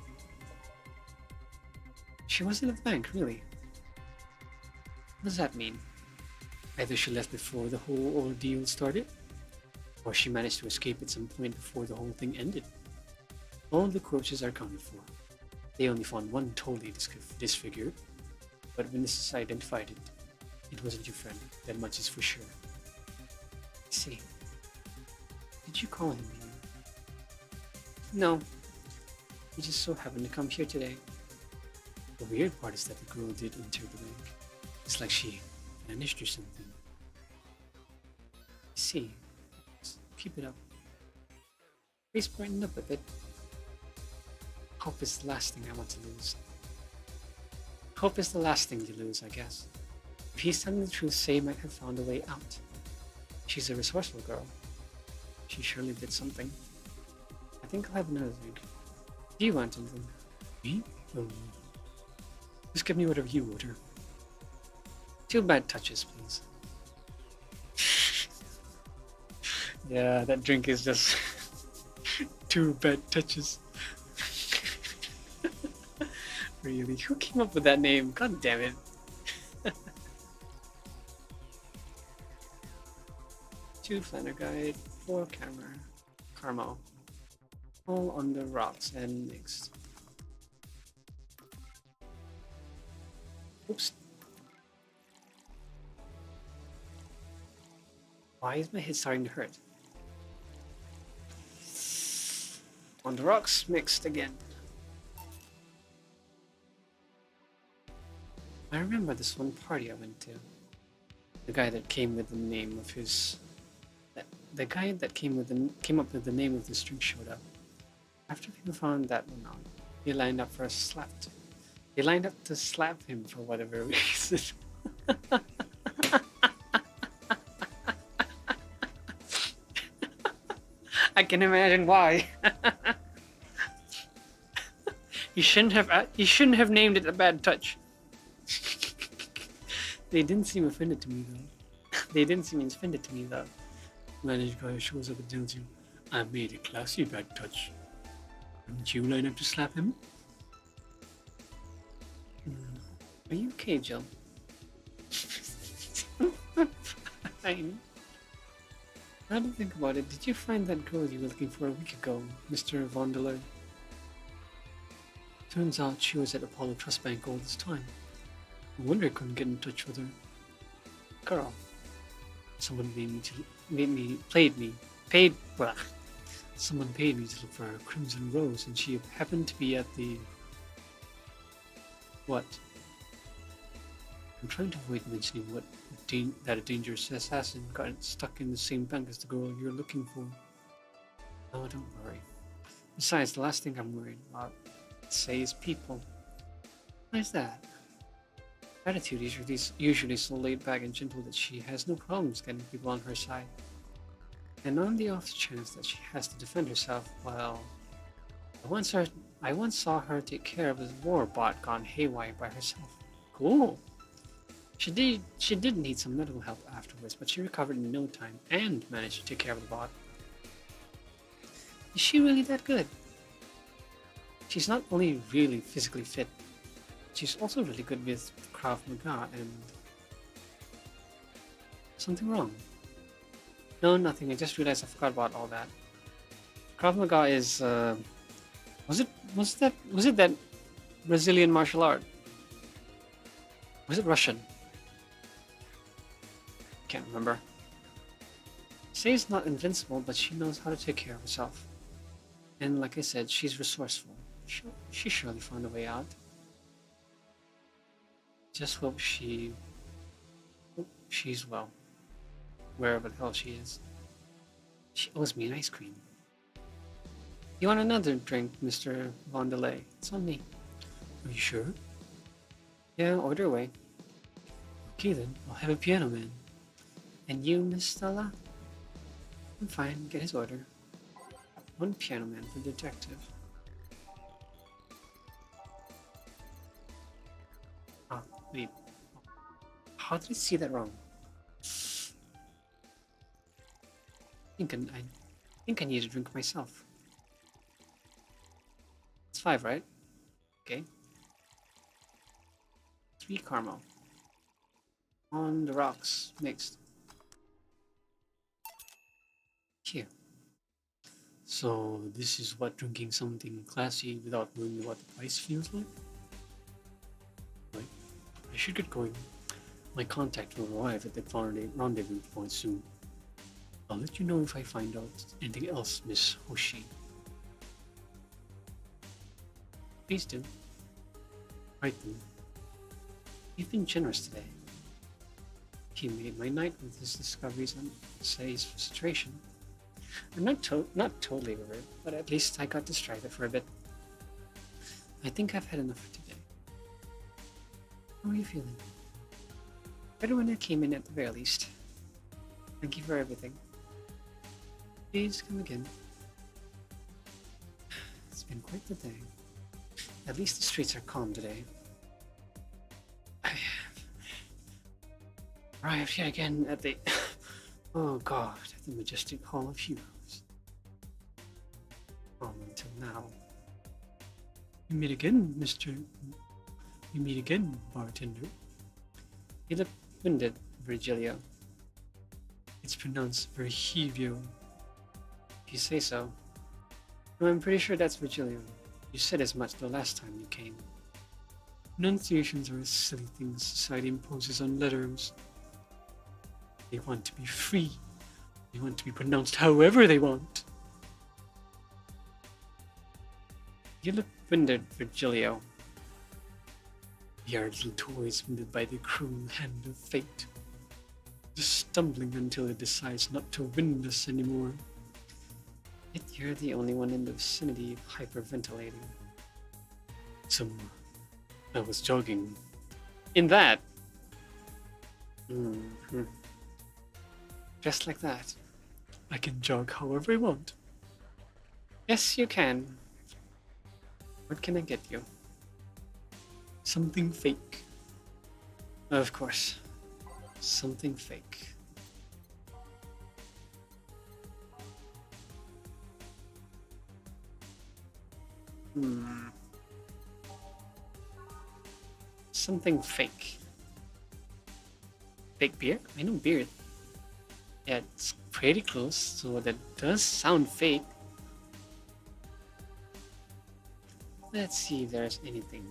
She wasn't at the bank, really. What does that mean? Either she left before the whole ordeal started, or she managed to escape at some point before the whole thing ended. All the corpses are accounted for. They only found one totally disfigured, but witnesses identified it. It wasn't your friend, that much is for sure. I see. Did you call him here? No, he just so happened to come here today. The weird part is that the girl did enter the bank. It's like she vanished or something. I see. Keep it up. Please brighten up a bit. Hope is the last thing I want to lose. Hope is the last thing to lose, I guess. If he's telling the truth, Say might have found a way out. She's a resourceful girl. She surely did something. I think I'll have another drink. Do you want anything? Me? Just give me whatever you order. 2 bad touches, please. Yeah, that drink is just 2 bad touches. Really? Who came up with that name? God damn it. 2 Flanner Guide, 4 Camera, Caramel. All on the rocks and mixed. Oops. Why is my head starting to hurt? On the rocks, mixed again. I remember this one party I went to. The guy that came with the name of his... The guy that came up with the name of this drink showed up. After people found that one out, he lined up for a slap. They lined up to slap him for whatever reason. I can imagine why. You shouldn't have named it a bad touch. They didn't seem offended to me though. Manager guy shows up and tells you, I made a classy bad touch. Didn't you line up to slap him? Are you okay, Jill? Fine. Now to think about it, did you find that girl you were looking for a week ago, Mr. Vondeler? Turns out she was at Apollo Trust Bank all this time. No wonder I couldn't get in touch with her. Girl. Someone Someone paid me to look for a Crimson Rose, and she happened to be at the... What? I'm trying to avoid mentioning that a dangerous assassin got stuck in the same bank as the girl you're looking for. Oh, don't worry. Besides, the last thing I'm worried about, say, is people. Why is that? Attitude is usually so laid back and gentle that she has no problems getting people on her side. And on the off chance that she has to defend herself, well, I once saw her take care of a war bot gone haywire by herself. Cool. She did need some medical help afterwards, but she recovered in no time and managed to take care of the bot. Is she really that good? She's not only really physically fit, she's also really good with Krav Maga and... Something wrong? No, nothing. I just realized I forgot about all that. Krav Maga is, was it that Brazilian martial art? Was it Russian? Can't remember. Say's not invincible, but she knows how to take care of herself. And like I said, she's resourceful. She surely found a way out. Just hope she's well. Wherever the hell she is. She owes me an ice cream. You want another drink, Mr. Vondelay? It's on me. Are you sure? Yeah, order away. Okay then, I'll have a piano man. And you, Miss Stella? I'm fine, get his order. 1 piano man for detective. Ah, wait. How did I see that wrong? I think I need a drink myself. It's 5, right? Okay. 3 caramel. On the rocks, mixed. Here. So this is what drinking something classy without knowing what the price feels like? Right. I should get going. My contact will arrive at the rendezvous point soon. I'll let you know if I find out anything else, Miss Hoshi. Please do. Right then. You've been generous today. He made my night with his discoveries on Say's situation. I'm not totally over it, but at least I got distracted for a bit. I think I've had enough for today. How are you feeling? Better when I came in at the very least. Thank you for everything. Please come again. It's been quite the day. At least the streets are calm today. I arrived here again at the... Oh God, at the majestic Hall of Heroes. Until now. You meet again, You meet again, bartender. You look winded, Virgilio. It's pronounced Virgilio. If you say so. No, I'm pretty sure that's Virgilio. You said as much the last time you came. Pronunciations are a silly thing society imposes on letters. They want to be free. They want to be pronounced however they want. You look winded, Virgilio. We are little toys winded by the cruel hand of fate. Just stumbling until it decides not to wind us anymore. Yet you're the only one in the vicinity of hyperventilating. I was jogging. In that. Just like that. I can jog however I want. Yes, you can. What can I get you? Something fake. Of course. Something fake. Something fake. Fake beer? I know beer. Yeah, it's pretty close, so that does sound fake. Let's see if there's anything.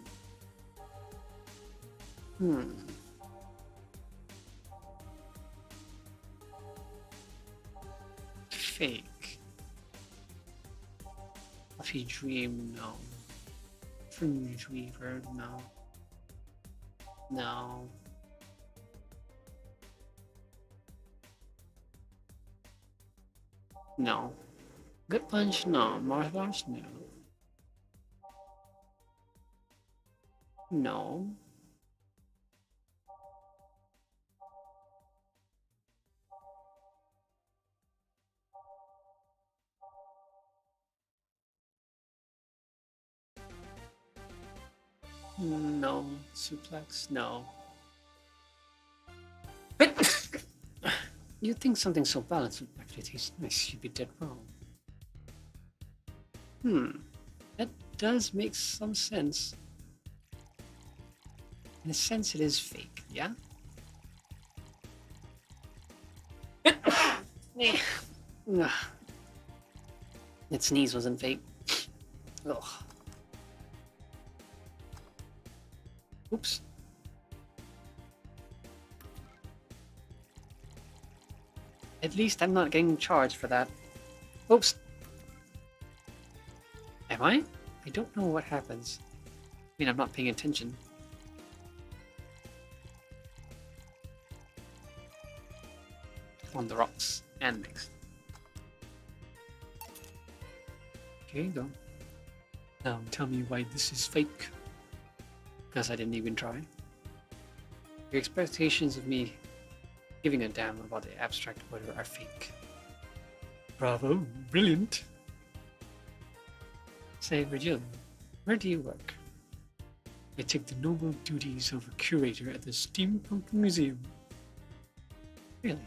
Fake. Coffee Dream, no. Fringe Weaver, no. No. No. Good Punch, no. Mars Bars, no. No. No. Suplex, no. But you think something so balanced would actually taste nice, you'd be dead wrong. That does make some sense. In a sense, it is fake, yeah? That sneeze wasn't fake. Ugh. Oops. At least I'm not getting charged for that. Oops. Am I? I don't know what happens. I mean, I'm not paying attention. On the rocks and mix. Okay, go. Now tell me why this is fake. Because I didn't even try. Your expectations of me giving a damn about the abstract order are fake. Bravo, brilliant. Say, Virgil, where do you work? I take the noble duties of a curator at the Steampunk Museum. Really?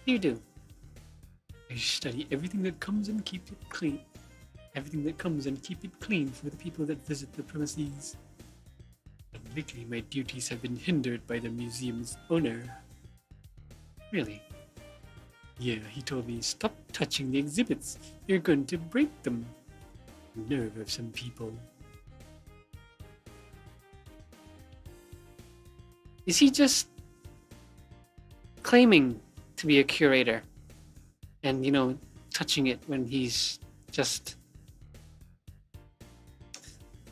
You do? I study everything that comes and keep it clean. Everything that comes and keep it clean for the people that visit the premises. But lately my duties have been hindered by the museum's owner. Really? Yeah, he told me, stop touching the exhibits. You're going to break them. Nerve of some people. Is he just claiming to be a curator and, touching it when he's just.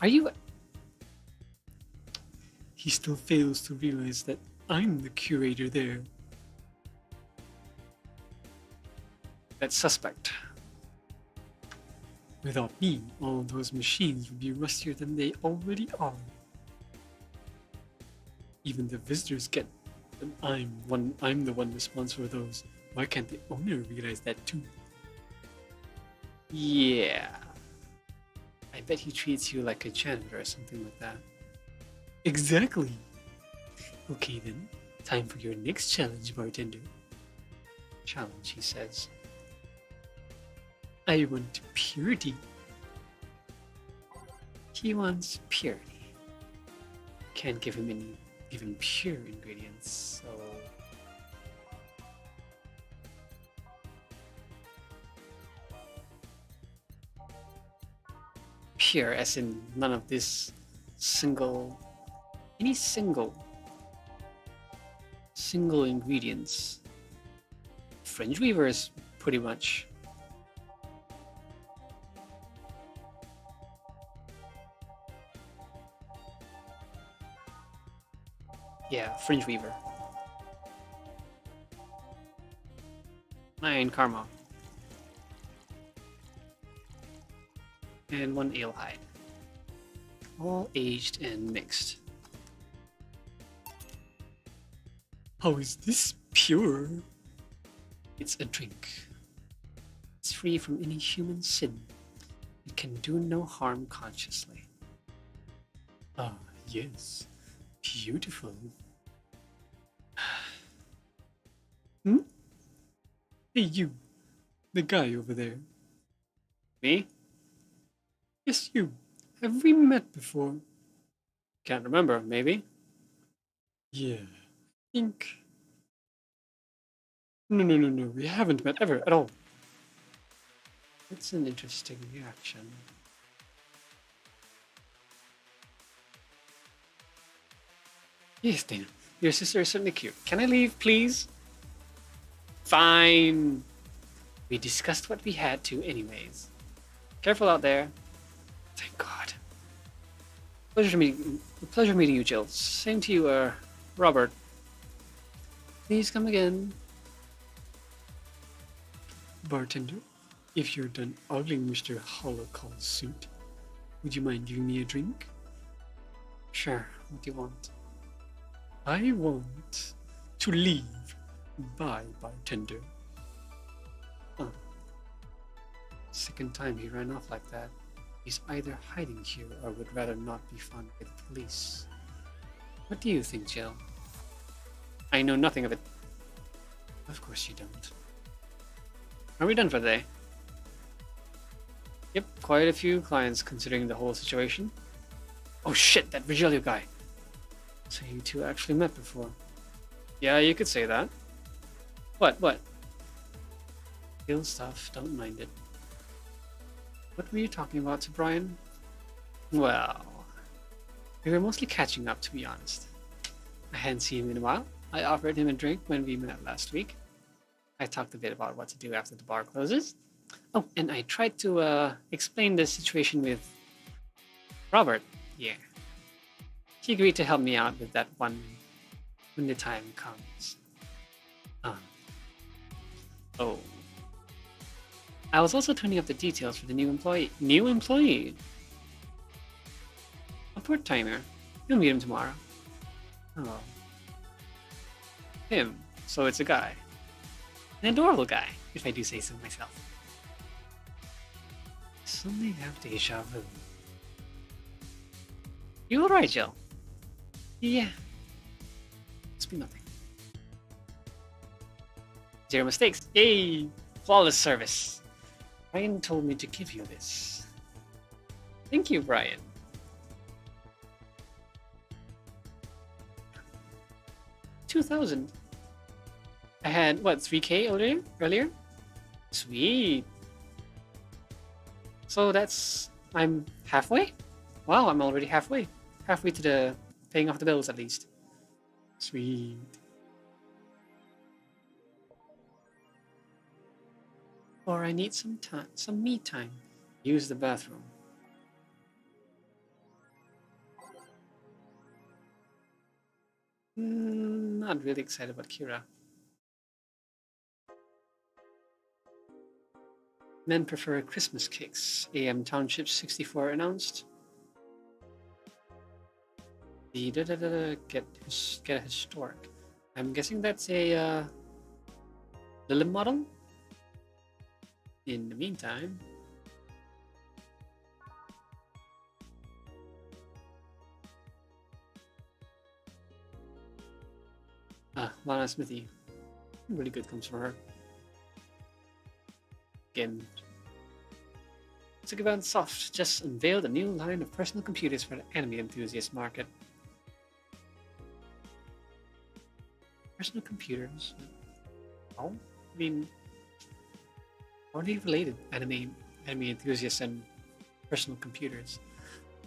Are you. He still fails to realize that I'm the curator there. That's suspect. Without me, all those machines would be rustier than they already are. Even the visitors get that I'm the one responsible for those. Why can't the owner realize that too? Yeah. I bet he treats you like a janitor or something like that. Exactly. Okay then, time for your next challenge, bartender. Challenge, he says. I want purity. He wants purity. Can't give him pure ingredients, so. Pure, as in none of this single ingredients. Fringe weavers, pretty much. Yeah, fringe weaver. Nine karma. And one ale hide. All aged and mixed. How is this pure? It's a drink. It's free from any human sin. It can do no harm consciously. Ah, yes. Beautiful. Hmm? Hey, you. The guy over there. Me? Yes, you. Have we met before? Can't remember, maybe? Yeah, I think. No. We haven't met ever at all. That's an interesting reaction. Yes, Dana. Your sister is certainly cute. Can I leave, please? Fine. We discussed what we had to anyways. Careful out there. Thank God. Pleasure meeting you, Jill. Same to you, Robert. Please come again. Bartender, if you're done ogling Mr. Holocall's suit, would you mind giving me a drink? Sure, what do you want? I want to leave. Bye, bartender. Oh. Second time he ran off like that. He's either hiding here or would rather not be found by the police. What do you think, Jill? I know nothing of it. Of course you don't. Are we done for the day? Yep, quite a few clients considering the whole situation. Oh shit, that Virgilio guy. So you two actually met before. Yeah, you could say that. What? Real stuff, don't mind it. What were you talking about to Brian? Well, we were mostly catching up, to be honest. I hadn't seen him in a while. I offered him a drink when we met last week. I talked a bit about what to do after the bar closes. Oh, and I tried to explain the situation with Robert. Yeah. He agreed to help me out with that one when the time comes. Oh. I was also turning up the details for the new employee. New employee? A part-timer. You'll meet him tomorrow. Oh. Him. So it's a guy. An adorable guy, if I do say so myself. I suddenly have deja vu. You alright, Jill? Yeah. Must be nothing. Zero mistakes. Yay! Flawless service. Brian told me to give you this. Thank you, Brian. $2,000. I had, what, 3K earlier? Sweet. So I'm halfway? Wow, I'm already halfway. Halfway to the paying off the bills, at least. Sweet. Or I need some time, some me time. Use the bathroom. Not really excited about Kira. Men prefer Christmas cakes. AM Township 64 announced. The get a historic. I'm guessing that's a Lily model. In the meantime, Lana Smithy, really good comes from her. Again, Sukeban Soft just unveiled a new line of personal computers for the anime enthusiast market. Personal computers? Oh, I mean, how are they related? Anime enthusiasts and personal computers.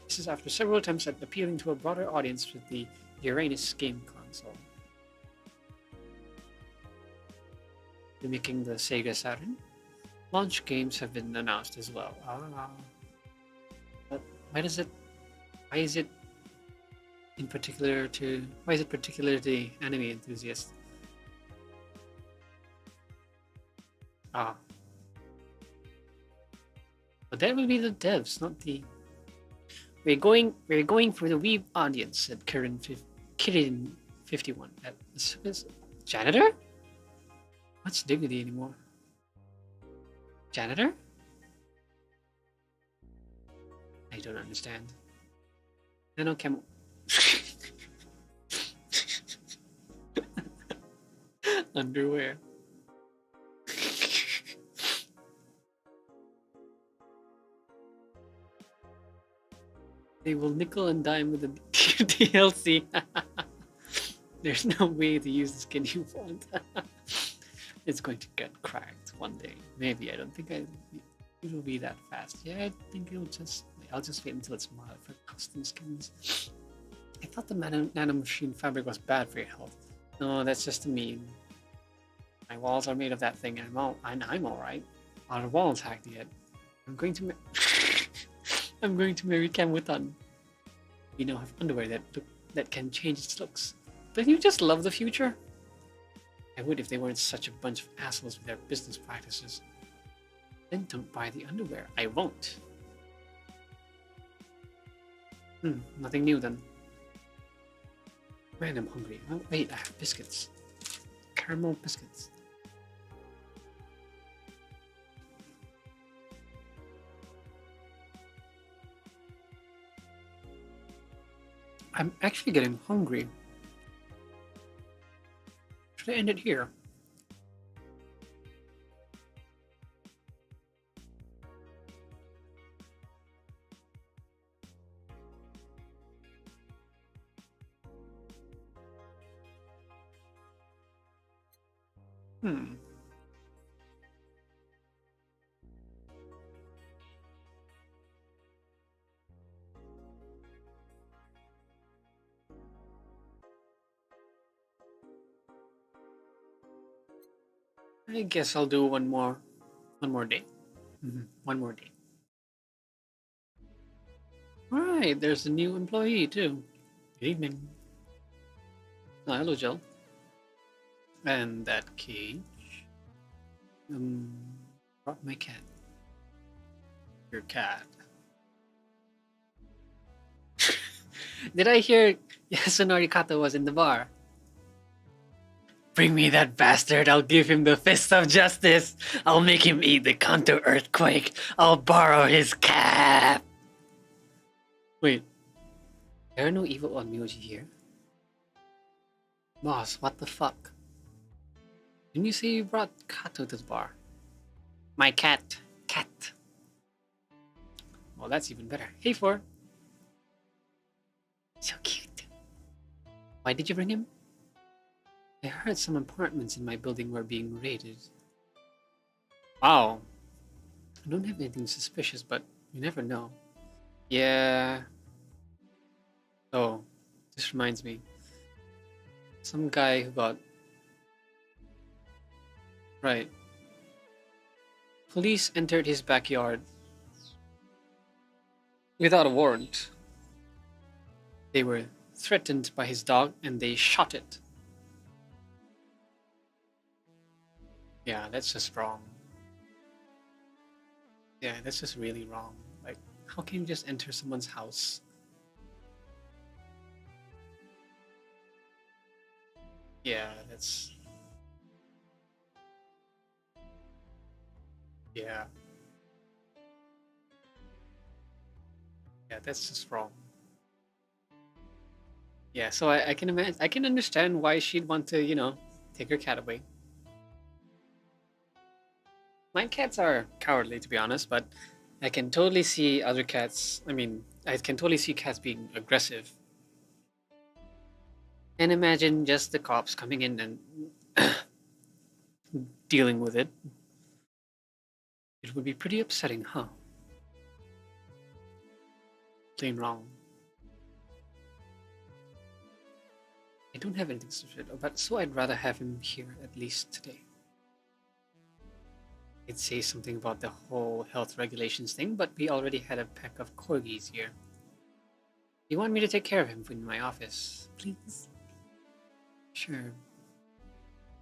This is after several attempts at appealing to a broader audience with the Uranus game console. Mimicking the Sega Saturn, launch games have been announced as well. But why is it particular to anime enthusiasts? But that will be the devs, not the. We're going for the Weeb audience, said Kirin 51. Janitor? What's dignity anymore? Janitor? I don't understand. Nanochem. Underwear. They will nickel and dime with the DLC. There's no way to use the skin you want. It's going to get cracked one day. Maybe. I don't think it will be that fast. Yeah, I think I'll just wait until it's modded for custom skins. I thought the nanomachine fabric was bad for your health. No, that's just a meme. My walls are made of that thing, and I'm alright. Our walls hacked yet. I'm going to marry Cam Wutan. We now have underwear that can change its looks. Don't you just love the future? I would if they weren't such a bunch of assholes with their business practices. Then don't buy the underwear. I won't. Nothing new then. Man, I'm hungry. Oh, wait, I have biscuits. Caramel biscuits. I'm actually getting hungry. Should I end it here? I guess I'll do one more day. One more day. Alright, there's a new employee too. Good evening. Oh, hello, Jill. And that cage. Brought my cat. Your cat. Did I hear Yasunori Kato was in the bar? Bring me that bastard, I'll give him the fist of justice. I'll make him eat the Kanto earthquake. I'll borrow his cap. Wait, there are no evil onmyoji here? Boss, what the fuck? Didn't you say you brought Kato to the bar? My cat. Well, that's even better. Hey, Four. So cute. Why did you bring him? I heard some apartments in my building were being raided. Wow. I don't have anything suspicious, but you never know. Yeah. Oh, this reminds me. Some guy who got... Right. Police entered his backyard without a warrant. They were threatened by his dog and they shot it. Yeah, that's just wrong. Yeah, that's just really wrong. Like, how can you just enter someone's house? Yeah, that's... Yeah. Yeah, that's just wrong. Yeah, so I can imagine, I can understand why she'd want to, you know, take her cat away. My cats are cowardly, to be honest, but I can totally see other cats. I mean, I can totally see cats being aggressive. And imagine just the cops coming in and dealing with it. It would be pretty upsetting, huh? Plain wrong. I don't have anything to say about, so I'd rather have him here at least today. I'd say something about the whole health regulations thing, but we already had a pack of corgis here. You want me to take care of him in my office, please? Sure.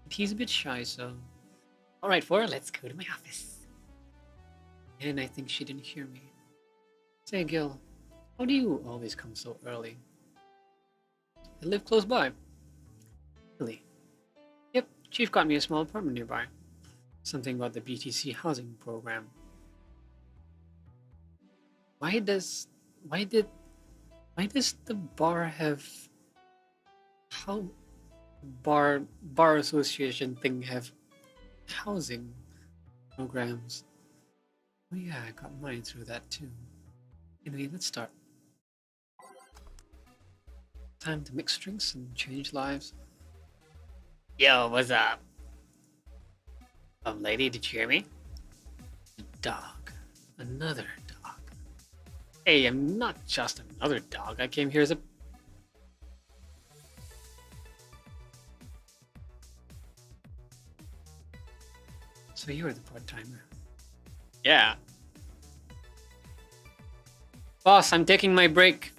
But he's a bit shy, so... Alright, Flora, let's go to my office. And I think she didn't hear me. Say, Gil, how do you always come so early? I live close by. Really? Yep, Chief got me a small apartment nearby. Something about the BTC housing program. Why does the bar have... How... Bar association thing have housing programs? Oh yeah, I got mine through that too. Anyway, let's start. Time to mix drinks and change lives. Yo, what's up? Lady, did you hear me? Dog. Another dog. Hey, I'm not just another dog. I came here as a... So you're the part-timer. Yeah. Boss, I'm taking my break.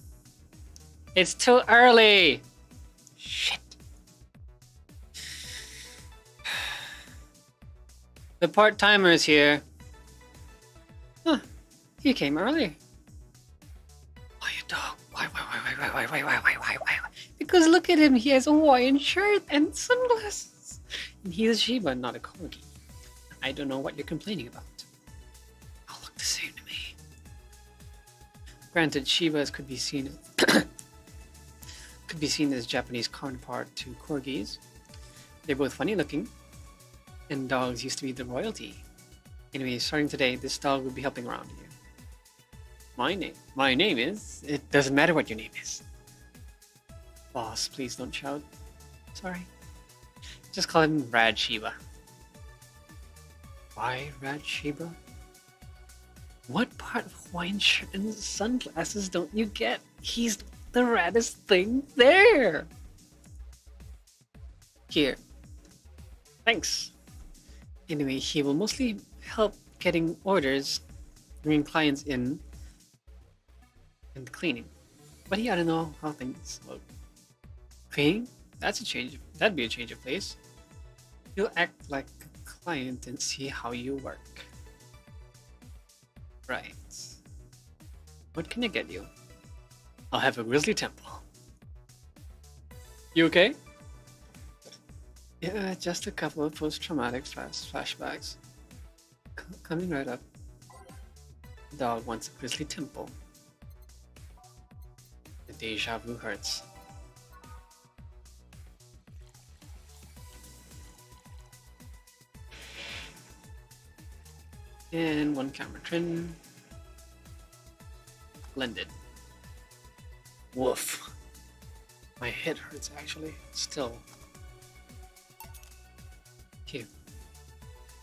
It's too early. Shit. The part-timer is here. Huh. He came early. Why a dog? Why? Because look at him. He has a Hawaiian shirt and sunglasses. And he's a Shiba, not a Corgi. I don't know what you're complaining about. All look the same to me. Granted, Shibas could be seen as Japanese counterpart to Corgis. They're both funny looking, and dogs used to be the royalty. Anyway, starting today, this dog will be helping around you. My name is... It doesn't matter what your name is. Boss, please don't shout. Sorry. Just call him Rad Shiba. Why Rad Shiba? What part of Hawaiian shirt and sunglasses don't you get? He's the raddest thing there! Here. Thanks. Anyway, he will mostly help getting orders, bringing clients in, and cleaning. But he ought to know how things look. Cleaning? That'd be a change of pace. You'll act like a client and see how you work. Right. What can I get you? I'll have a grizzly temple. You okay? Yeah, just a couple of post-traumatic flashbacks. Coming right up. The dog wants a grizzly temple. The deja vu hurts. And one camera trim. Blended. Woof. My head hurts actually. Still. Okay.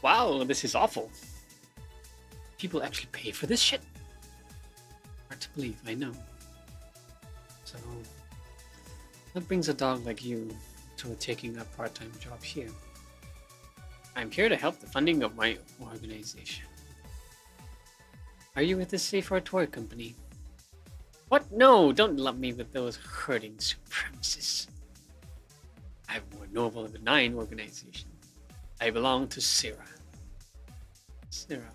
Wow, this is awful. People actually pay for this shit? Hard to believe, I know. So, what brings a dog like you to taking a part-time job here? I'm here to help the funding of my organization. Are you with the Safe Art Toy Company? What? No, don't lump me with those herding supremacists. I'm more noble and benign organization. I belong to Sarah. Sarah.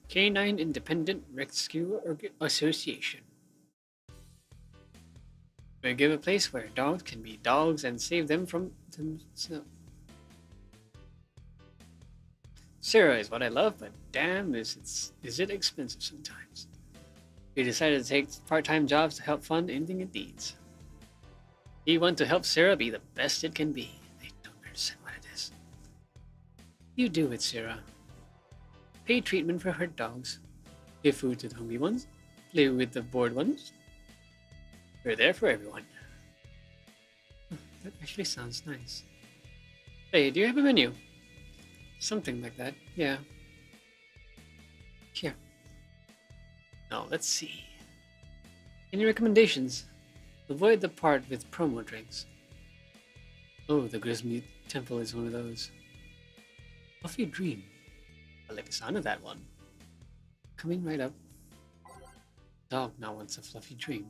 Canine Independent Rescue Association. We give a place where dogs can be dogs and save them from themselves. Sarah is what I love, but damn, is it expensive sometimes. We decided to take part-time jobs to help fund anything it needs. We want to help Sarah be the best it can be. I don't understand what it is. You do it, Sarah. Pay treatment for hurt dogs. Give food to the hungry ones. Play with the bored ones. We're there for everyone. That actually sounds nice. Hey, do you have a menu? Something like that, yeah. Here. Now, let's see. Any recommendations? Avoid the part with promo drinks. Oh, the Grismy Temple is one of those. Fluffy Dream. I like the sound of that one. Coming right up. Dog now wants a fluffy dream.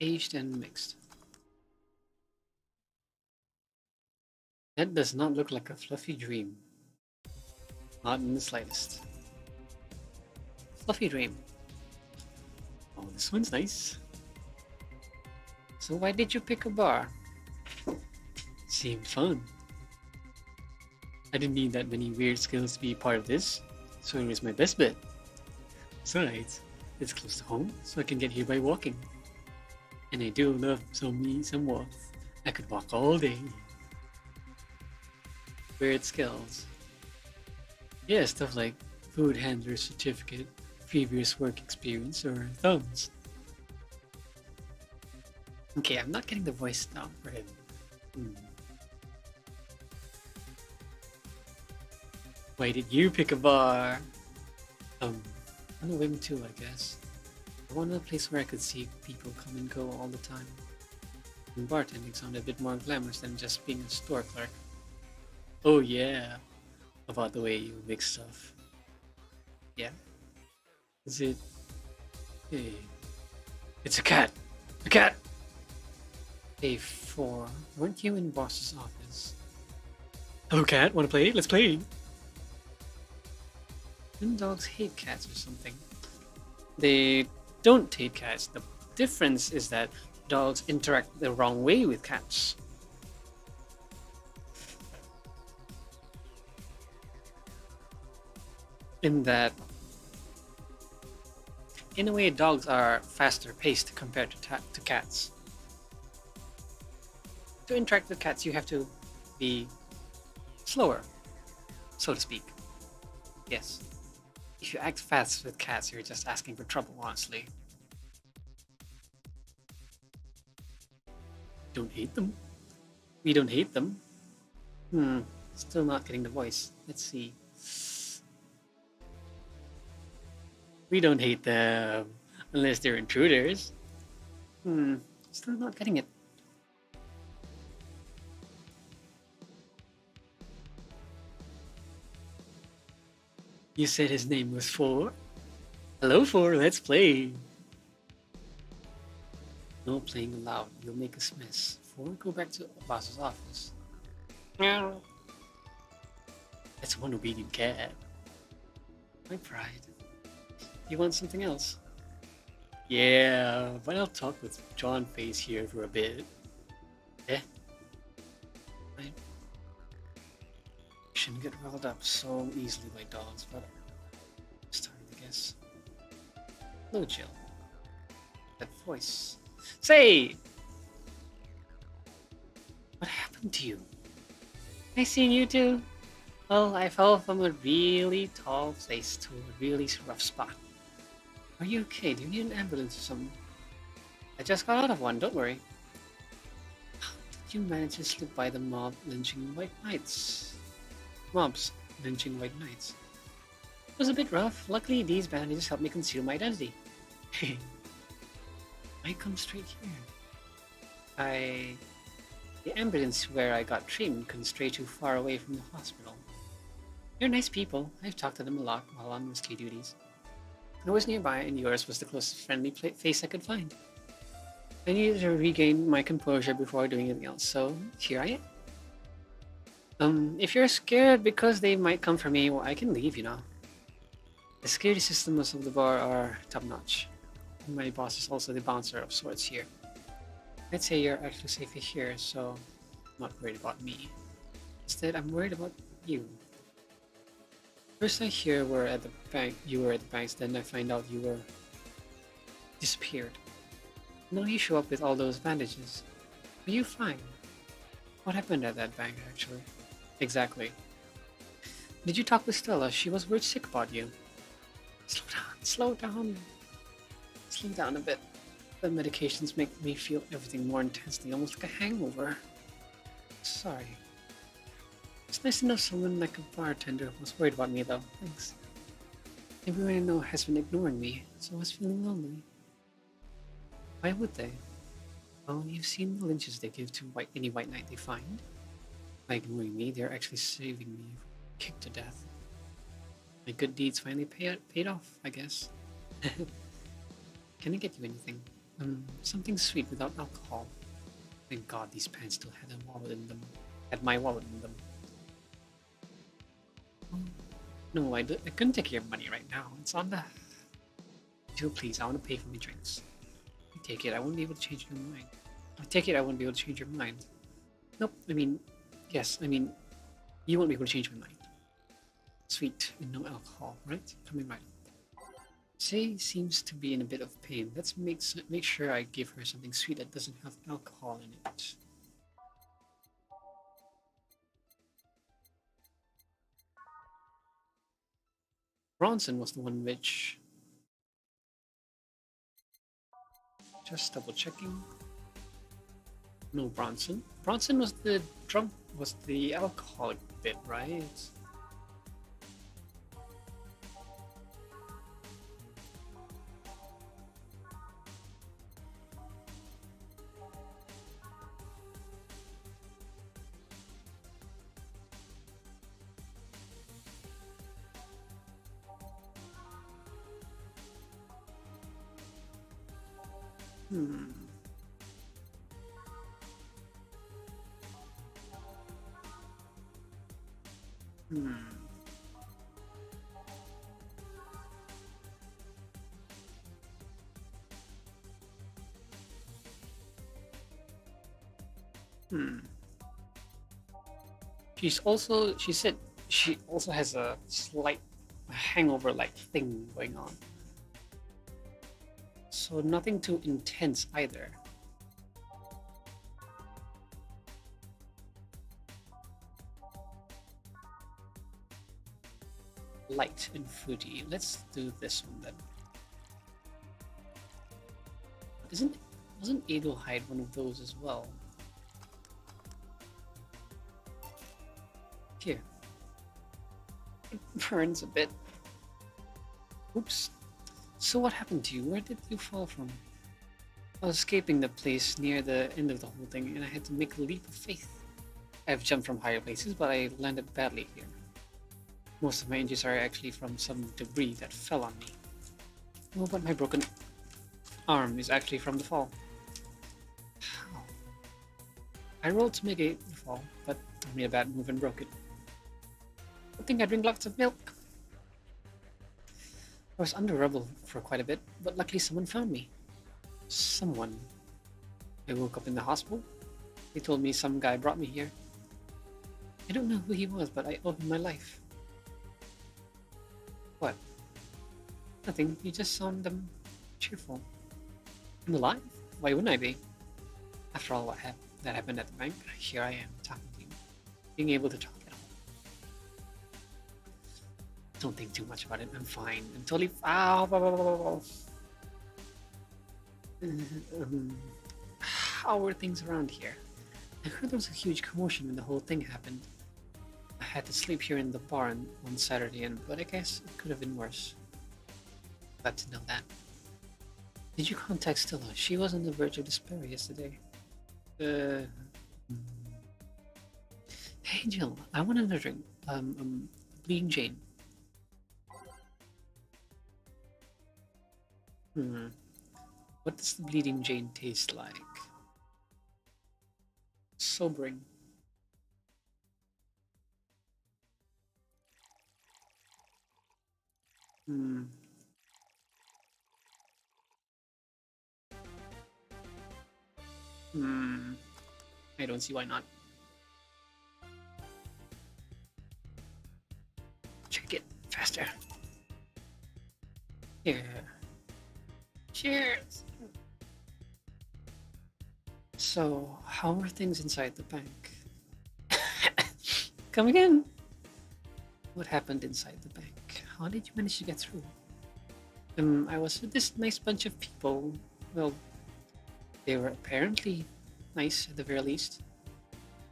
Aged and mixed. That does not look like a fluffy dream. Not in the slightest. Fluffy dream. Oh, this one's nice. So why did you pick a bar? Seemed fun. I didn't need that many weird skills to be part of this, so it was my best bet. Besides, it's close to home, so I can get here by walking. And I do love some walks. I could walk all day. Weird skills. Yeah, stuff like food handler certificate, previous work experience, or thumbs. Okay, I'm not getting the voice now for him. Why did you pick a bar? On a whim too, I guess. I wanted a place where I could see people come and go all the time. And bartending sounded a bit more glamorous than just being a store clerk. Oh yeah, about the way you mix stuff. Yeah? Is it... Hey... It's a cat! A cat! Hey, 4, weren't you in boss's office? Hello cat, wanna play? Let's play! Didn't dogs hate cats or something? They don't hate cats. The difference is that dogs interact the wrong way with cats. In that, in a way, dogs are faster paced compared to cats. To interact with cats, you have to be slower, so to speak. Yes. If you act fast with cats, you're just asking for trouble, honestly. Don't hate them. We don't hate them. Still not getting the voice. Let's see. We don't hate them. Unless they're intruders. Still not getting it. You said his name was 4? Hello 4, let's play! No playing allowed, you'll make us mess. 4, go back to boss's office. Meow. That's one obedient cat. My pride. You want something else? Yeah, but I'll talk with John Face here for a bit. Eh? Right. Shouldn't get riled up so easily by dogs, but I'm starting to guess. Hello, Jill. That voice. Say! What happened to you? I seen you too. Well, I fell from a really tall place to a really rough spot. Are you okay? Do you need an ambulance or something? I just got out of one, don't worry. How did you manage to slip by the mobs lynching white knights? It was a bit rough. Luckily, these bandages helped me conceal my identity. I come straight here. The ambulance where I got treatment couldn't stray too far away from the hospital. They're nice people. I've talked to them a lot while on rescue duties. I was nearby, and yours was the closest friendly face I could find. I needed to regain my composure before doing anything else, so here I am. If you're scared because they might come for me, well, I can leave, you know. The security systems of the bar are top-notch. My boss is also the bouncer of sorts here. I'd say you're actually safe here, so I'm not worried about me. Instead, I'm worried about you. First I hear you were at the banks, then I find out you were disappeared. Now you show up with all those bandages. Are you fine? What happened at that bank, actually? Exactly. Did you talk with Stella? She was worried sick about you. Slow down a bit. The medications make me feel everything more intensely, almost like a hangover. Sorry. It's nice to know someone like a bartender was worried about me, though. Thanks. Everyone I know has been ignoring me, so I was feeling lonely. Why would they? Well, you've seen the lynches they give to any white knight they find. By ignoring me, they're actually saving me from kicked to death. My good deeds finally paid off, I guess. Can I get you anything? Something sweet without alcohol. Thank God these pants still had a wallet in them. Had my wallet in them. No, I couldn't take your money right now. It's on the... Do please, I want to pay for my drinks. I take it, I won't be able to change your mind. I take it, I won't be able to change your mind. Nope, yes, you won't be able to change my mind. Sweet and no alcohol, right? Coming right. Say seems to be in a bit of pain. Let's make sure I give her something sweet that doesn't have alcohol in it. Bronson was the one which... Just double checking. No, Bronson. Bronson was the alcoholic bit, right? Hmm. She said she also has a slight hangover-like thing going on. So nothing too intense either. Light and fruity. Let's do this one then. Wasn't Adelheid one of those as well? Here. It burns a bit. Oops. So what happened to you? Where did you fall from? I was escaping the place near the end of the whole thing, and I had to make a leap of faith. I've jumped from higher places, but I landed badly here. Most of my injuries are actually from some debris that fell on me. Oh, but my broken arm is actually from the fall. How? I rolled to mitigate the fall, but I made a bad move and broke it. I think I drink lots of milk. I was under rubble for quite a bit, but luckily someone found me. Someone. I woke up in the hospital. They told me some guy brought me here. I don't know who he was, but I owe him my life. What? Nothing. You just sound cheerful. I'm alive? Why wouldn't I be? After all that happened at the bank, here I am talking to you. Being able to talk at all. Don't think too much about it. I'm fine. I'm totally... Ow, blah, blah, blah, blah. How are things around here? I heard there was a huge commotion when the whole thing happened. I had to sleep here in the barn on Saturday, but I guess it could have been worse. Glad to know that. Did you contact Stella? She was on the verge of despair yesterday. Hey Jill, I want another drink. Bleeding Jane. Hmm. What does the Bleeding Jane taste like? Sobering. Hmm. Hmm. I don't see why not. Check it faster. Here. Cheers. So, how are things inside the bank? Come again. What happened inside the bank? How did you manage to get through? I was with this nice bunch of people. Well, they were apparently nice at the very least.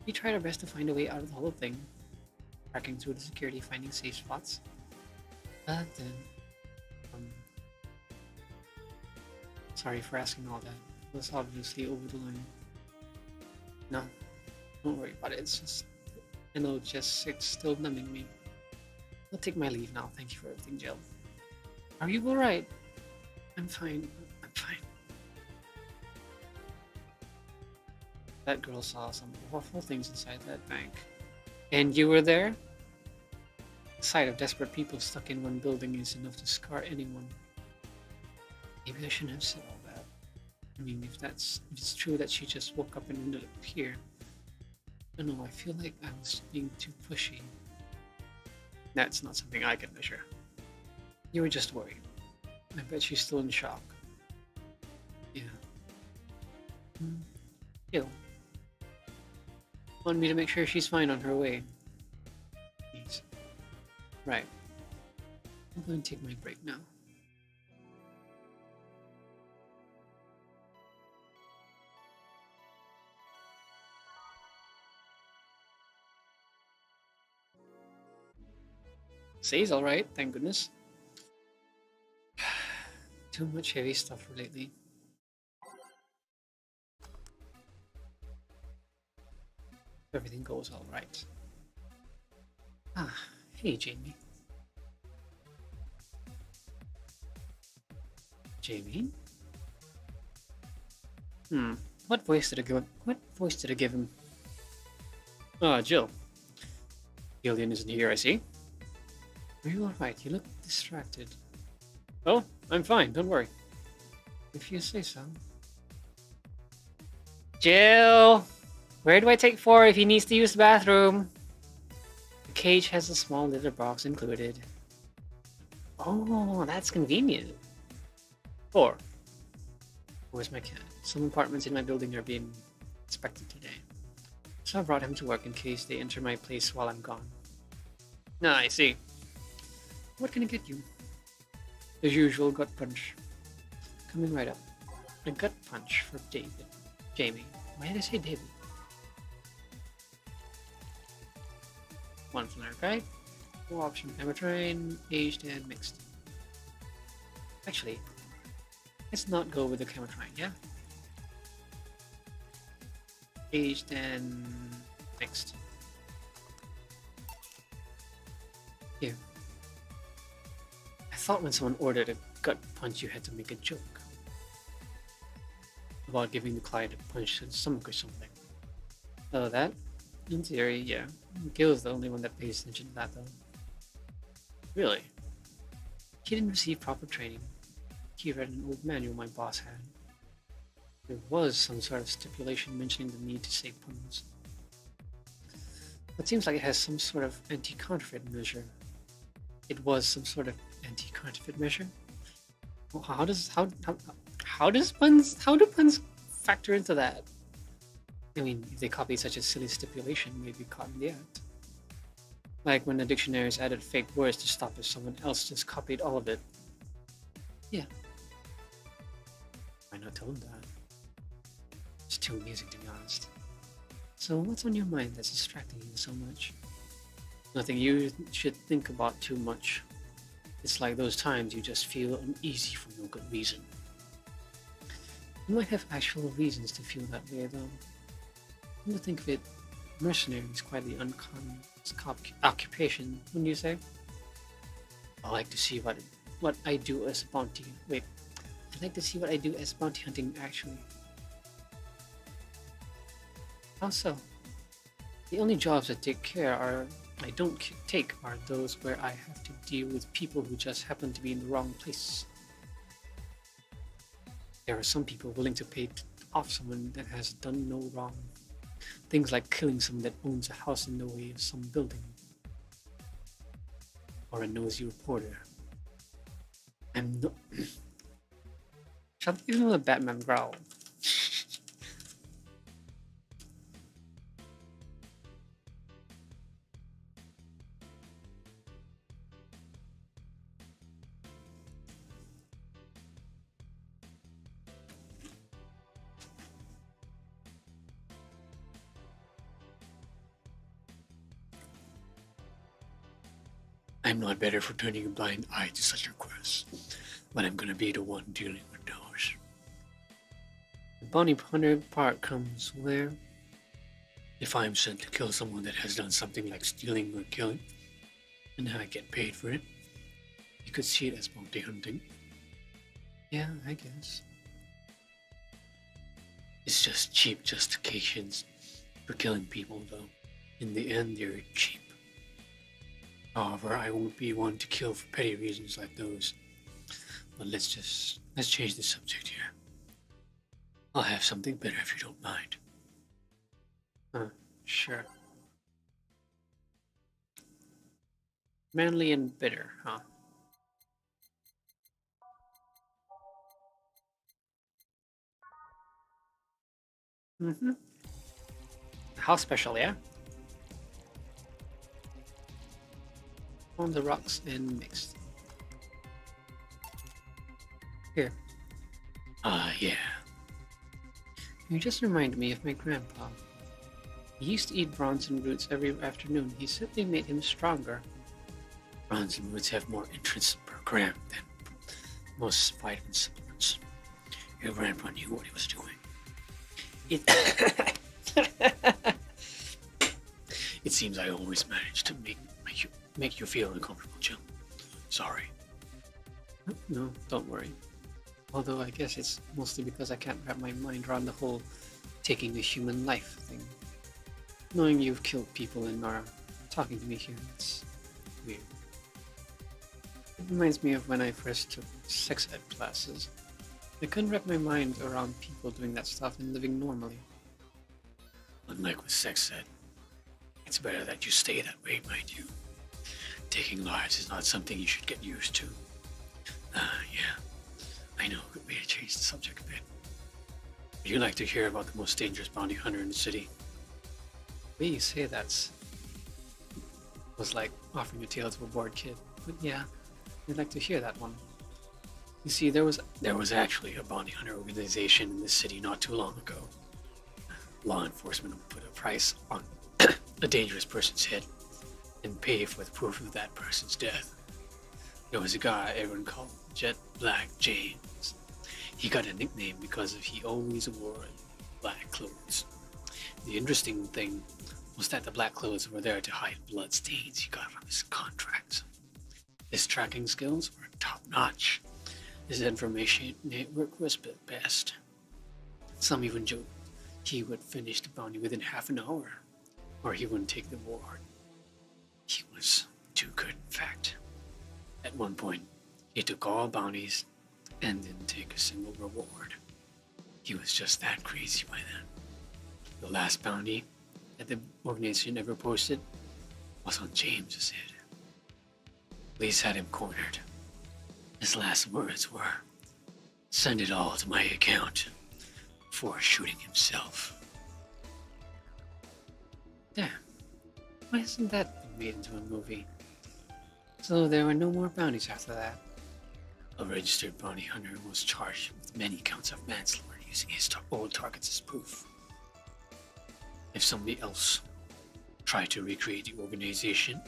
We tried our best to find a way out of the whole thing, cracking through the security, finding safe spots. But then, um, sorry for asking all that. It was obviously over the line. No, don't worry about it. It's just, I know it's still numbing me. I'll take my leave now. Thank you for everything, Jill. Are you alright? I'm fine. I'm fine. That girl saw some awful things inside that bank. And you were there? The sight of desperate people stuck in one building is enough to scar anyone. Maybe I shouldn't have said all that. I mean, if it's true that she just woke up and ended up here. I don't know, I feel like I was being too pushy. That's not something I can measure. You were just worried. I bet she's still in shock. Yeah. Still. Want me to make sure she's fine on her way? Please. Right. I'm going to take my break now. Say's alright, thank goodness. Too much heavy stuff lately. Everything goes alright. Ah, hey Jamie. Jamie? What voice did I give him? Ah, Jill. Gillian isn't here, I see. Are you alright? You look distracted. Oh, I'm fine, don't worry. If you say so. Jill! Where do I take 4 if he needs to use the bathroom? The cage has a small litter box included. Oh, that's convenient. 4. Where's my cat? Some apartments in my building are being inspected today. So I brought him to work in case they enter my place while I'm gone. Ah, I see. What can I get you? The usual gut punch. Coming right up. A gut punch for David. Jamie. Why did I say David? 1 flare guide. 4 option Hammertrain, aged and mixed. Actually, let's not go with the Hammertrain, yeah? Aged and mixed. Here. I thought when someone ordered a gut punch you had to make a joke about giving the client a punch to the stomach or something. Oh, that? In theory, yeah. Gil's the only one that pays attention to that, though. Really? He didn't receive proper training. He read an old manual my boss had. There was some sort of stipulation mentioning the need to say puns. It seems like it has some sort of anti-counterfeit measure. It was some sort of anti-counterfeit measure? Well, how do puns factor into that? I mean, if they copy such a silly stipulation, they'd be caught in the act. Like when the dictionaries added fake words to stop if someone else just copied all of it. Yeah. Why not tell them that? It's too amusing, to be honest. So what's on your mind that's distracting you so much? Nothing you should think about too much. It's like those times you just feel uneasy for no good reason. You might have actual reasons to feel that way, though. Come to think of it, Mercenary is quite the uncommon occupation, wouldn't you say? I like to see what I do as bounty. Wait, I like to see what I do as bounty hunting actually. How so? The only jobs I don't take are those where I have to deal with people who just happen to be in the wrong place. There are some people willing to pay off someone that has done no wrong. Things like killing someone that owns a house in the way of some building. Or a nosy reporter. I'm no. Shall I give him a Batman growl? I'm not better for turning a blind eye to such requests, but I'm gonna be the one dealing with those. The bounty hunter part comes where, if I'm sent to kill someone that has done something like stealing or killing, and I get paid for it, you could see it as bounty hunting. Yeah, I guess. It's just cheap justifications for killing people, though. In the end, they're cheap. However, I won't be one to kill for petty reasons like those. But let's change the subject here. I'll have something better if you don't mind. Sure. Manly and bitter, huh? Mm-hmm. House special, yeah? On the rocks and mixed. Here. Yeah. You just remind me of my grandpa. He used to eat bronze roots every afternoon. He said they made him stronger. Bronze roots have more entrance per gram than most vitamin supplements. Your grandpa knew what he was doing. It seems I always manage to make you feel uncomfortable, Jill. Sorry. No, don't worry. Although I guess it's mostly because I can't wrap my mind around the whole taking a human life thing. Knowing you've killed people and are talking to me here, it's weird. It reminds me of when I first took sex ed classes. I couldn't wrap my mind around people doing that stuff and living normally. Unlike with sex ed, it's better that you stay that way, mind you. Taking lives is not something you should get used to. Yeah. I know, good way to change the subject a bit. Would you like to hear about the most dangerous bounty hunter in the city? The way you say that was like offering a tale to a bored kid. But yeah, I'd like to hear that one. You see, there was actually a bounty hunter organization in this city not too long ago. Law enforcement would put a price on a dangerous person's head and pay for the proof of that person's death. There was a guy everyone called Jet Black James. He got a nickname because he always wore black clothes. The interesting thing was that the black clothes were there to hide blood stains he got from his contracts. His tracking skills were top-notch. His information network was the best. Some even joked he would finish the bounty within half an hour, or he wouldn't take the reward. He was too good, in fact. At one point, he took all bounties and didn't take a single reward. He was just that crazy by then. The last bounty that the organization ever posted was on James's head. Police had him cornered. His last words were, "Send it all to my account," before shooting himself. Damn, why hasn't that been made into a movie? So there were no more bounties after that. A registered bounty hunter was charged with many counts of manslaughter using his old targets as proof. If somebody else tried to recreate the organization,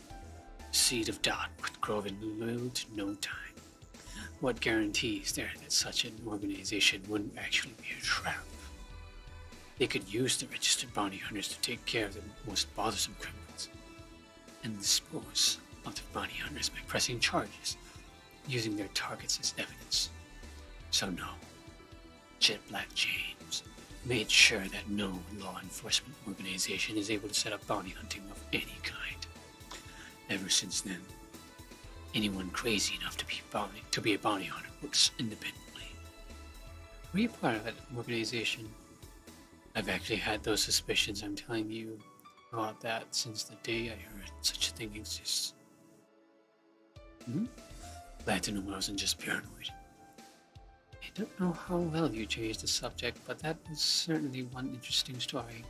the seed of doubt would grow in little to no time. What guarantees there that such an organization wouldn't actually be a trap? They could use the registered bounty hunters to take care of the most bothersome criminals and dispose of the bounty hunters by pressing charges, using their targets as evidence. So no, Jet Black James made sure that no law enforcement organization is able to set up bounty hunting of any kind. Ever since then, anyone crazy enough to be a bounty hunter works independently. Were you part of that organization? I've actually had those suspicions. I'm telling you about that since the day I heard such a thing exists. Glad to know I wasn't just paranoid. I don't know how well you changed the subject, but that was certainly one interesting story.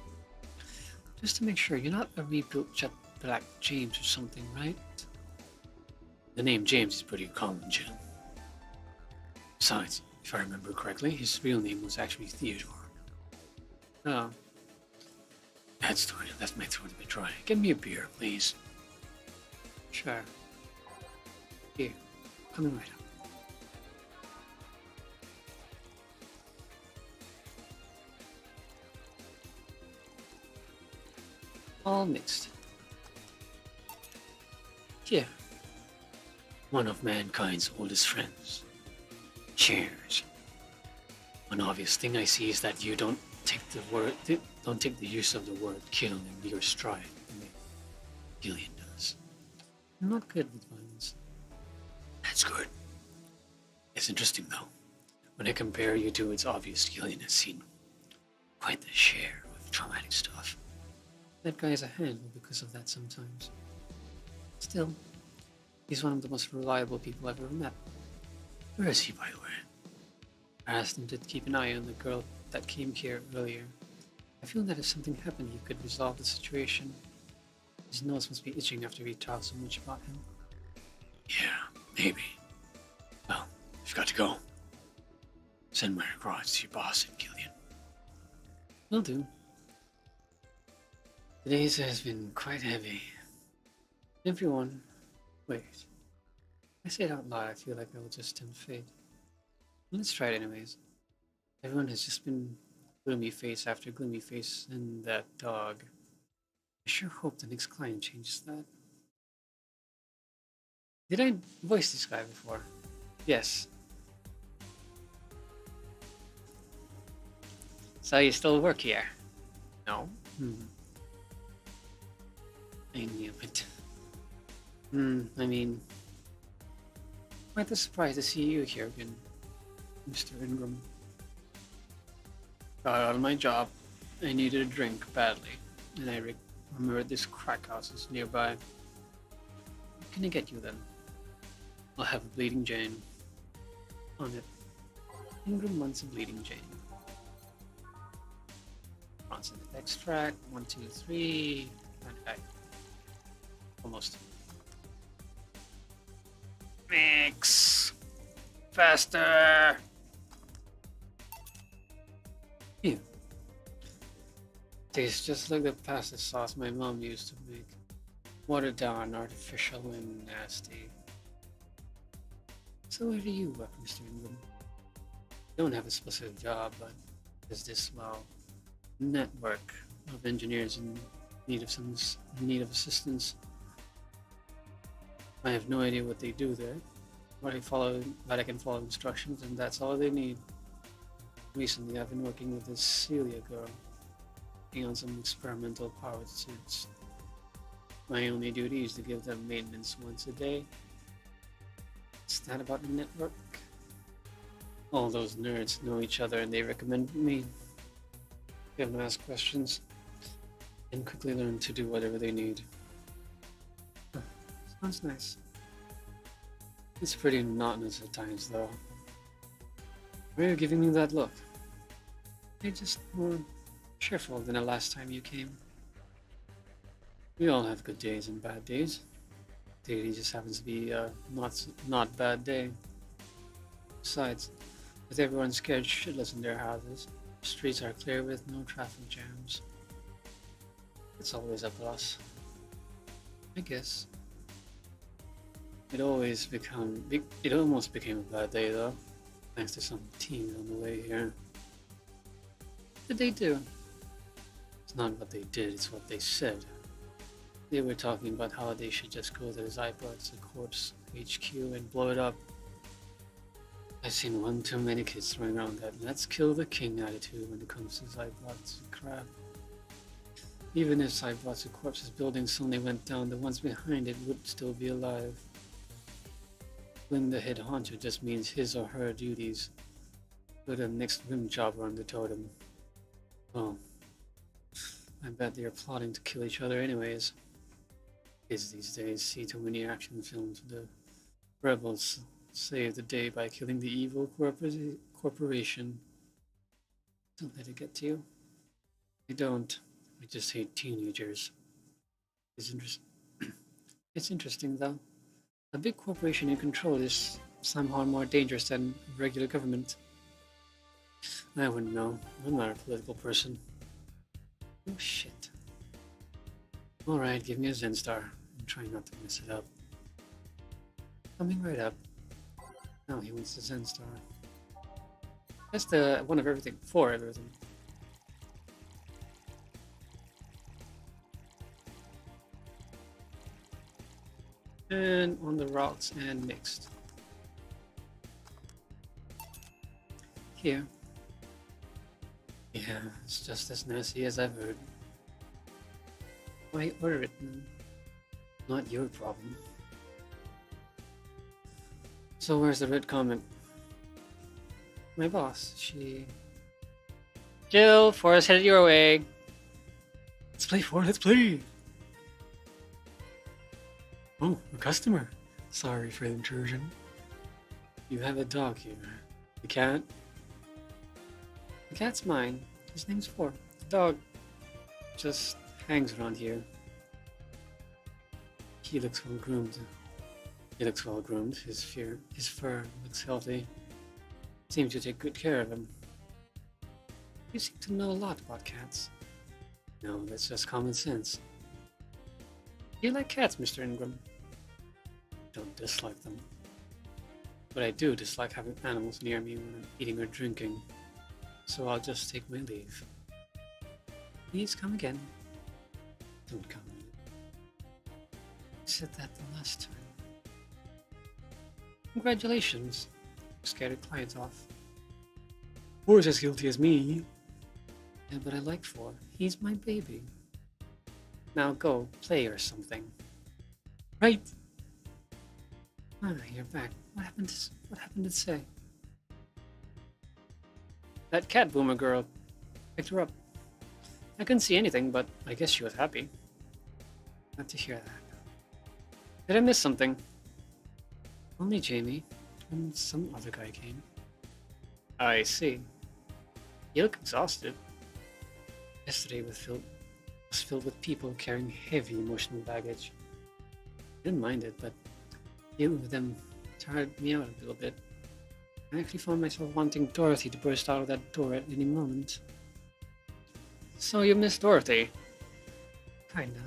Just to make sure, you're not a rebuilt Jet Black James or something, right? The name James is pretty common, Jill. Besides, if I remember correctly, his real name was actually Theodore. Oh. That story left my throat a bit dry. Get me a beer, please. Sure. Here, coming right up. All mixed. Here. One of mankind's oldest friends. Cheers. One obvious thing I see is that you don't take the use of the word kill in your stride the way Gillian does. I'm not good with violence. That's good. It's interesting though. When I compare you two, it's obvious Gillian has seen quite the share of traumatic stuff. That guy is a handful because of that sometimes. Still, he's one of the most reliable people I've ever met. Where is he, by the way? I asked him to keep an eye on the girl that came here earlier. I feel that if something happened, he could resolve the situation. His nose must be itching after we talked so much about him. Yeah, maybe. Well, you've got to go. Send my regards to your boss and Gillian. Will do. Today's has been quite heavy. Everyone... Wait. I say it out loud, I feel like I will just tempt fate. Let's try it anyways. Everyone has just been gloomy face after gloomy face, and that dog. I sure hope the next client changes that. Did I voice this guy before? Yes. So you still work here? No. I knew it. I mean, quite a surprise to see you here again, Mr. Ingram. Got out of my job. I needed a drink badly, and I remembered this crack house is nearby. What can I get you then? I'll have a Bleeding Jane. On it. Ingram wants a Bleeding Jane. Consonant extract, 1, 2, 3. Okay. Almost. Mix! Faster! Ew. Tastes just like the pasta sauce my mom used to make. Watered down, artificial, and nasty. So where do you work, Mr. Ingram? Don't have a specific job, but there's this, well, network of engineers in need of assistance. I have no idea what they do there, but I can follow instructions, and that's all they need. Recently, I've been working with this Celia girl, working on some experimental powered suits. My only duty is to give them maintenance once a day. What's that about the network? All those nerds know each other and they recommend me. They have to ask questions and quickly learn to do whatever they need. Huh, sounds nice. It's pretty monotonous at times though. Why are you giving me that look? You're just more cheerful than the last time you came. We all have good days and bad days. Today just happens to be a not bad day. Besides, with everyone scared shitless in their houses, streets are clear with no traffic jams. It's always a plus. I guess. It almost became a bad day though, thanks to some teens on the way here. What did they do? It's not what they did, it's what they said. They were talking about how they should just go to the Cyberpunk Corpse HQ and blow it up. I've seen one too many kids throwing around that let's kill the king attitude when it comes to Cyberpunk crap. Even if Cyberpunk Corpse's building suddenly went down, the ones behind it would still be alive. Killing the head honcho just means his or her duties to the next rim jobber on the totem. Oh, I bet they are plotting to kill each other anyways. Kids these days see too many action films. The rebels save the day by killing the evil corporation. Don't let it get to you. I don't. I just hate teenagers. It's interesting though. A big corporation in control is somehow more dangerous than regular government. I wouldn't know. I'm not a political person. Oh shit. Alright, give me a Zen Star. I'm trying not to mess it up. Coming right up. Now he wants the Zen Star. That's the one of everything. For everything. And on the rocks and mixed. Here. Yeah, it's just as nasty as I've heard. Why order it? Not your problem. So where's the red comment? My boss, she... Jill, Forrest headed your way. Let's play for it, let's play! Oh, a customer. Sorry for the intrusion. You have a dog here. The cat? The cat's mine. His name's For. The dog just hangs around here. He looks well groomed. His fur looks healthy. Seems to take good care of him. You seem to know a lot about cats. No, that's just common sense. You like cats, Mr. Ingram? Don't dislike them. But I do dislike having animals near me when I'm eating or drinking. So I'll just take my leave. Please come again. Don't come. I said that the last time. Congratulations. Scared a client off. Four's as guilty as me. Yeah, but I like Four. He's my baby. Now go, play or something. Right. Ah, you're back. What happened to say? That cat boomer girl picked her up. I couldn't see anything, but I guess she was happy. Glad to hear that. Did I miss something? Only Jamie and some other guy came. I see. You look exhausted. Yesterday was filled with people carrying heavy emotional baggage. I didn't mind it, but dealing with them tired me out a little bit. I actually found myself wanting Dorothy to burst out of that door at any moment. So you miss Dorothy? Kinda.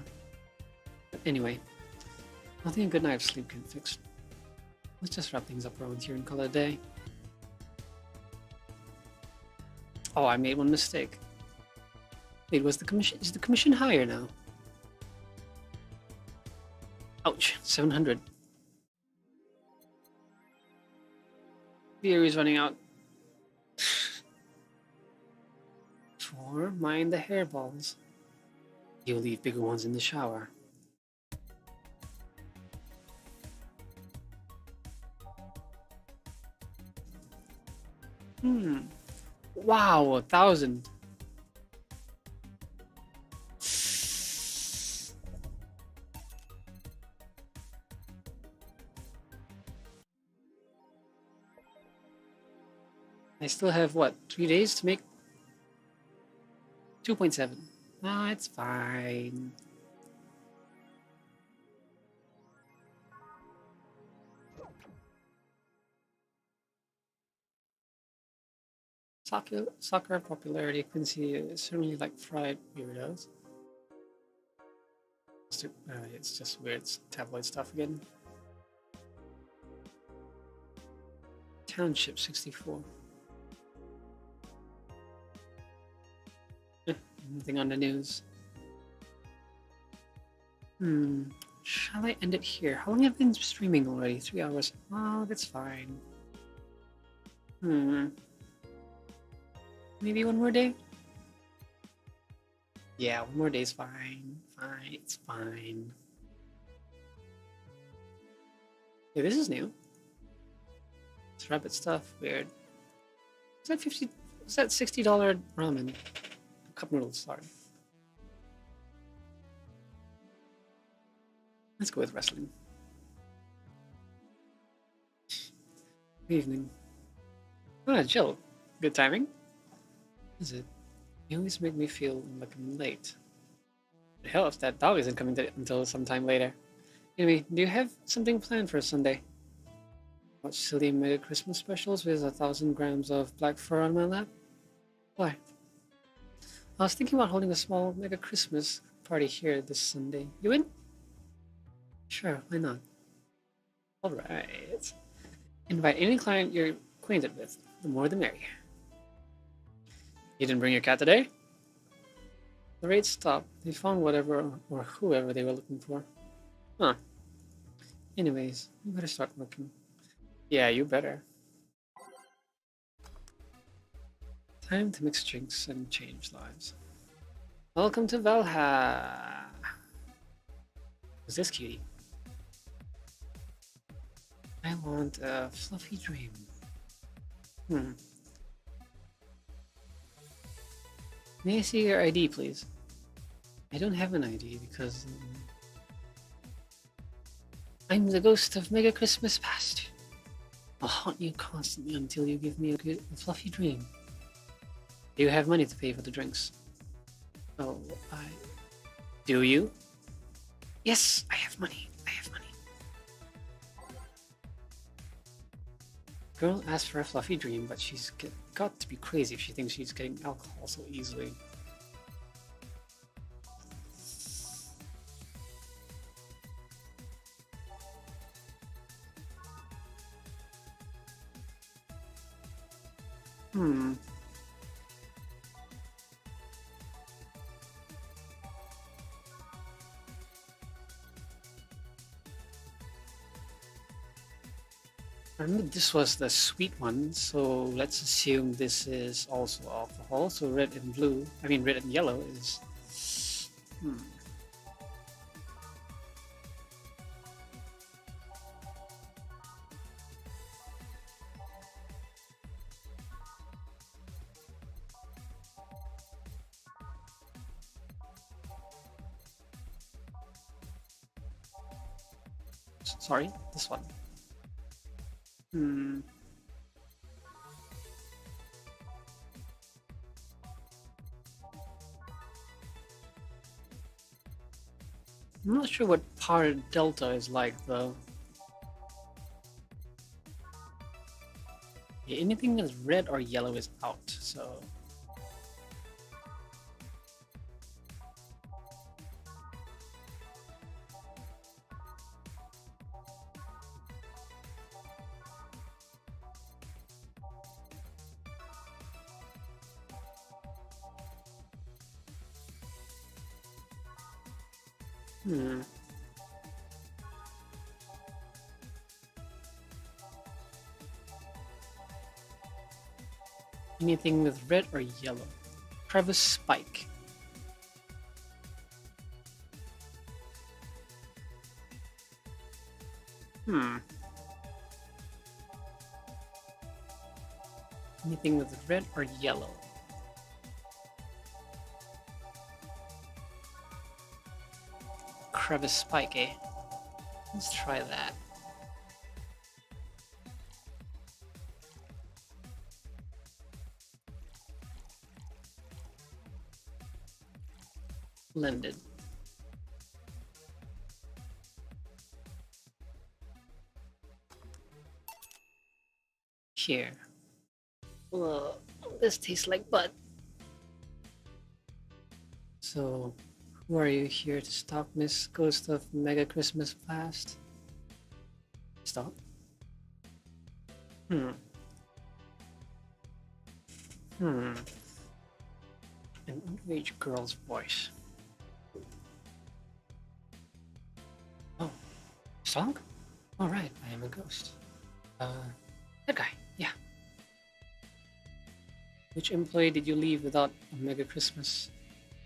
But anyway, nothing a good night of sleep can fix. Let's just wrap things up around here and call it a day. Oh, I made one mistake. Wait, is the commission higher now? Ouch, 700. Beer is running out. For mind the hairballs. You'll leave bigger ones in the shower. Wow, 1,000. I still have what, 3 days to make 2.7. Ah, it's fine. Soccer popularity, you can see certainly like fried weirdos. It's just weird tabloid stuff again. Township 64. Nothing on the news. Shall I end it here? How long have I been streaming already? 3 hours. Oh, that's fine. Maybe one more day? Yeah, one more day is fine. Fine, it's fine. Yeah, this is new. It's rabbit stuff. Weird. Was that Was that $60 ramen? Cup noodles. Sorry. Let's go with wrestling. Good evening. Ah, Jill. Good timing. Is it? You always make me feel like I'm late. The hell if that dog isn't coming until sometime later. Anyway, do you have something planned for Sunday? Watch silly mega Christmas specials with 1,000 grams of black fur on my lap? Why? I was thinking about holding a small mega Christmas party here this Sunday. You in? Sure, why not? Alright. Invite any client you're acquainted with. The more the merrier. You didn't bring your cat today? The raid stopped. They found whatever or whoever they were looking for. Huh. Anyways, you better start working. Yeah, you better. Time to mix drinks and change lives. Welcome to Valha. Who's this cutie? I want a fluffy dream. May I see your ID, please? I don't have an ID because I'm the ghost of Mega Christmas Past. I'll haunt you constantly until you give me a fluffy dream. Do you have money to pay for the drinks? Oh, Do you? Yes, I have money. Girl asked for a fluffy dream, but she's got to be crazy if she thinks she's getting alcohol so easily. I remember this was the sweet one, so let's assume this is also alcohol. So red and yellow is... Sorry, this one. I'm not sure what par delta is like though. Yeah, anything that's red or yellow is out, so... Anything with red or yellow. Travis Spike. Anything with red or yellow. Crevice Spike, eh? Let's try that. Blended. Here. Well, this tastes like butt. So, who are you here to stop, Miss Ghost of Mega Christmas Past? Stop? An underage girl's voice. Oh, song? All right, I am a ghost. That guy, yeah. Which employee did you leave without a mega Christmas?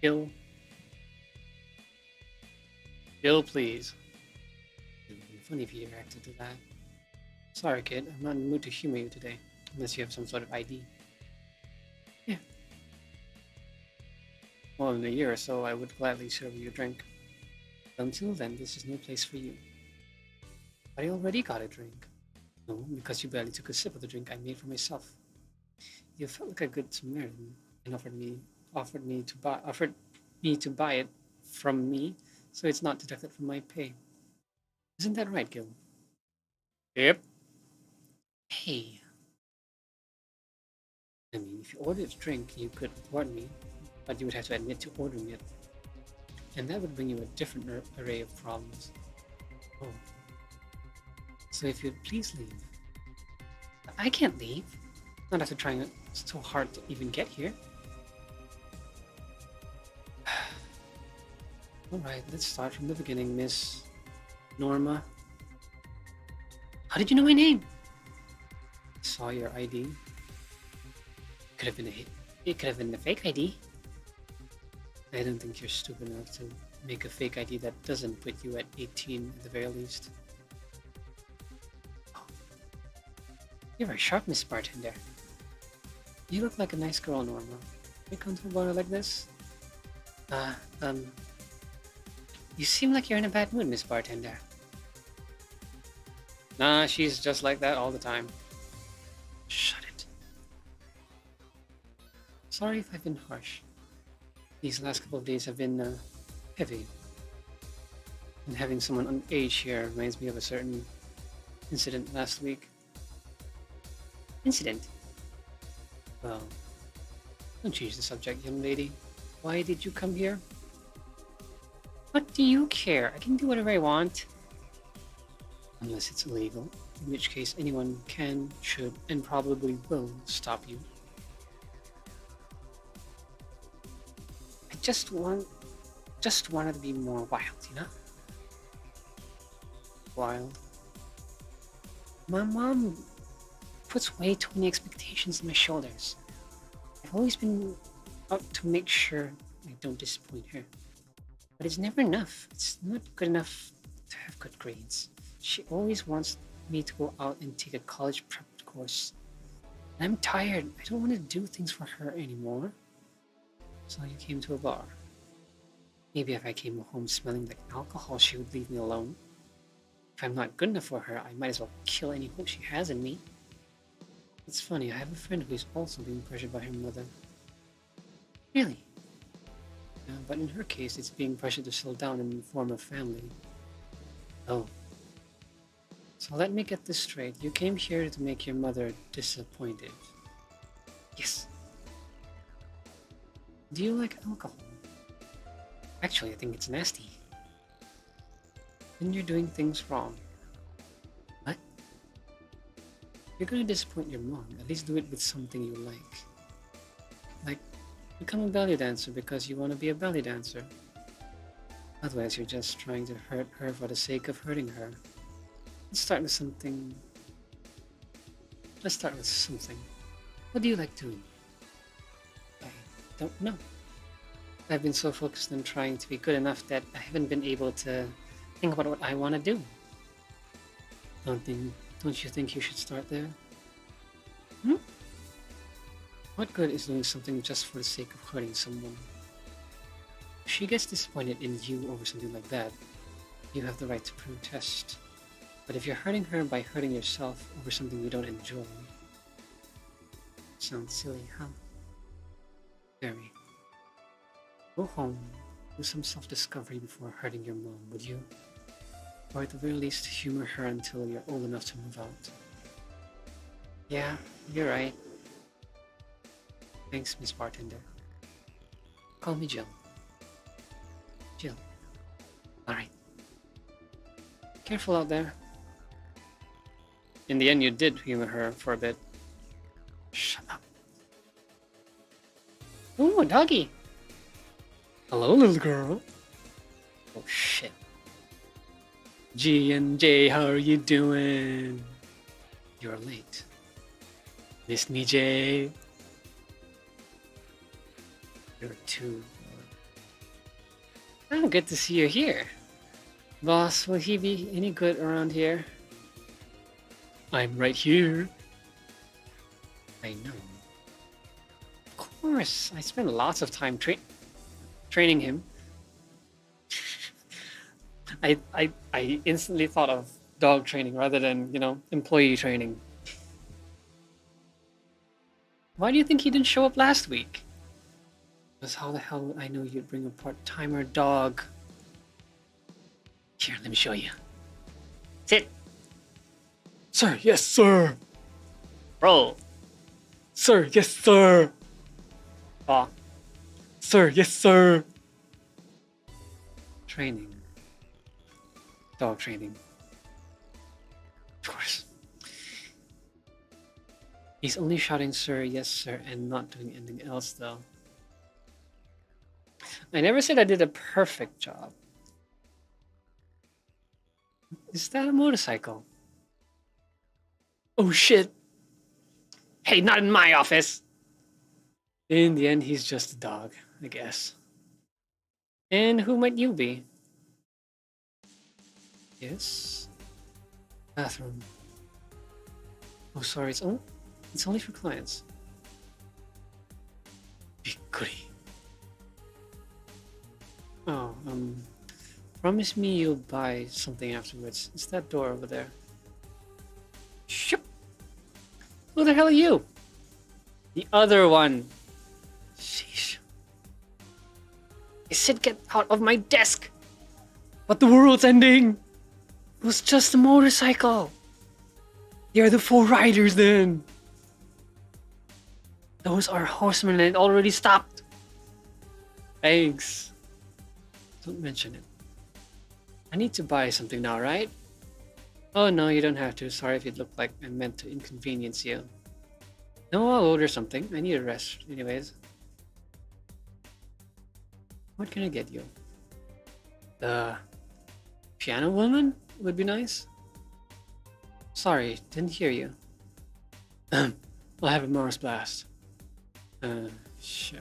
Bill? Bill, please. It would be funny if you reacted to that. Sorry, kid, I'm not in the mood to humor you today, unless you have some sort of ID. Yeah. Well, in a year or so, I would gladly serve you a drink. But until then, this is no place for you. I already got a drink. No, because you barely took a sip of the drink I made for myself. You felt like a good Samaritan and offered me to buy it from me, so it's not deducted from my pay. Isn't that right, Gil? Yep. Hey. I mean, if you ordered a drink, you could reward me, but you would have to admit to ordering it. And that would bring you a different array of problems. Oh. So if you'd please leave. I can't leave. Not after trying so hard to even get here. Alright, let's start from the beginning, Miss Norma. How did you know my name? I saw your ID. It could have been a fake ID. I don't think you're stupid enough to make a fake ID that doesn't put you at 18 at the very least. Oh. You're very sharp, Miss Bartender. You look like a nice girl, Norma. You come to a bar like this? You seem like you're in a bad mood, Miss Bartender. Nah, she's just like that all the time. Shut it. Sorry if I've been harsh. These last couple of days have been, heavy. And having someone underage here reminds me of a certain incident last week. Incident? Well, don't change the subject, young lady. Why did you come here? What do you care? I can do whatever I want. Unless it's illegal, in which case anyone can, should, and probably will stop you. I just wanted to be more wild, you know? Wild. My mom puts way too many expectations on my shoulders. I've always been out to make sure I don't disappoint her. But it's never enough. It's not good enough to have good grades. She always wants me to go out and take a college prep course. And I'm tired. I don't want to do things for her anymore. So you came to a bar. Maybe if I came home smelling like alcohol, she would leave me alone. If I'm not good enough for her, I might as well kill any hope she has in me. It's funny, I have a friend who's also being pressured by her mother. Really? But in her case, it's being pressured to settle down and form a family. Oh. So let me get this straight. You came here to make your mother disappointed. Yes. Do you like alcohol? Actually, I think it's nasty. Then you're doing things wrong. What? If you're gonna disappoint your mom, at least do it with something you like. Like, become a belly dancer because you want to be a belly dancer. Otherwise, you're just trying to hurt her for the sake of hurting her. Let's start with something. What do you like doing? I don't know. I've been so focused on trying to be good enough that I haven't been able to think about what I want to do. Don't you think you should start there? What good is doing something just for the sake of hurting someone? If she gets disappointed in you over something like that, you have the right to protest. But if you're hurting her by hurting yourself over something you don't enjoy, sounds silly, huh? Very. Go home, do some self-discovery before hurting your mom, would you? Or at the very least, humor her until you're old enough to move out. Yeah, you're right. Thanks, Miss Bartender. Call me Jill. Jill. Alright. Careful out there. In the end, you did humor her for a bit. Shut up. Ooh, a doggy! Hello, little girl. Oh shit. G and J, how are you doing? You're late. Miss me, J. You're too. Oh, good to see you here. Boss, will he be any good around here? I'm right here. I know. Of course, I spent lots of time training him. I instantly thought of dog training rather than, employee training. Why do you think he didn't show up last week? Because how the hell would I know you'd bring a part-timer dog? Here, let me show you. Sit. Sir, yes, sir. Roll. Sir, yes, sir. Paw. Sir, yes, sir. Training. Dog training. Of course. He's only shouting sir, yes, sir, and not doing anything else, though. I never said I did a perfect job. Is that a motorcycle? Oh shit! Hey, not in my office! In the end, he's just a dog, I guess. And who might you be? Yes? Bathroom. Oh, sorry, it's only for clients. Bikkuri. Oh, promise me you'll buy something afterwards. It's that door over there. Ship. Who the hell are you? The other one. Sheesh. I said get out of my desk. But the world's ending. It was just a motorcycle. You're the four riders then. Those are horsemen and it already stopped. Thanks. Don't mention it. I need to buy something now, right? Oh no, you don't have to. Sorry if it looked like I meant to inconvenience you. No, I'll order something. I need a rest anyways. What can I get you? The piano woman would be nice. Sorry, didn't hear you. I'll have a Mars blast. Sure.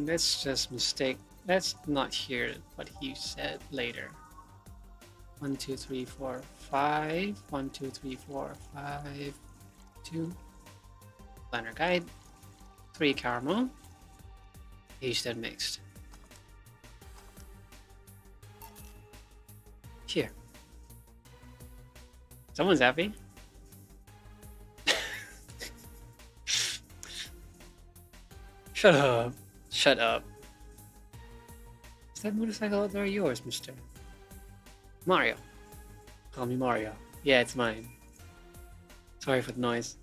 Let's just mistake. Let's not hear what he said later. 1, 2, 3, 4, 5. 1, 2, 3, 4, 5. 2. Planner guide. 3 caramel. Aged and mixed. Here. Someone's happy. Shut up. Shut up. Is that motorcycle out there yours, mister? Mario. Call me Mario. Yeah, it's mine. Sorry for the noise.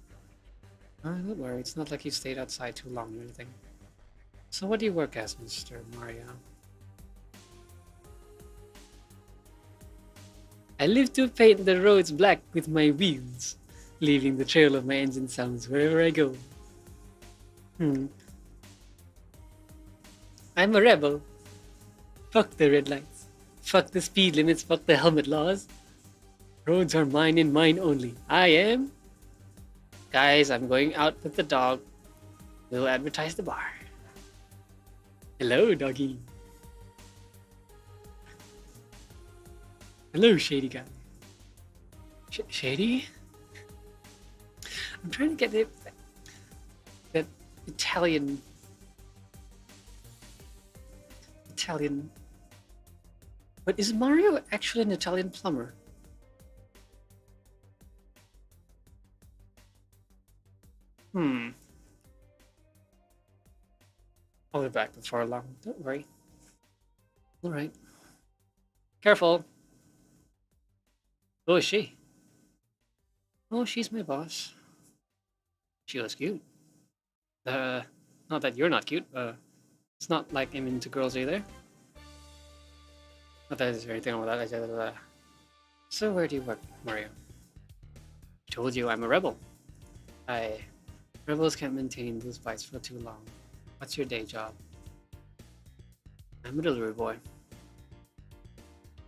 Don't worry, it's not like you stayed outside too long or anything. So what do you work as, Mr. Mario? I live to paint the roads black with my wheels, leaving the trail of my engine sounds wherever I go. I'm a rebel. Fuck the red lights. Fuck the speed limits. Fuck the helmet laws. Roads are mine and mine only. I am. Guys, I'm going out with the dog. We'll advertise the bar. Hello, doggy. Hello, shady guy. Shady? I'm trying to get that Italian. But is Mario actually an Italian plumber? I'll be back before long. Don't worry. All right. Careful. Who is she? Oh, she's my boss. She was cute. Not that you're not cute. It's not like I'm into girls either. Not that there's anything wrong with that. So where do you work, Mario? I told you I'm a rebel. I Rebels can't maintain those fights for too long. What's your day job? I'm a delivery boy.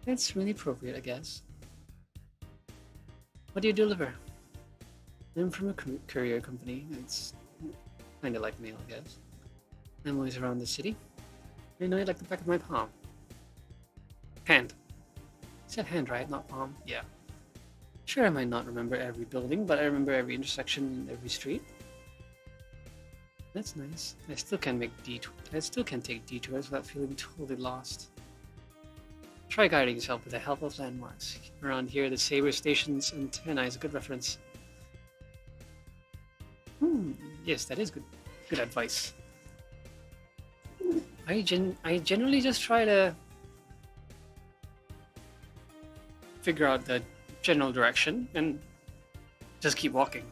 That's really appropriate, I guess. What do you deliver? I'm from a courier company. It's kind of like mail, I guess. I'm always around the city. I know it like the back of my palm. Hand. You said hand, right? Not palm? Yeah. Sure, I might not remember every building, but I remember every intersection and every street. That's nice. I still can take detours without feeling totally lost. Try guiding yourself with the help of landmarks. Around here, the Saber Station's antenna is a good reference. Yes, that is good advice. I generally just try to figure out the general direction and just keep walking.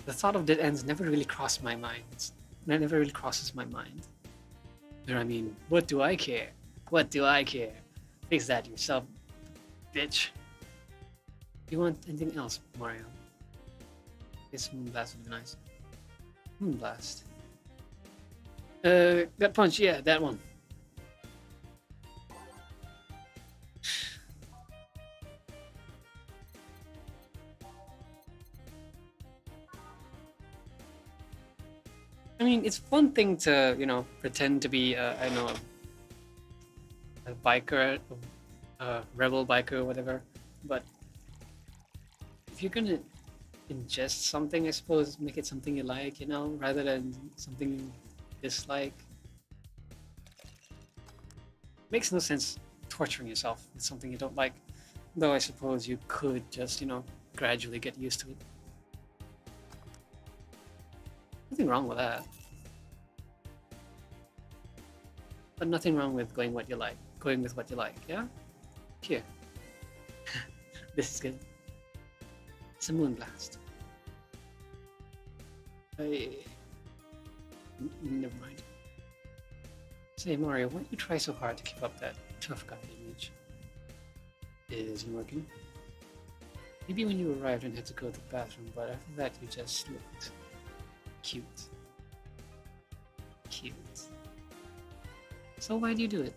The thought of dead ends never really crossed my mind. That never really crosses my mind. I mean, what do I care? What do I care? Fix that yourself, bitch. You want anything else, Mario? This Moonblast would be nice. Moonblast. That punch, yeah, that one. I mean, it's one thing to, pretend to be, I know, a biker, a rebel biker or whatever, but if you're gonna ingest something, I suppose, make it something you like, rather than something you dislike. Makes no sense torturing yourself with something you don't like, though I suppose you could just, gradually get used to it. Nothing wrong with that. But nothing wrong with going with what you like, yeah? Here. This is good. It's a Moonblast. Never mind. Say, Mario, why do you try so hard to keep up that tough guy image? It isn't working. Maybe when you arrived and had to go to the bathroom, but after that you just looked cute. Cute. So why do you do it?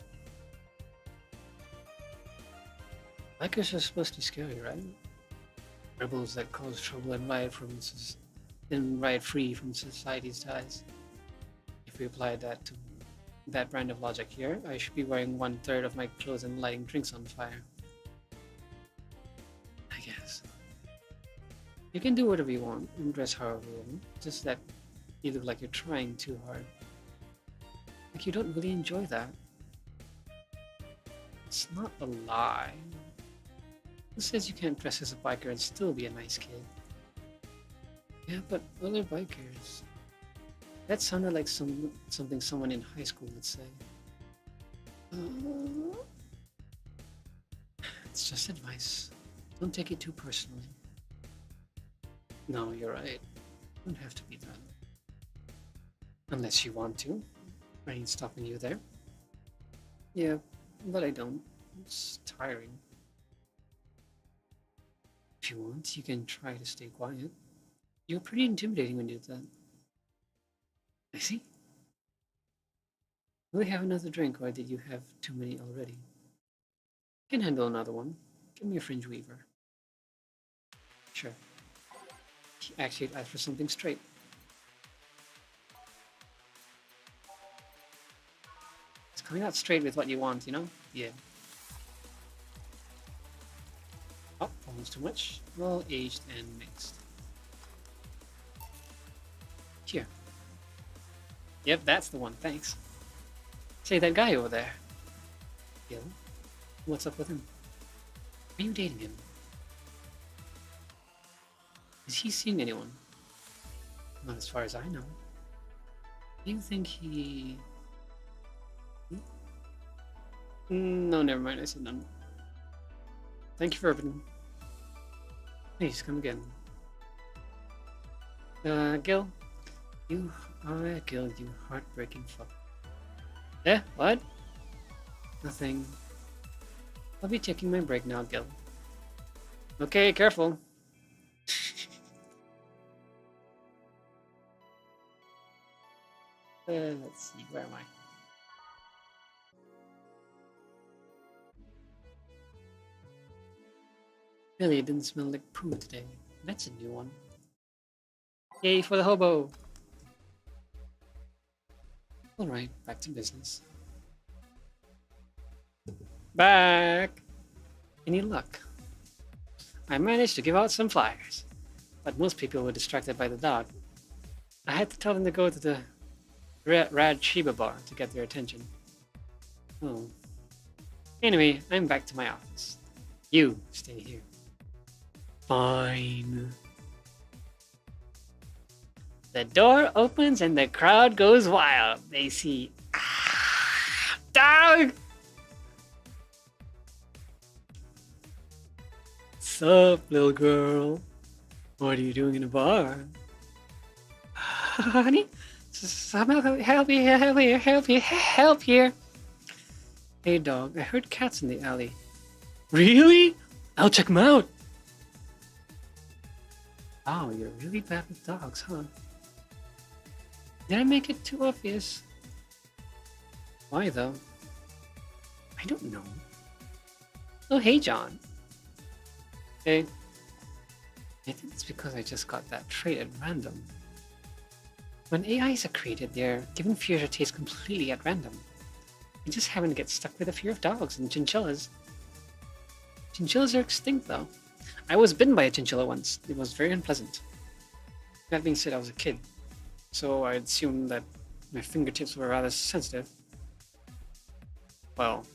Bikers are supposed to be scary, right? Rebels that cause trouble and ride free from society's ties. If we apply that to that brand of logic here, I should be wearing 1/3 of my clothes and lighting drinks on fire. I guess. You can do whatever you want and dress however you want, just that you look like you're trying too hard. Like you don't really enjoy that. It's not a lie. Who says you can't dress as a biker and still be a nice kid? Yeah, but other bikers. That sounded like something someone in high school would say. It's just advice. Don't take it too personally. No, you're right. Don't have to be that. Unless you want to. I ain't stopping you there. Yeah, but I don't. It's tiring. If you want, you can try to stay quiet. You're pretty intimidating when you do that. I see. Will we have another drink, or did you have too many already? Can handle another one. Give me a fringe weaver. Sure. Actually, ask for something straight. It's coming out straight with what you want, Yeah. Oh, almost too much. Well aged and mixed. Here. Yep, that's the one, thanks. Say, that guy over there. Gil? What's up with him? Are you dating him? Is he seeing anyone? Not as far as I know. Do you think he... No, never mind, I said none. Thank you for opening. Please, come again. Gil? Gil, you heartbreaking fuck. Eh? What? Nothing. I'll be taking my break now, Gil. Okay, careful. Let's see, where am I? Really, it didn't smell like poo today. That's a new one. Yay for the hobo! Alright, back to business. Back! Any luck? I managed to give out some flyers, but most people were distracted by the dog. I had to tell them to go to the Rad Shiba bar to get their attention. Oh. Anyway, I'm back to my office. You stay here. Fine. The door opens and the crowd goes wild. They see dog! Sup, little girl? What are you doing in a bar? Honey, somehow help here. Hey dog, I heard cats in the alley. Really? I'll check them out. Wow, you're really bad with dogs, huh? Did I make it too obvious? Why though? I don't know. Oh, hey John. Hey. I think it's because I just got that trait at random. When AIs are created, they're given fears or tastes completely at random. I just happen to get stuck with a fear of dogs and chinchillas. Chinchillas are extinct though. I was bitten by a chinchilla once. It was very unpleasant. That being said, I was a kid, so I assumed that my fingertips were rather sensitive. Well,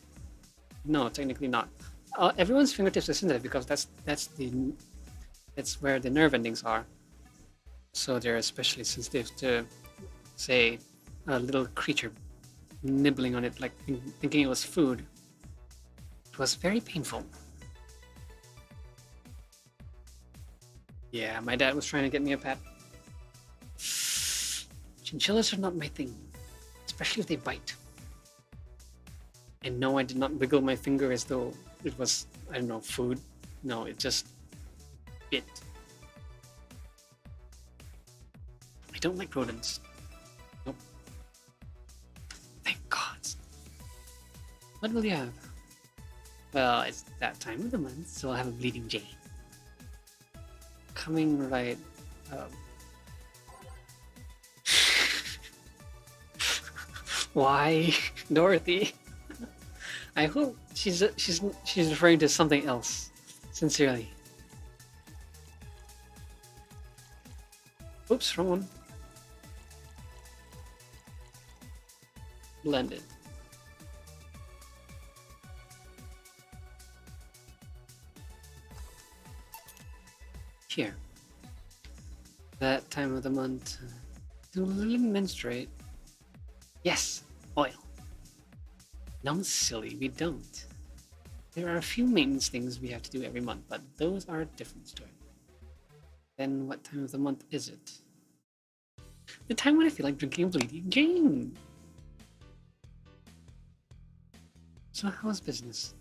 no, technically not. Everyone's fingertips are sensitive because that's where the nerve endings are. So they're especially sensitive to, say, a little creature nibbling on it, like thinking it was food. It was very painful. Yeah, my dad was trying to get me a pet. Chinchillas are not my thing, especially if they bite. And no, I did not wiggle my finger as though it was, I don't know, food. No, it just bit. I don't like rodents. Nope. Thank God. What will you have? Well, it's that time of the month, so I'll have a bleeding Jane. Coming right up. Why, Dorothy? I hope she's referring to something else. Sincerely. Oops, wrong one. Blended. Here. That time of the month. Do women menstruate? Yes, oil. No, silly, we don't. There are a few maintenance things we have to do every month, but those are a different story. Then what time of the month is it? The time when I feel like drinking a bleeding Jane. So how's business?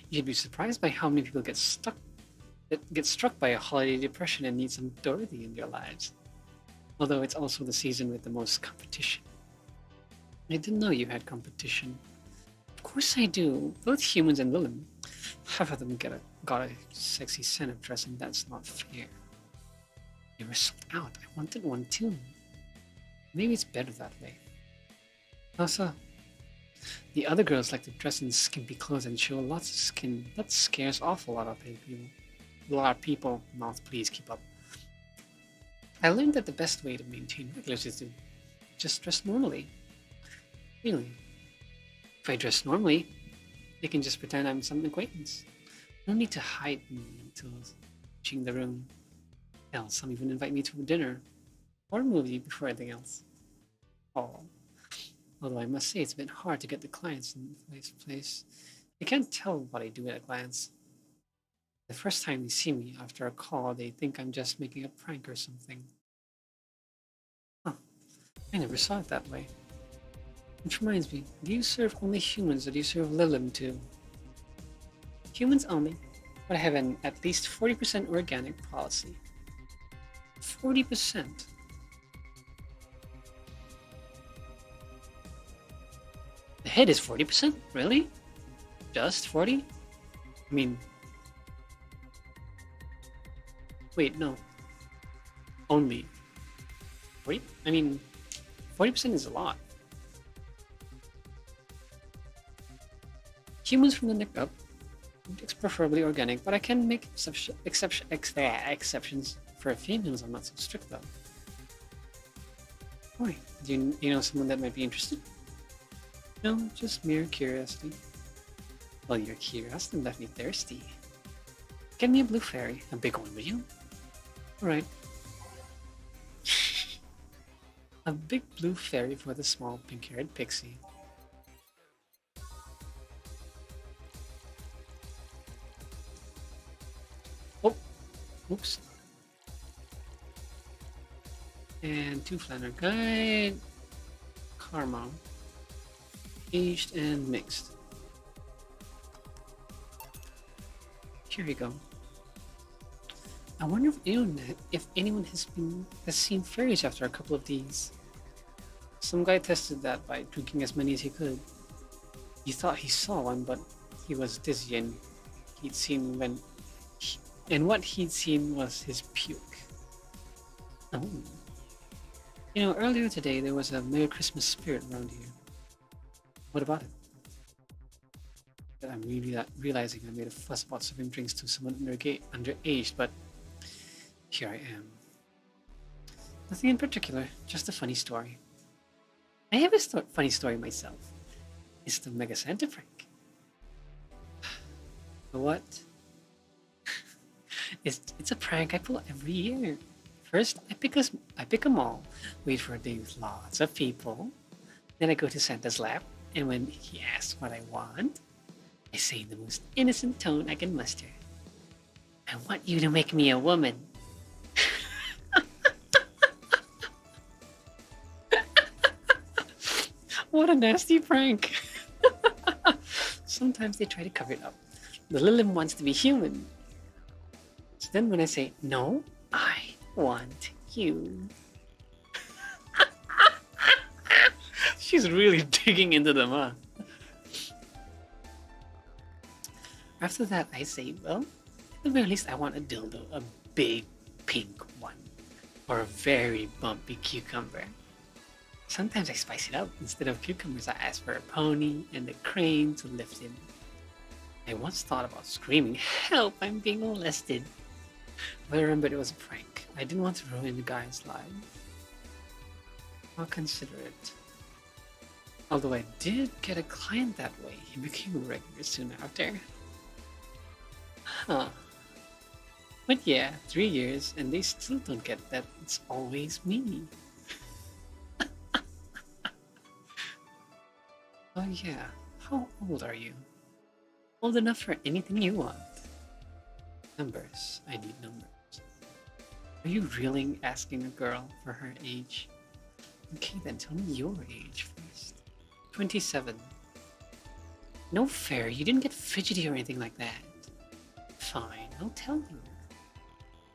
You'd be surprised by how many people get struck by a holiday depression and need some Dorothy in their lives. Although it's also the season with the most competition. I didn't know you had competition. Of course I do. Both humans and villain. Half of them got a sexy scent of dressing. That's not fair. They were sold out. I wanted one too. Maybe it's better that way. How so? The other girls like to dress in skimpy clothes and show lots of skin. That scares off a lot of people. Mouth, please keep up. I learned that the best way to maintain regulars is to just dress normally. Really? If I dress normally, they can just pretend I'm some acquaintance. No need to hide me until reaching the room. Hell, some even invite me to a dinner or a movie before anything else. Oh. Although I must say it's a bit hard to get the clients in the first place. They can't tell what I do at a glance. The first time they see me after a call, they think I'm just making a prank or something. Huh. I never saw it that way. Which reminds me, do you serve only humans or do you serve Lilim too? Humans only, but I have an at least 40% organic policy. 40%? hit is 40%? Really? Just 40? I mean... Wait, no. Only. 40? I mean, 40% is a lot. Humans from the neck up. It's preferably organic, but I can make exceptions for females. I'm not so strict though. Why? Do you know someone that might be interested? No, just mere curiosity. Well, you're curious and left me thirsty. Get me a blue fairy, a big one, will you? Alright. A big blue fairy for the small pink-haired pixie. Oh, oops. And 2 Flanner Guide, Karma, aged and mixed. Here we go. I wonder if anyone has seen fairies after a couple of these. Some guy tested that by drinking as many as he could. He thought he saw one, but he was dizzy and what he'd seen was his puke. Oh. You know, earlier today there was a Merry Christmas spirit around here. What about it? I'm really realizing I made a fuss about serving drinks to someone underage, but here I am. Nothing in particular, just a funny story. I have a funny story myself. It's the Mega Santa prank. What? It's a prank I pull every year. First, I pick a mall, wait for a day with lots of people. Then I go to Santa's lap, and when he asks what I want, I say in the most innocent tone I can muster. I want you to make me a woman. What a nasty prank. Sometimes they try to cover it up. The Lilim wants to be human. So then when I say, no, I want you. She's really digging into them, huh? After that, I say, well, at the very least, I want a dildo, a big pink one, or a very bumpy cucumber. Sometimes I spice it up. Instead of cucumbers, I ask for a pony and a crane to lift him. I once thought about screaming, help, I'm being molested. But I remembered it was a prank. I didn't want to ruin the guy's life. I'll consider it. Although I did get a client that way, he became a regular soon after. Huh. But yeah, 3 years and they still don't get that it's always me. Oh yeah, how old are you? Old enough for anything you want. Numbers, I need numbers. Are you really asking a girl for her age? Okay then, tell me your age first. 27. No fair, you didn't get fidgety or anything like that. Fine, I'll tell you.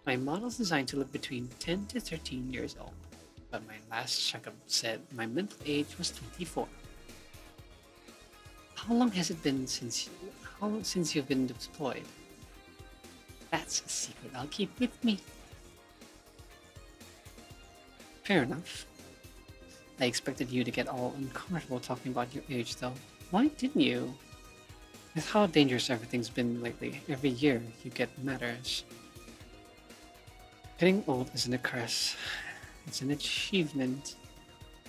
My model's designed to look between 10 to 13 years old, but my last checkup said my mental age was 24. How long has it been since you've been deployed? That's a secret I'll keep with me. Fair enough. I expected you to get all uncomfortable talking about your age though. Why didn't you? With how dangerous everything's been lately, every year you get matters. Getting old isn't a curse. It's an achievement.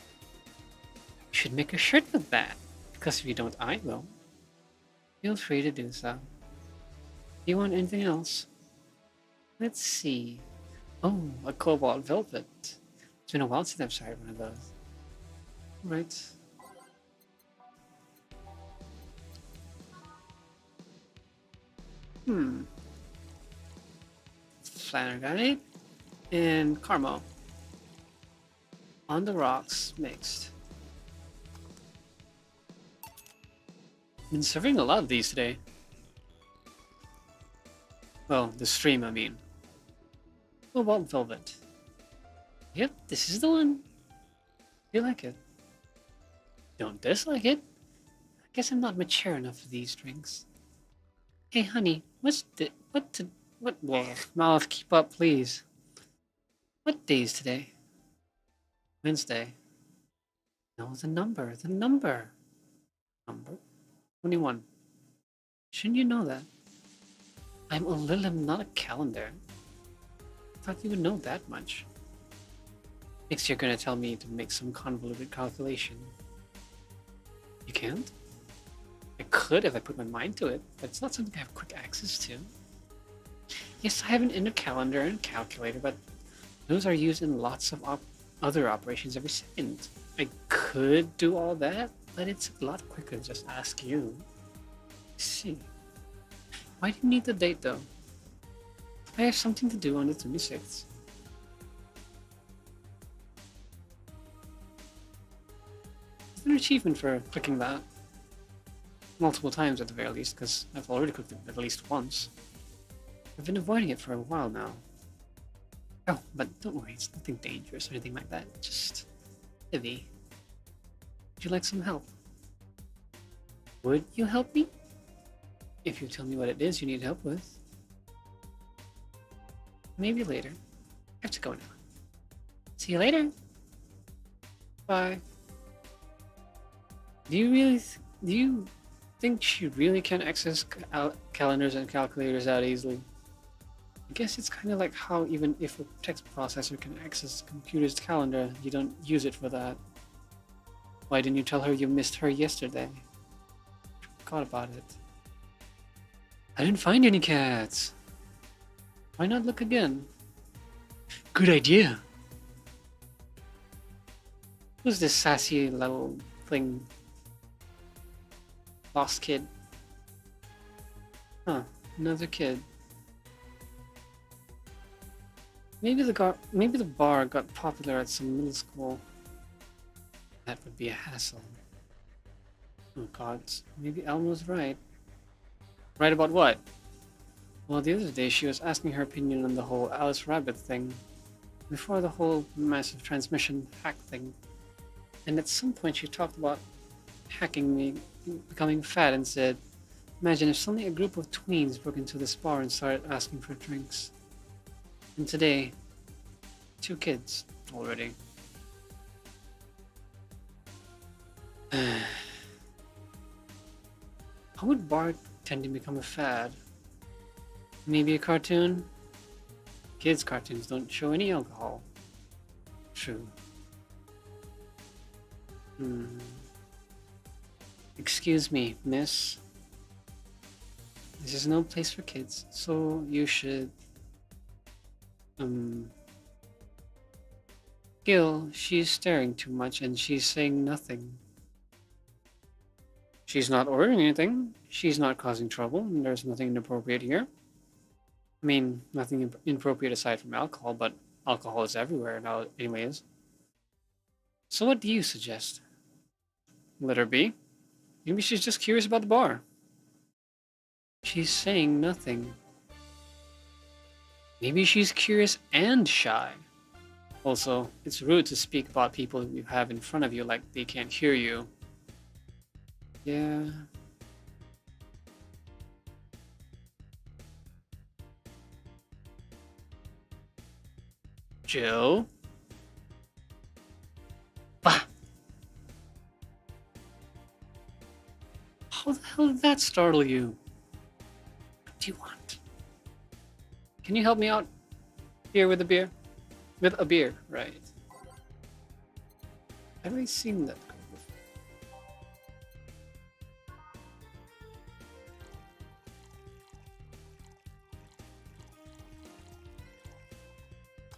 You should make a shirt with that. Because if you don't, I will. Feel free to do so. Do you want anything else? Let's see. Oh, a cobalt velvet. It's been a while since I've tried one of those. Right. Flanner Guide and Carmo. On the rocks mixed. Been serving a lot of these today. Well, the stream, I mean. Cobalt Velvet. Yep, this is the one. You like it. Don't dislike it. Guess I'm not mature enough for these drinks. Hey, honey, mouth, keep up, please. What day is today? Wednesday. No, the number. Number 21. Shouldn't you know that? I'm a Lilim, not a calendar. Thought you would know that much. Next you're gonna tell me to make some convoluted calculation. You can't? I could if I put my mind to it, but it's not something I have quick access to. Yes, I have an inner calendar and calculator, but those are used in lots of other operations every second. I could do all that, but it's a lot quicker to just ask you. I see. Why do you need the date though? I have something to do on the 26th. It's an achievement for clicking that. Multiple times at the very least, because I've already clicked it at least once. I've been avoiding it for a while now. Oh, but don't worry, it's nothing dangerous or anything like that. Just heavy. Would you like some help? Would you help me? If you tell me what it is you need help with. Maybe later. I have to go now. See you later. Bye. Do you think she really can access calendars and calculators that easily? I guess it's kind of like how even if a text processor can access a computer's calendar, you don't use it for that. Why didn't you tell her you missed her yesterday? Forgot about it. I didn't find any cats. Why not look again? Good idea. Who's this sassy little thing? Lost kid. Huh, another kid. Maybe the bar got popular at some middle school. That would be a hassle. Oh god, maybe Elmo's right. Right about what? Well, the other day she was asking her opinion on the whole Alice Rabbit thing. Before the whole massive transmission hack thing. And at some point she talked about hacking me becoming fat and said, imagine if suddenly a group of tweens broke into this bar and started asking for drinks. And today, 2 kids already. How would bartending become a fad? Maybe a cartoon? Kids' cartoons don't show any alcohol. True. Excuse me, miss. This is no place for kids, so you should... Gil, she's staring too much and she's saying nothing. She's not ordering anything, she's not causing trouble, and there's nothing inappropriate here. I mean, nothing inappropriate aside from alcohol, but alcohol is everywhere now anyways. So what do you suggest? Let her be. Maybe she's just curious about the bar. She's saying nothing. Maybe she's curious and shy. Also, it's rude to speak about people you have in front of you like they can't hear you. Yeah. Jill? Bah! How the hell did that startle you? What do you want? Can you help me out here with a beer? With a beer, right. Have I seen that girl before?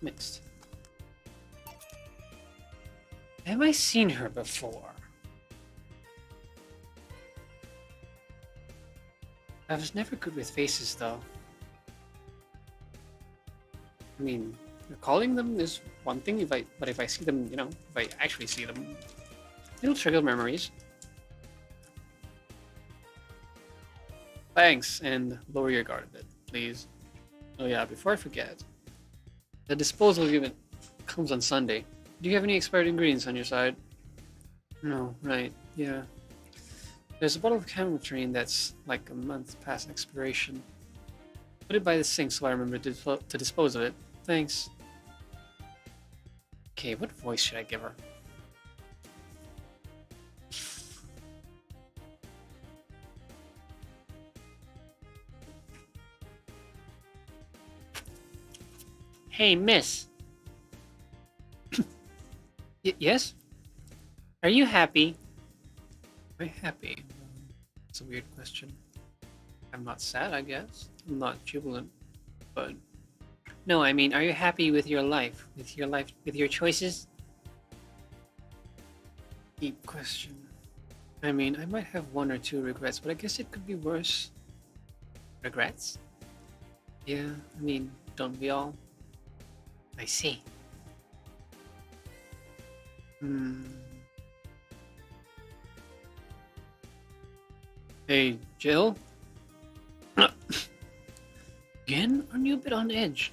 Mixed. Have I seen her before? I was never good with faces, though. I mean, recalling them is one thing, but if I see them, you know, if I actually see them, it'll trigger memories. Thanks, and lower your guard a bit, please. Oh yeah, before I forget, the disposal unit comes on Sunday. Do you have any expired ingredients on your side? No, right, yeah. There's a bottle of Camotrain that's like a month past expiration. Put it by the sink so I remember to dispose of it. Thanks. Okay, what voice should I give her? Hey, miss. Yes? Are you happy? Am I happy? It's a weird question. I'm not sad, I guess. I'm not jubilant, but... No, I mean, are you happy with your life? With your choices? Deep question. I mean, I might have one or two regrets, but I guess it could be worse. Regrets? Yeah, I mean, don't we all? I see. Hey, Jill? Again? Aren't you a bit on edge?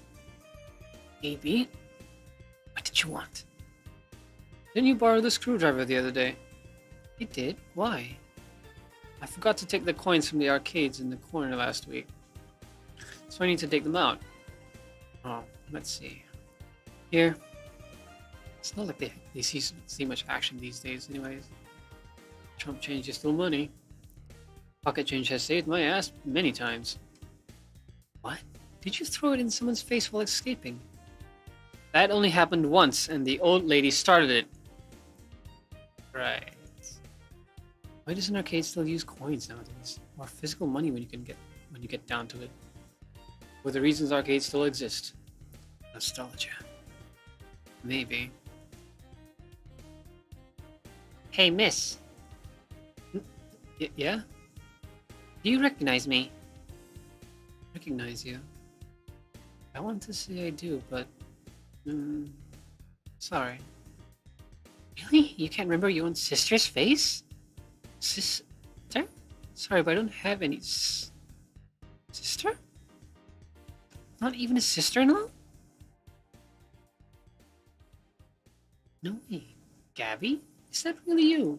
Maybe. What did you want? Didn't you borrow the screwdriver the other day? I did? Why? I forgot to take the coins from the arcades in the corner last week. So I need to take them out. Oh, let's see. Here. It's not like they see much action these days anyways. Trump change is still money. Pocket change has saved my ass many times. What? Did you throw it in someone's face while escaping? That only happened once, and the old lady started it. Right. Why does an arcade still use coins nowadays? Or physical money when you get down to it? For the reasons arcades still exist. Nostalgia. Maybe. Hey, miss. Yeah? Do you recognize me? Recognize you? I want to say I do, but... sorry. Really? You can't remember your own sister's face? Sister? Sorry, but I don't have any... Sister? Not even a sister-in-law? No way. Gabby? Is that really you?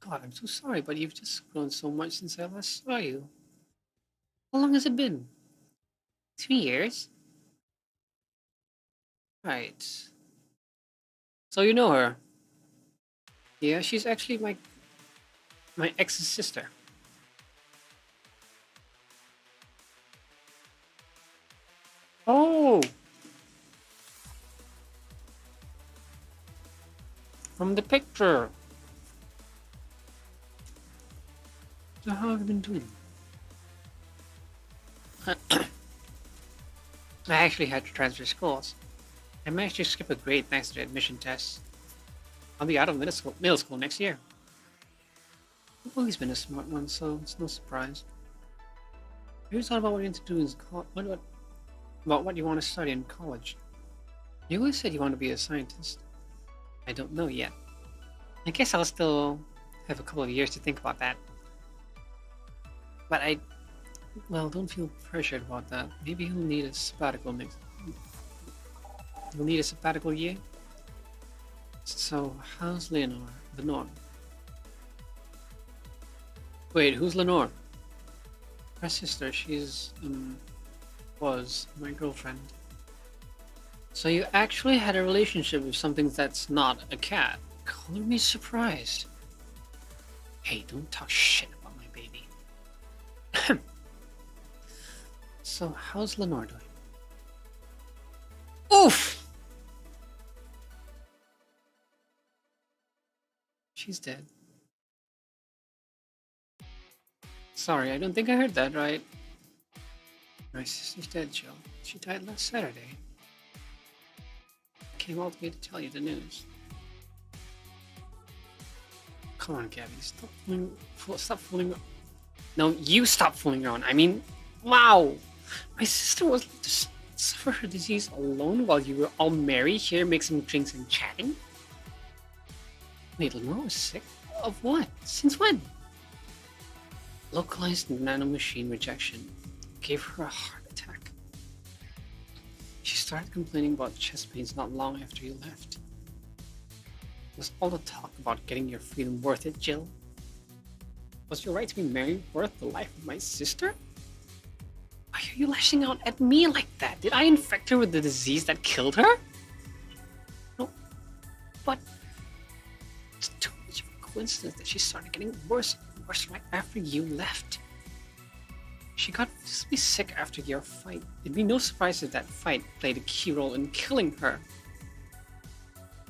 God, I'm so sorry, but you've just grown so much since I last saw you. How long has it been? 2 years? Right. So you know her? Yeah, she's actually my ex's sister. Oh! From the picture. So how have you been doing? I actually had to transfer schools. I managed to skip a grade thanks to admission tests. I'll be out of middle school next year. I've always been a smart one, so it's no surprise. Have you thought about what you want to do in about what you want to study in college? You always said you want to be a scientist. I don't know yet. I guess I'll still have a couple of years to think about that. But well, don't feel pressured about that. Maybe you'll need a sabbatical You'll need a sabbatical year? So, how's Lenore? Wait, who's Lenore? My sister, she's, was my girlfriend. So you actually had a relationship with something that's not a cat. Color me surprised. Hey, don't talk shit about my baby. So, how's Lenore doing? Oof! She's dead. Sorry, I don't think I heard that right. My sister's dead, Jill. She died last Saturday. I came all the way to tell you the news. Come on, Gabby. Stop fooling. No, you stop fooling around. I mean, wow! My sister was to suffer her disease alone while you were all merry here mixing drinks and chatting? Wait, Lenore was sick? Of what? Since when? Localized nanomachine rejection gave her a heart attack. She started complaining about chest pains not long after you left. Was all the talk about getting your freedom worth it, Jill? Was your right to be married worth the life of my sister? Why are you lashing out at me like that? Did I infect her with the disease that killed her? No, but it's too much of a coincidence that she started getting worse and worse right after you left. She got visibly sick after your fight. It'd be no surprise if that fight played a key role in killing her.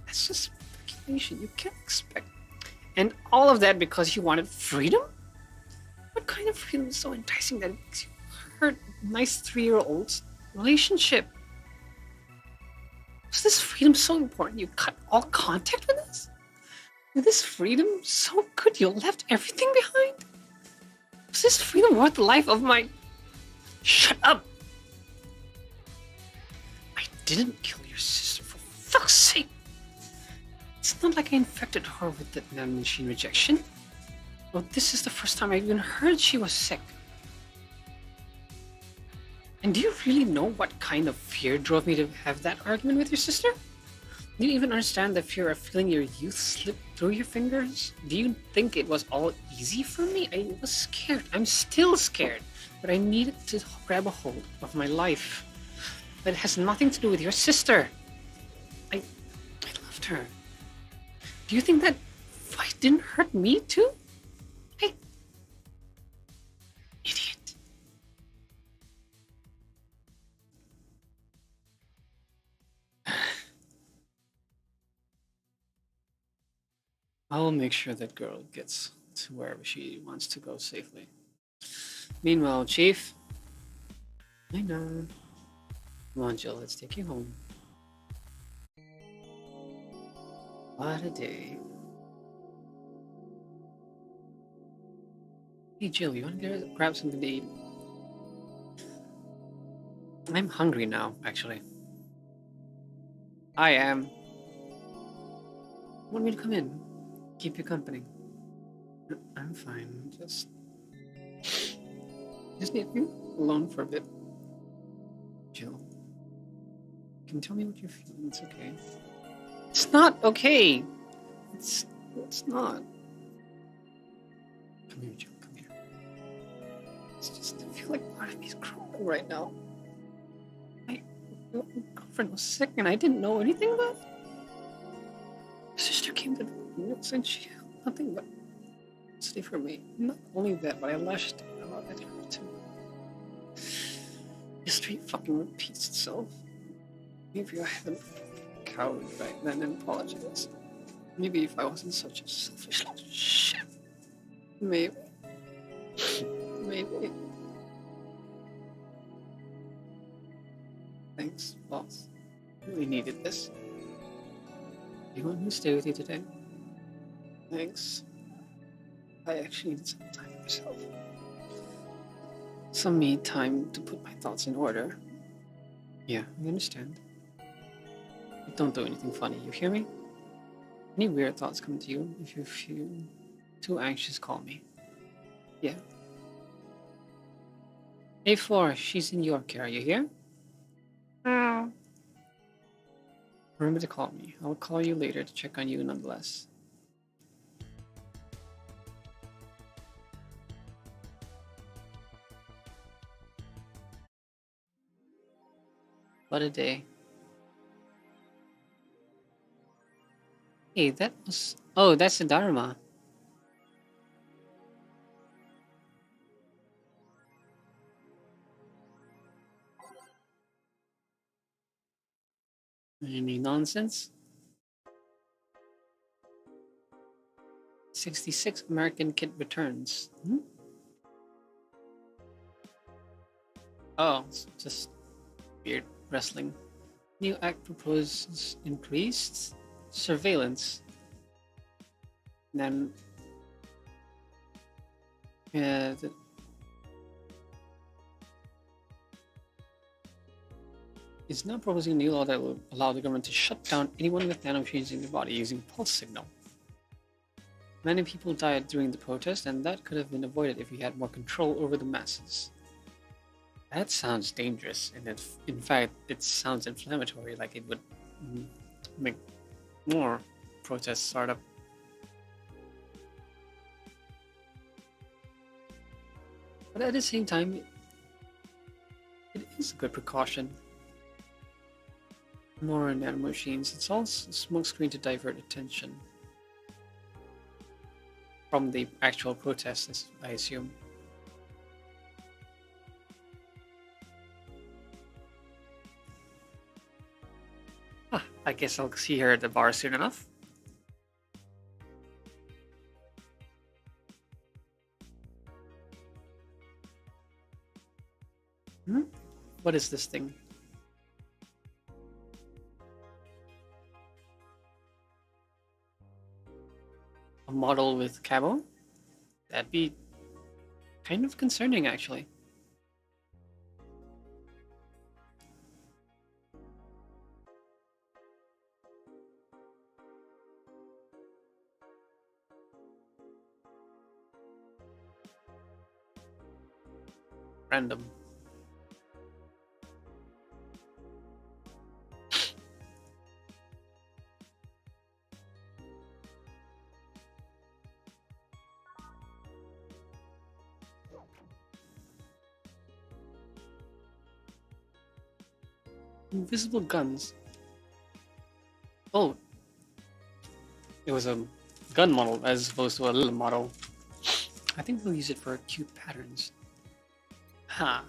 That's just speculation. You can't expect. And all of that because you wanted freedom? What kind of freedom is so enticing that it makes you hurt a nice 3-year-old's relationship? Was this freedom so important you cut all contact with us? Was this freedom so good you left everything behind? Was this freedom worth the life of my... Shut up! I didn't kill your sister, for fuck's sake! It's not like I infected her with that nanomachine rejection. Well, this is the first time I even heard she was sick. And do you really know what kind of fear drove me to have that argument with your sister? Do you even understand the fear of feeling your youth slip through your fingers? Do you think it was all easy for me? I was scared. I'm still scared. But I needed to grab a hold of my life. But it has nothing to do with your sister. I loved her. Do you think that fight didn't hurt me too? Idiot. I'll make sure that girl gets to wherever she wants to go safely. Meanwhile, Chief. I know. Come on, Jill, let's take you home. What a day. Hey, Jill, you want to grab something to eat? I'm hungry now, actually. I am. Want me to come in? Keep you company? I'm fine. Just need you alone for a bit. Jill, can you tell me what you're feeling? It's okay. It's not okay. It's not. Come here, Jill. Come here. It's just I feel like part of me is crawling right now. My girlfriend was sick and I didn't know anything about it. My sister came to the and she had nothing but stay for me. Not only that, but I lashed out at her too. History fucking repeats itself. Maybe I haven't cowed right then and apologized. Maybe if I wasn't such a selfish little shit. Maybe. Thanks, boss. Really needed this. You want me to stay with you today? Thanks. I actually need some time for myself. Some me time to put my thoughts in order. Yeah, I understand. But don't do anything funny, you hear me? Any weird thoughts come to you, if you feel too anxious, call me. Yeah. Hey, Flora, she's in your care. Are you here? Remember to call me. I'll call you later to check on you nonetheless. What a day. Hey, that was... Oh, that's the Dharma. Any nonsense? 66 American kid returns. Oh, it's just weird wrestling. New act proposes increased surveillance. Then it's now proposing a new law that will allow the government to shut down anyone with nanomachines in their body using pulse signal. Many people died during the protest, and that could have been avoided if we had more control over the masses. That sounds dangerous, and in fact, it sounds inflammatory, like it would make more protests start up. But at the same time, it is a good precaution. More nanomachines. It's all smokescreen to divert attention from the actual protests, I assume. I guess I'll see her at the bar soon enough. What is this thing? A model with camo? That'd be kind of concerning, actually. Random. Invisible guns. Oh. It was a gun model as opposed to a little model. I think we'll use it for cute patterns. Ha.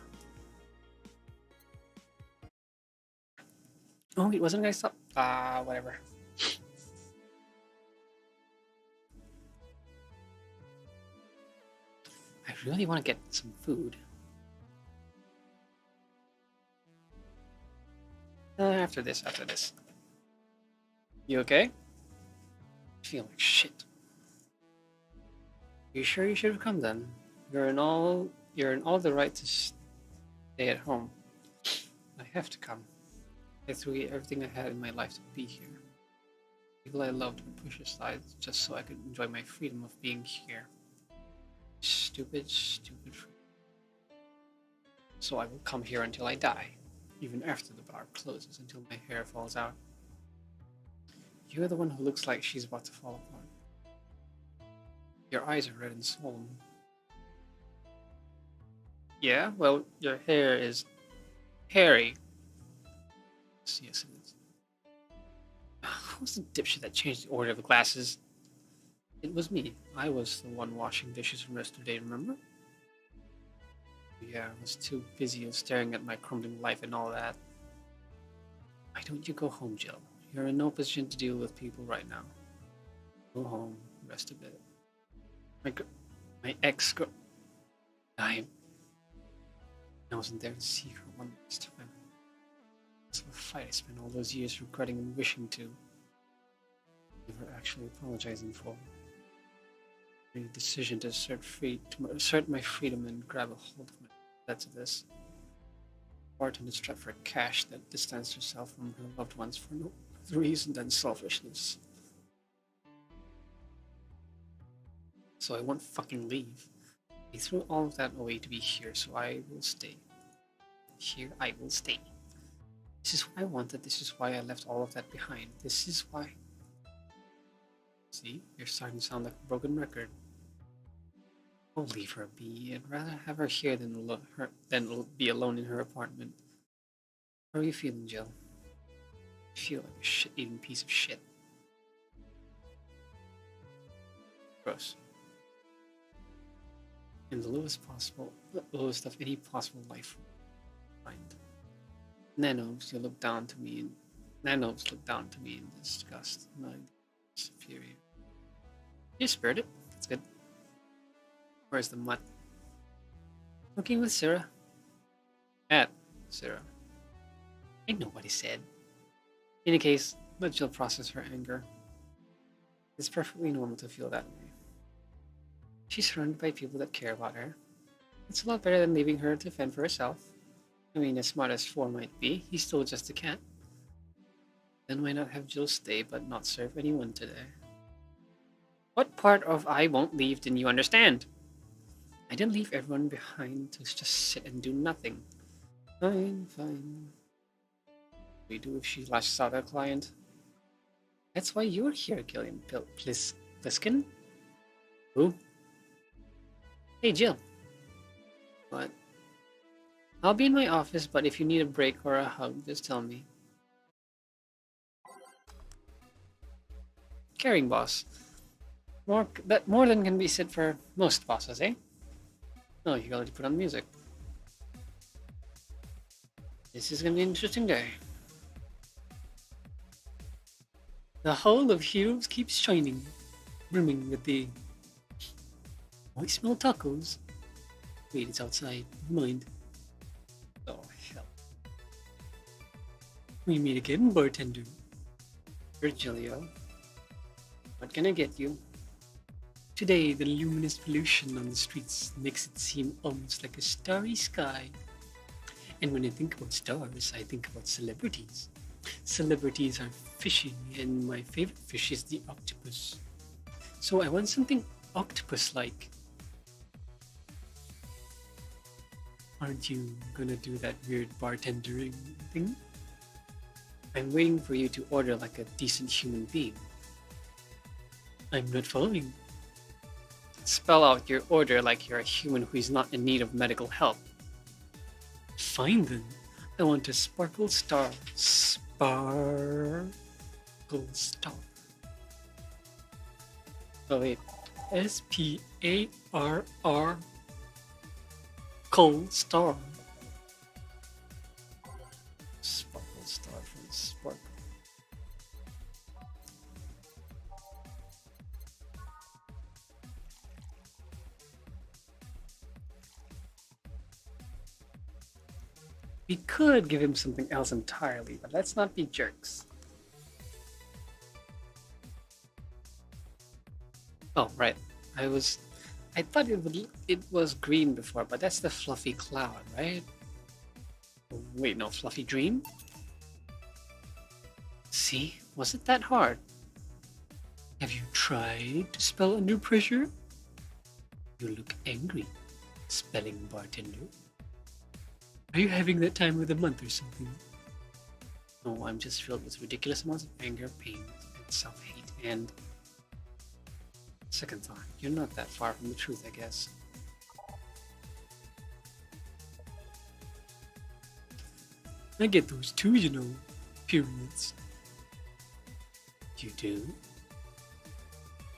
Oh, wait, wasn't I stop? Whatever. I really want to get some food. After this. You okay? I feel like shit. You sure you should have come then? You're in all the right to stay at home. I have to come. I threw everything I had in my life to be here. People I loved were pushed aside just so I could enjoy my freedom of being here. Stupid freedom. So I will come here until I die, even after the bar closes, until my hair falls out. You're the one who looks like she's about to fall apart. Your eyes are red and swollen. Yeah, well, your hair is hairy. Yes, it is. Who's the dipshit that changed the order of the glasses? It was me. I was the one washing dishes from yesterday, remember? Yeah, I was too busy staring at my crumbling life and all that. Why don't you go home, Jill? You're in no position to deal with people right now. Go home, rest a bit. My ex-girl... I wasn't there to see her one last time. It's a fight I spent all those years regretting and wishing to. Never actually apologizing for. I made a decision to assert my freedom and grab a hold of my led to this. Bartender strapped for cash that distanced herself from her loved ones for no other reason than selfishness. So I won't fucking leave. I threw all of that away to be here, so I will stay. Here I will stay. This is what I wanted, this is why I left all of that behind. This is why... See, you're starting to sound like a broken record. I'll leave her be. I'd rather have her here than be alone in her apartment. How are you feeling, Jill? I feel like a shit-eating piece of shit. Gross. In the lowest of any possible life mind. Nanos look down to me in disgust. My superior. You spared it. That's good. Where's the mutt? Working with Sarah. At Sarah. Ain't nobody said. In any case, let Jill process her anger. It's perfectly normal to feel that way. She's surrounded by people that care about her. It's a lot better than leaving her to fend for herself. I mean, as smart as 4 might be, he's still just a cat. Then why not have Jill stay but not serve anyone today? What part of I won't leave didn't you understand? I didn't leave everyone behind to just sit and do nothing. Fine. What do we do if she lashes out at a client? That's why you're here, Gillian Pliskin. Who? Hey, Jill. But I'll be in my office, but if you need a break or a hug, just tell me. Caring boss. More than can be said for most bosses, eh? Oh, you gotta put on music. This is gonna be an interesting day. The whole of Heroes keeps shining, brimming with the... I smell tacos. Wait, it's outside. Never mind. Oh, hell. We meet again, bartender. Virgilio. What can I get you? Today, the luminous pollution on the streets makes it seem almost like a starry sky. And when I think about stars, I think about celebrities. Celebrities are fishing, and my favorite fish is the octopus. So I want something octopus-like. Aren't you gonna do that weird bartending thing? I'm waiting for you to order like a decent human being. I'm not following. Spell out your order like you're a human who is not in need of medical help. Fine then. I want a sparkle star. Sparkle star. Oh wait. S-P-A-R-R Cold star. Sparkle star from Sparkle. We could give him something else entirely, but let's not be jerks. Oh, right. I thought it was green before, but that's the fluffy cloud, right? Wait, no, fluffy dream? See? Was it that hard? Have you tried to spell under pressure? You look angry, spelling bartender. Are you having that time of the month or something? No, I'm just filled with ridiculous amounts of anger, pain, and self-hate, and... Second thought, you're not that far from the truth, I guess. I get those too, you know. Periods. You do?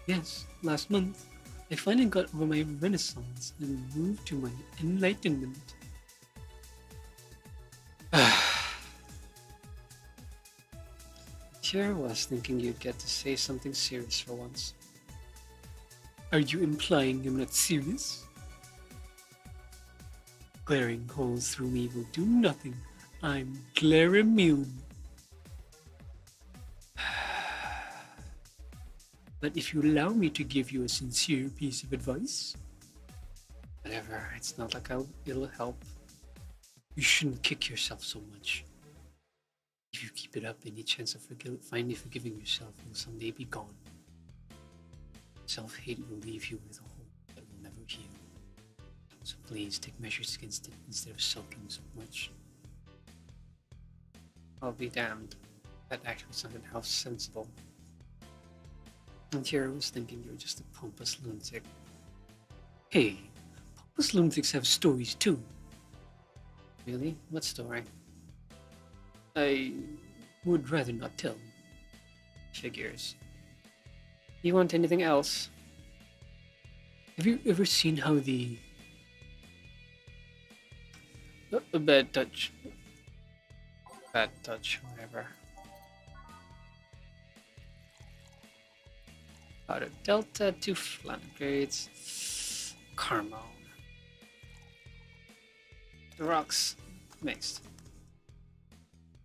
Yes, last month, I finally got over my renaissance and moved to my enlightenment. Sure was thinking you'd get to say something serious for once. Are you implying I'm not serious? Glaring holes through me will do nothing. I'm glare immune. But if you allow me to give you a sincere piece of advice... Whatever, it's not like it'll help. You shouldn't kick yourself so much. If you keep it up, any chance of finally forgiving yourself will someday be gone. Self-hate will leave you with a hole that will never heal. So please take measures against it instead of sulking so much. I'll be damned. That actually sounded half sensible. And here I was thinking you were just a pompous lunatic. Hey, pompous lunatics have stories too. Really? What story? I would rather not tell. Figures. You want anything else? Have you ever seen how the... A bad touch. Bad touch, whatever. Out of Delta to flan upgrades. Caramel. The rocks mixed.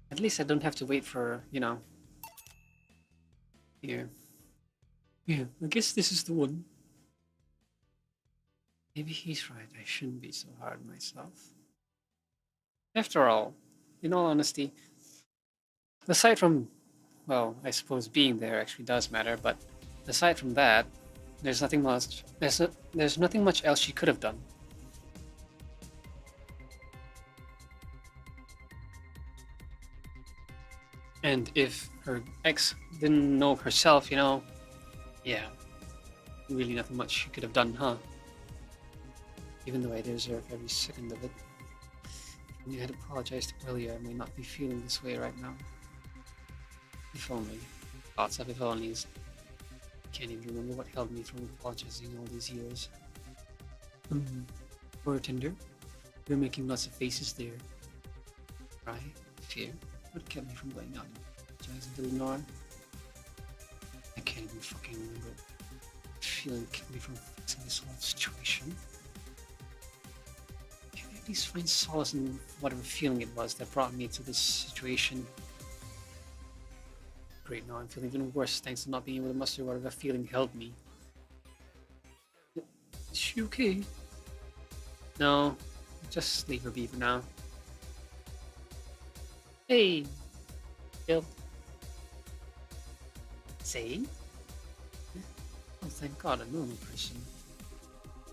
At least I don't have to wait for, you know. Here. Yeah, I guess this is the one. Maybe he's right. I shouldn't be so hard on myself. After all, in all honesty, aside from, well, I suppose being there actually does matter, but aside from that, there's nothing much. There's nothing much else she could have done. And if her ex didn't know herself, you know, yeah, really nothing much she could have done, huh? even though I deserve every second of it. If I had apologized earlier, I might not be feeling this way right now. If only. Lots of if onlys. Can't even remember what held me from apologizing all these years. Bartender, you're making lots of faces there. Cry, fear, what kept me from going out and apologizing to Lenore? I can't even fucking remember. The feeling kept me from fixing this whole situation. Can I at least find solace in whatever feeling it was that brought me to this situation? Great, now I'm feeling even worse thanks to not being able to muster whatever feeling held me. Is she okay? No, just leave her be for now. Hey, Bill. Say? Oh, thank God, a normal person.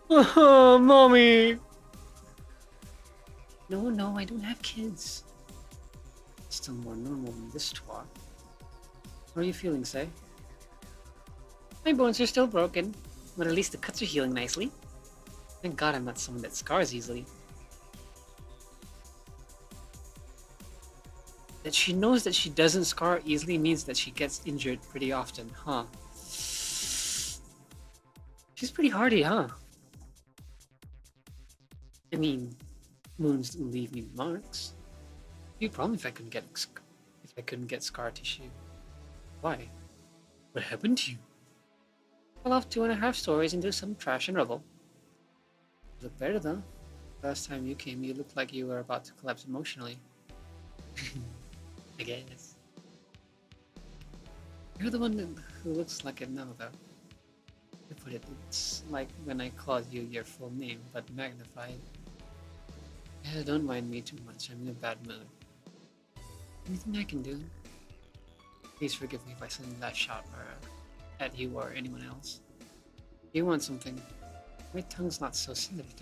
Oh, Mommy! No, I don't have kids. Still more normal than this twat. How are you feeling, Say? My bones are still broken, but at least the cuts are healing nicely. Thank God I'm not someone that scars easily. That she knows that she doesn't scar easily means that she gets injured pretty often, huh? She's pretty hardy, huh? I mean, wounds don't leave me marks. It'd be a problem if I couldn't get scar tissue. Why? What happened to you? Fell off 2.5 stories into some trash and rubble. You look better though. Last time you came, you looked like you were about to collapse emotionally. I guess. You're the one who looks like it now, though. To put it, it's like when I called you your full name, but magnified. Yeah, don't mind me too much. I'm in a bad mood. Anything I can do? Please forgive me if I suddenly lash out or at you or anyone else. You want something? My tongue's not so sensitive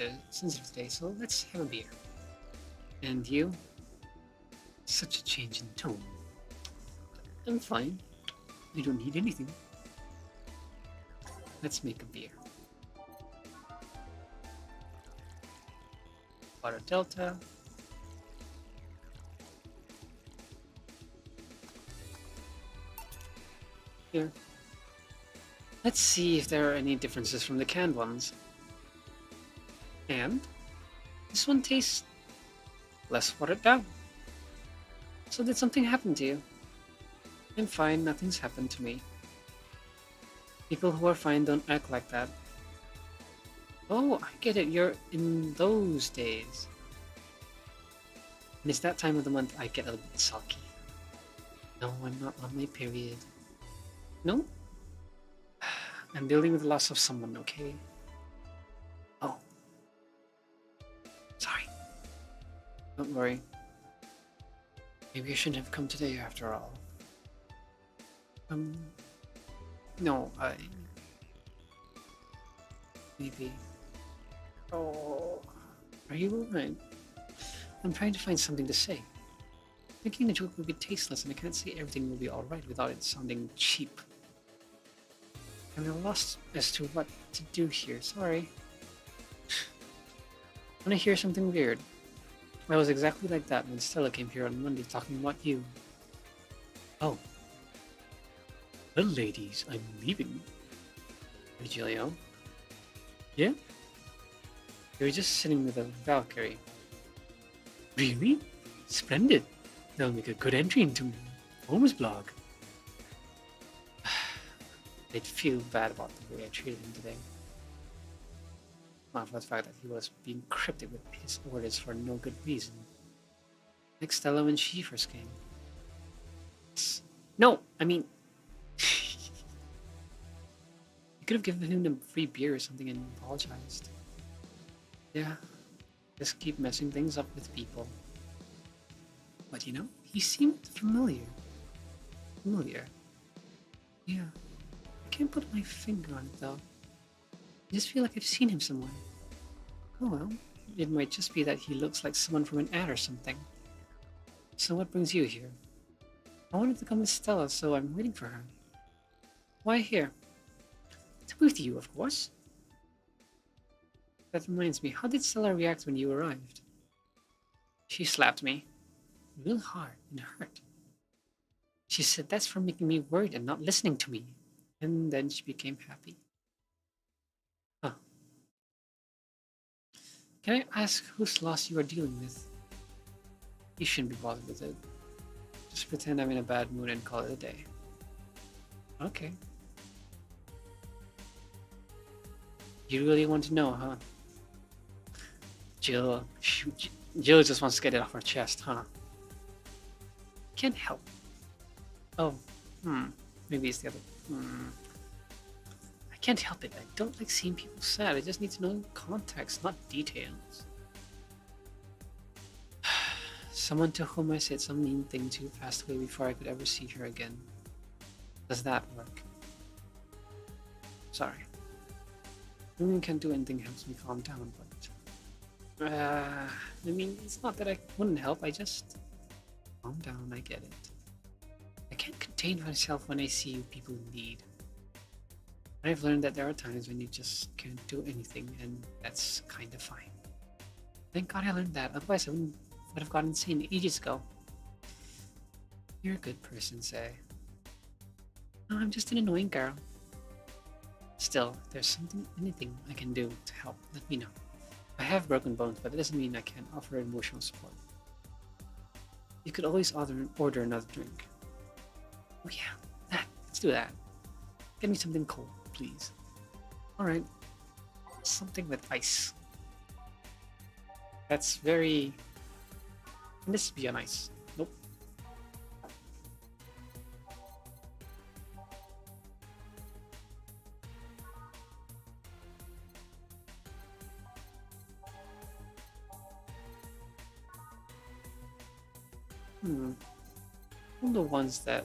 today, so let's have a beer. And you? Such a change in tone. I'm fine. I don't need anything. Let's make a beer. Water Delta. Here. Let's see if there are any differences from the canned ones. And this one tastes less watered down. So did something happen to you? I'm fine, nothing's happened to me. People who are fine don't act like that. Oh, I get it, you're in those days. And it's that time of the month I get a little bit sulky. No, I'm not on my period. No? I'm dealing with the loss of someone, okay? Oh. Sorry. Don't worry. Maybe I shouldn't have come today after all. No, maybe. Oh. Are you alright? I'm trying to find something to say. Thinking the joke will be tasteless and I can't say everything will be alright without it sounding cheap. I'm lost as to what to do here, sorry. Wanna hear something weird? I was exactly like that when Stella came here on Monday talking about you. Oh. Well, ladies, I'm leaving. Virgilio? Yeah? You were just sitting with a Valkyrie. Really? Splendid. That'll make a good entry into Holmes' blog. I'd feel bad about the way I treated him today. Not for the fact that he was being cryptic with his orders for no good reason. Like Stella when she first came. No, I mean... You could have given him a free beer or something and apologized. Yeah, just keep messing things up with people. But you know, he seemed familiar. Yeah, I can't put my finger on it though. I just feel like I've seen him somewhere. Oh well, it might just be that he looks like someone from an ad or something. So what brings you here? I wanted to come with Stella, so I'm waiting for her. Why here? To be with you, of course. That reminds me, how did Stella react when you arrived? She slapped me. Real hard and hurt. She said that's for making me worried and not listening to me. And then she became happy. Huh. Can I ask whose loss you are dealing with? You shouldn't be bothered with it. Just pretend I'm in a bad mood and call it a day. Okay. You really want to know, huh? Jill, Jill just wants to get it off her chest, huh? Can't help. Oh, maybe it's the other. I can't help it. I don't like seeing people sad. I just need to know context, not details. Someone to whom I said some mean thing to passed away before I could ever see her again. Does that work? Sorry. Knowing I can't do anything helps me calm down, but... I mean, it's not that I wouldn't help, I just... Calm down, I get it. I can't contain myself when I see people in need. I've learned that there are times when you just can't do anything, and that's kind of fine. Thank God I learned that, otherwise I would have gotten insane ages ago. You're a good person, Say. No, I'm just an annoying girl. Still, if there's anything I can do to help, let me know. I have broken bones, but it doesn't mean I can't offer emotional support. You could always order another drink. Oh yeah, let's do that. Get me something cold, please. Alright. Something with ice. That's very... Can this be on ice? Nope. All the ones that...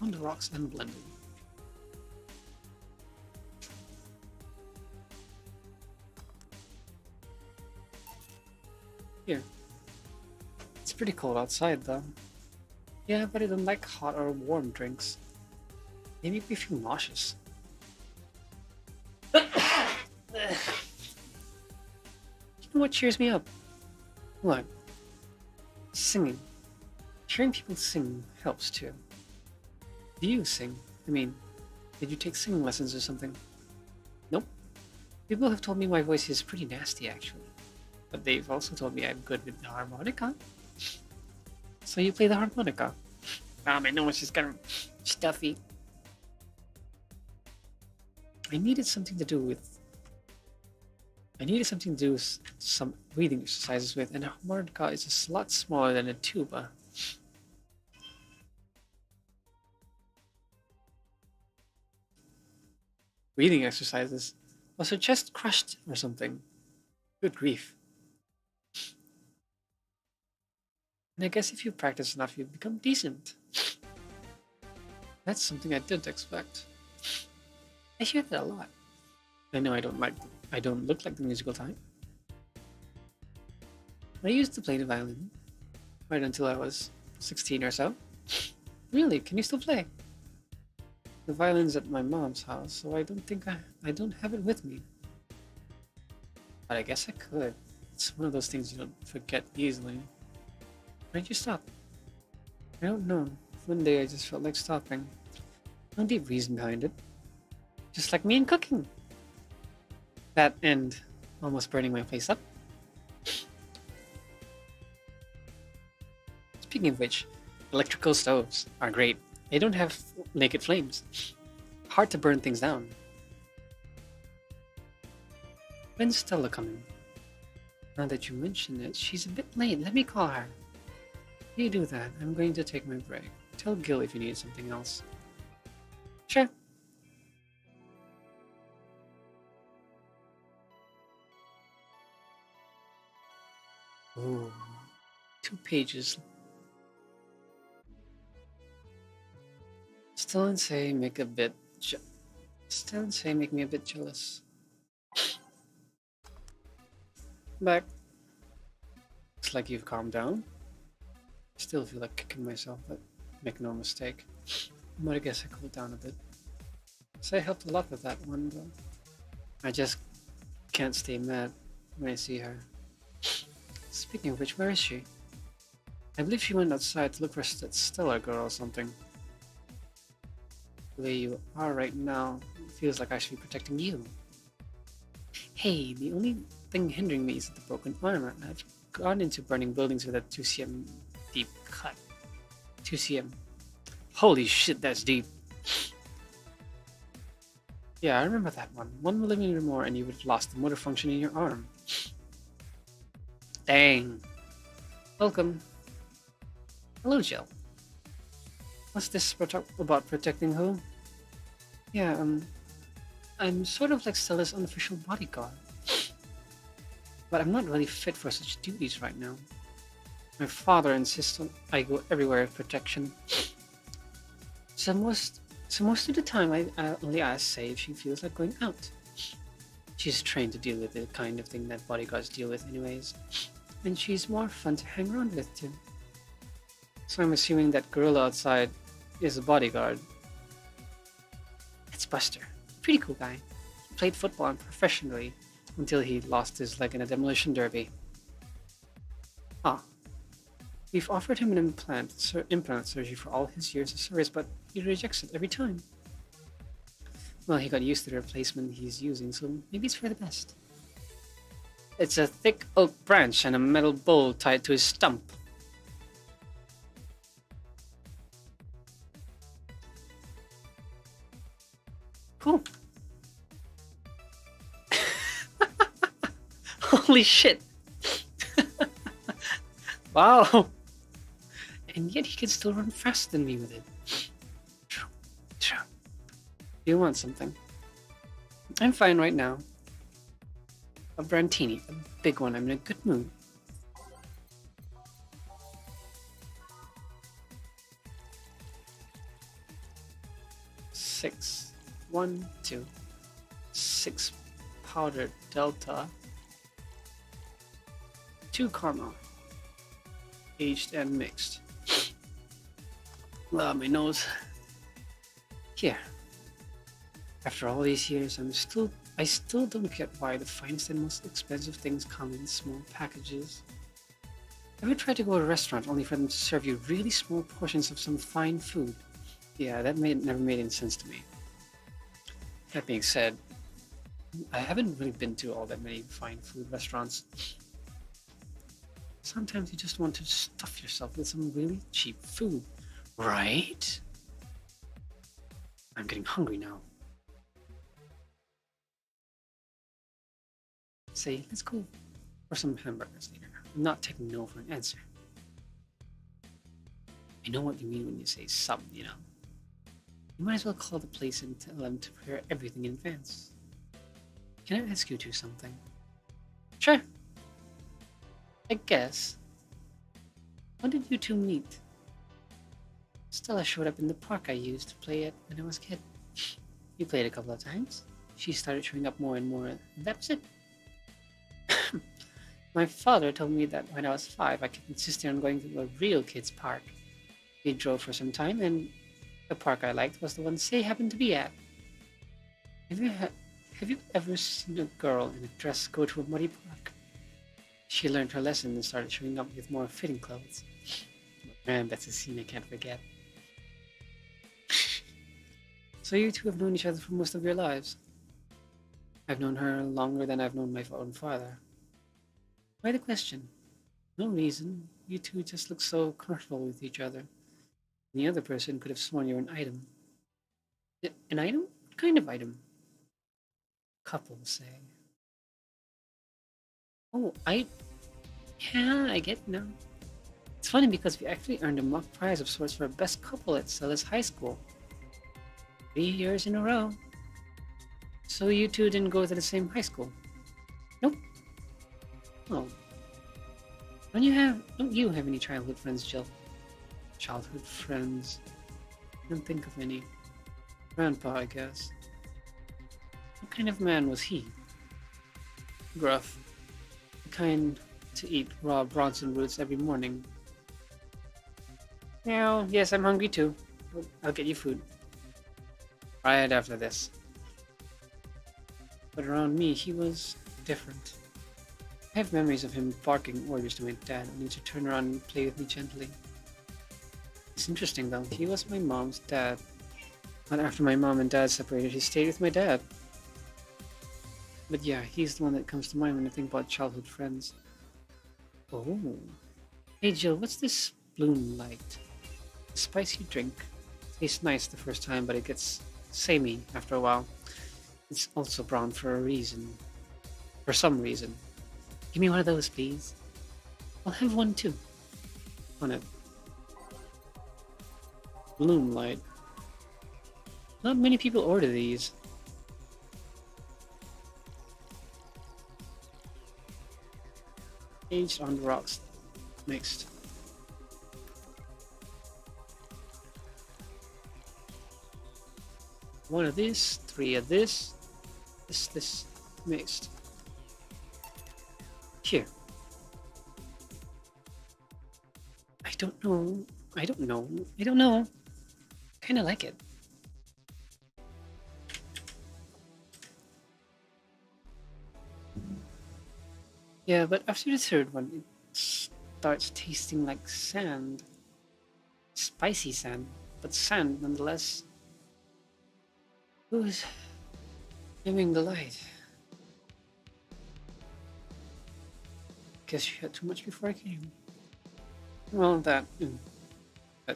On the rocks and blended. Here. It's pretty cold outside though. Yeah, but I don't like hot or warm drinks. They make me feel nauseous. You know what cheers me up? What? Singing. Hearing people sing helps too. Do you sing? I mean, did you take singing lessons or something? Nope. People have told me my voice is pretty nasty actually. But they've also told me I'm good with the harmonica. So you play the harmonica? Ah, my nose is kind of stuffy. I needed something to do with some breathing exercises with, and a harmonica is a lot smaller than a tuba. Breathing exercises? Was her chest crushed or something? Good grief. And I guess if you practice enough, you become decent. That's something I didn't expect. I hear that a lot. I know I don't look like the musical type. I used to play the violin, right until I was 16 or so. Really? Can you still play? The violin's at my mom's house, so I don't have it with me. But I guess I could. It's one of those things you don't forget easily. Why'd you stop? I don't know. One day I just felt like stopping. No deep reason behind it. Just like me and cooking. That and almost burning my place up. Speaking of which, electrical stoves are great. They don't have naked flames. Hard to burn things down. When's Stella coming? Now that you mention it, she's a bit late. Let me call her. You do that. I'm going to take my break. Tell Gil if you need something else. Sure. Ooh, 2 pages. Still and say make me a bit jealous. Back. Looks like you've calmed down. Still feel like kicking myself, but make no mistake. But I guess I cooled down a bit. So I helped a lot with that one, though. I just can't stay mad when I see her. Speaking of which, where is she? I believe she went outside to look for that Stellar girl or something. The way you are right now, it feels like I should be protecting you. Hey, the only thing hindering me is the broken armor. I've gone into burning buildings with a 2cm deep cut. 2cm. Holy shit, that's deep. Yeah, I remember that one. 1 millimeter more and you would have lost the motor function in your arm. Dang. Welcome. Hello, Jill. What's this about protecting who? Yeah, I'm sort of like Stella's unofficial bodyguard. But I'm not really fit for such duties right now. My father insists I go everywhere with protection. So most of the time I only ask Say if she feels like going out. She's trained to deal with the kind of thing that bodyguards deal with anyways. And she's more fun to hang around with too. So I'm assuming that gorilla outside is a bodyguard. It's Buster. Pretty cool guy. He played football professionally until he lost his leg in a demolition derby. We've offered him an implant surgery for all his years of service, but he rejects it every time. Well, he got used to the replacement he's using, so maybe it's for the best. It's a thick oak branch and a metal bowl tied to his stump. Cool. Holy shit. Wow. And yet he can still run faster than me with it. Do you want something? I'm fine right now. A Brantini, a big one. I'm in a good mood. Six, 1, 2, 6 powdered Delta, 2 caramel, aged and mixed. My nose. Here. After all these years, I still don't get why the finest and most expensive things come in small packages. Ever tried to go to a restaurant only for them to serve you really small portions of some fine food? Yeah, that never made any sense to me. That being said, I haven't really been to all that many fine food restaurants. Sometimes you just want to stuff yourself with some really cheap food, right? I'm getting hungry now. Say, let's go for some hamburgers later. I'm not taking no for an answer. I know what you mean when you say some, you know. You might as well call the place and tell them to prepare everything in advance. Can I ask you two something? Sure. I guess. When did you two meet? Stella showed up in the park I used to play at when I was a kid. We played a couple of times. She started showing up more and more, and that was it. My father told me that when I was 5, I kept insisting on going to a real kids' park. We drove for some time, and the park I liked was the one Say happened to be at. Have you ever seen a girl in a dress go to a muddy park? She learned her lesson and started showing up with more fitting clothes. Man, that's a scene I can't forget. So you two have known each other for most of your lives. I've known her longer than I've known my own father. Why the question? No reason. You two just look so comfortable with each other. The other person could have sworn you're an item. An item? What kind of item? Couple, say. Oh, yeah, I get it now. It's funny because we actually earned a mock prize of sorts for best couple at Stella's high school. 3 years in a row. So you two didn't go to the same high school? Nope. Oh. Don't you have any childhood friends, Jill? Childhood friends? I don't think of any. Grandpa, I guess. What kind of man was he? Gruff. The kind to eat raw Bronson roots every morning. Now, yes, I'm hungry too. I'll get you food. Right after this. But around me, he was different. I have memories of him barking orders to my dad only to turn around and play with me gently. It's interesting though, he was my mom's dad. But after my mom and dad separated, he stayed with my dad. But yeah, he's the one that comes to mind when I think about childhood friends. Oh. Hey Jill, what's this bloom light? A spicy drink. Tastes nice the first time, but it gets samey after a while. It's also brown for a reason. For some reason. Give me one of those, please. I'll have one too. On it. Bloom light. Not many people order these. Aged on the rocks. Mixed. One of this, three of this, this mixed. Here. I don't know. I don't know. I don't know. Kinda like it. Yeah, but after the third one, it starts tasting like sand. Spicy sand, but sand nonetheless. Who's dimming the light? Guess she had too much before I came. Well, that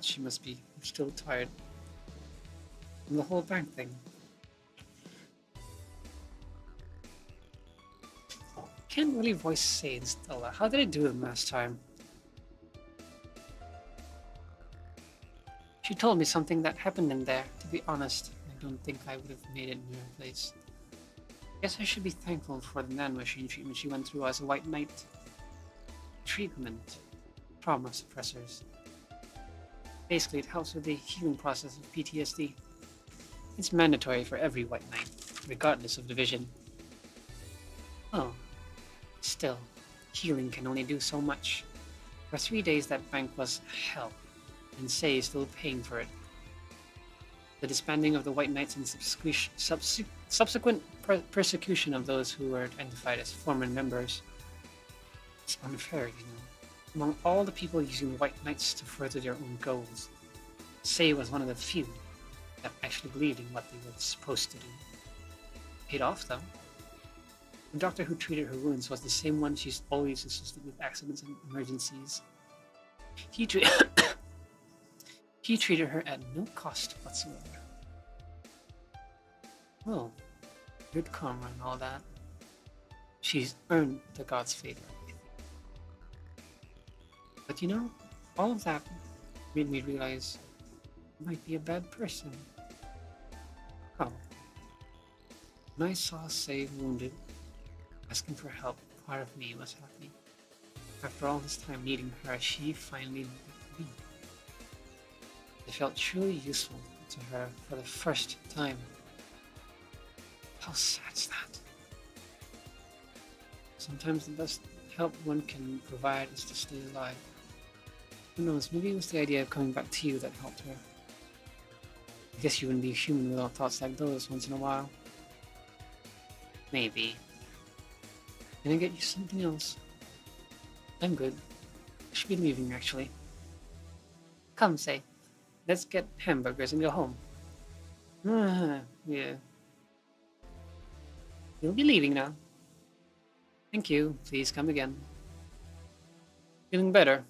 she must be still tired from the whole bank thing. Can't really voice say in Stella. How did I do them last time? She told me something that happened in there. To be honest, I don't think I would have made it in her place. Guess I should be thankful for the nanomachine treatment she went through as a White Knight. Treatment. Trauma suppressors. Basically, it helps with the healing process of PTSD. It's mandatory for every White Knight, regardless of division. Oh, still, healing can only do so much. For 3 days that bank was hell, and Say is still paying for it. The disbanding of the White Knights and subsequent persecution of those who were identified as former members. It's unfair, you know. Among all the people using White Knights to further their own goals, Say was one of the few that actually believed in what they were supposed to do. Paid off, though. The doctor who treated her wounds was the same one she's always assisted with accidents and emergencies. He treated her at no cost whatsoever. Well, good karma and all that. She's earned the god's favor. But you know, all of that made me realize I might be a bad person. How? When I saw Say wounded, asking for help, part of me was happy. After all this time needing her, she finally needed me. I felt truly useful to her for the first time. How sad's that? Sometimes the best help one can provide is to stay alive. Who knows, maybe it was the idea of coming back to you that helped her. I guess you wouldn't be human without thoughts like those once in a while. Maybe. Can I get you something else? I'm good. I should be leaving, actually. Come, Say. Let's get hamburgers and go home. Yeah. You'll be leaving now. Thank you. Please come again. Feeling better?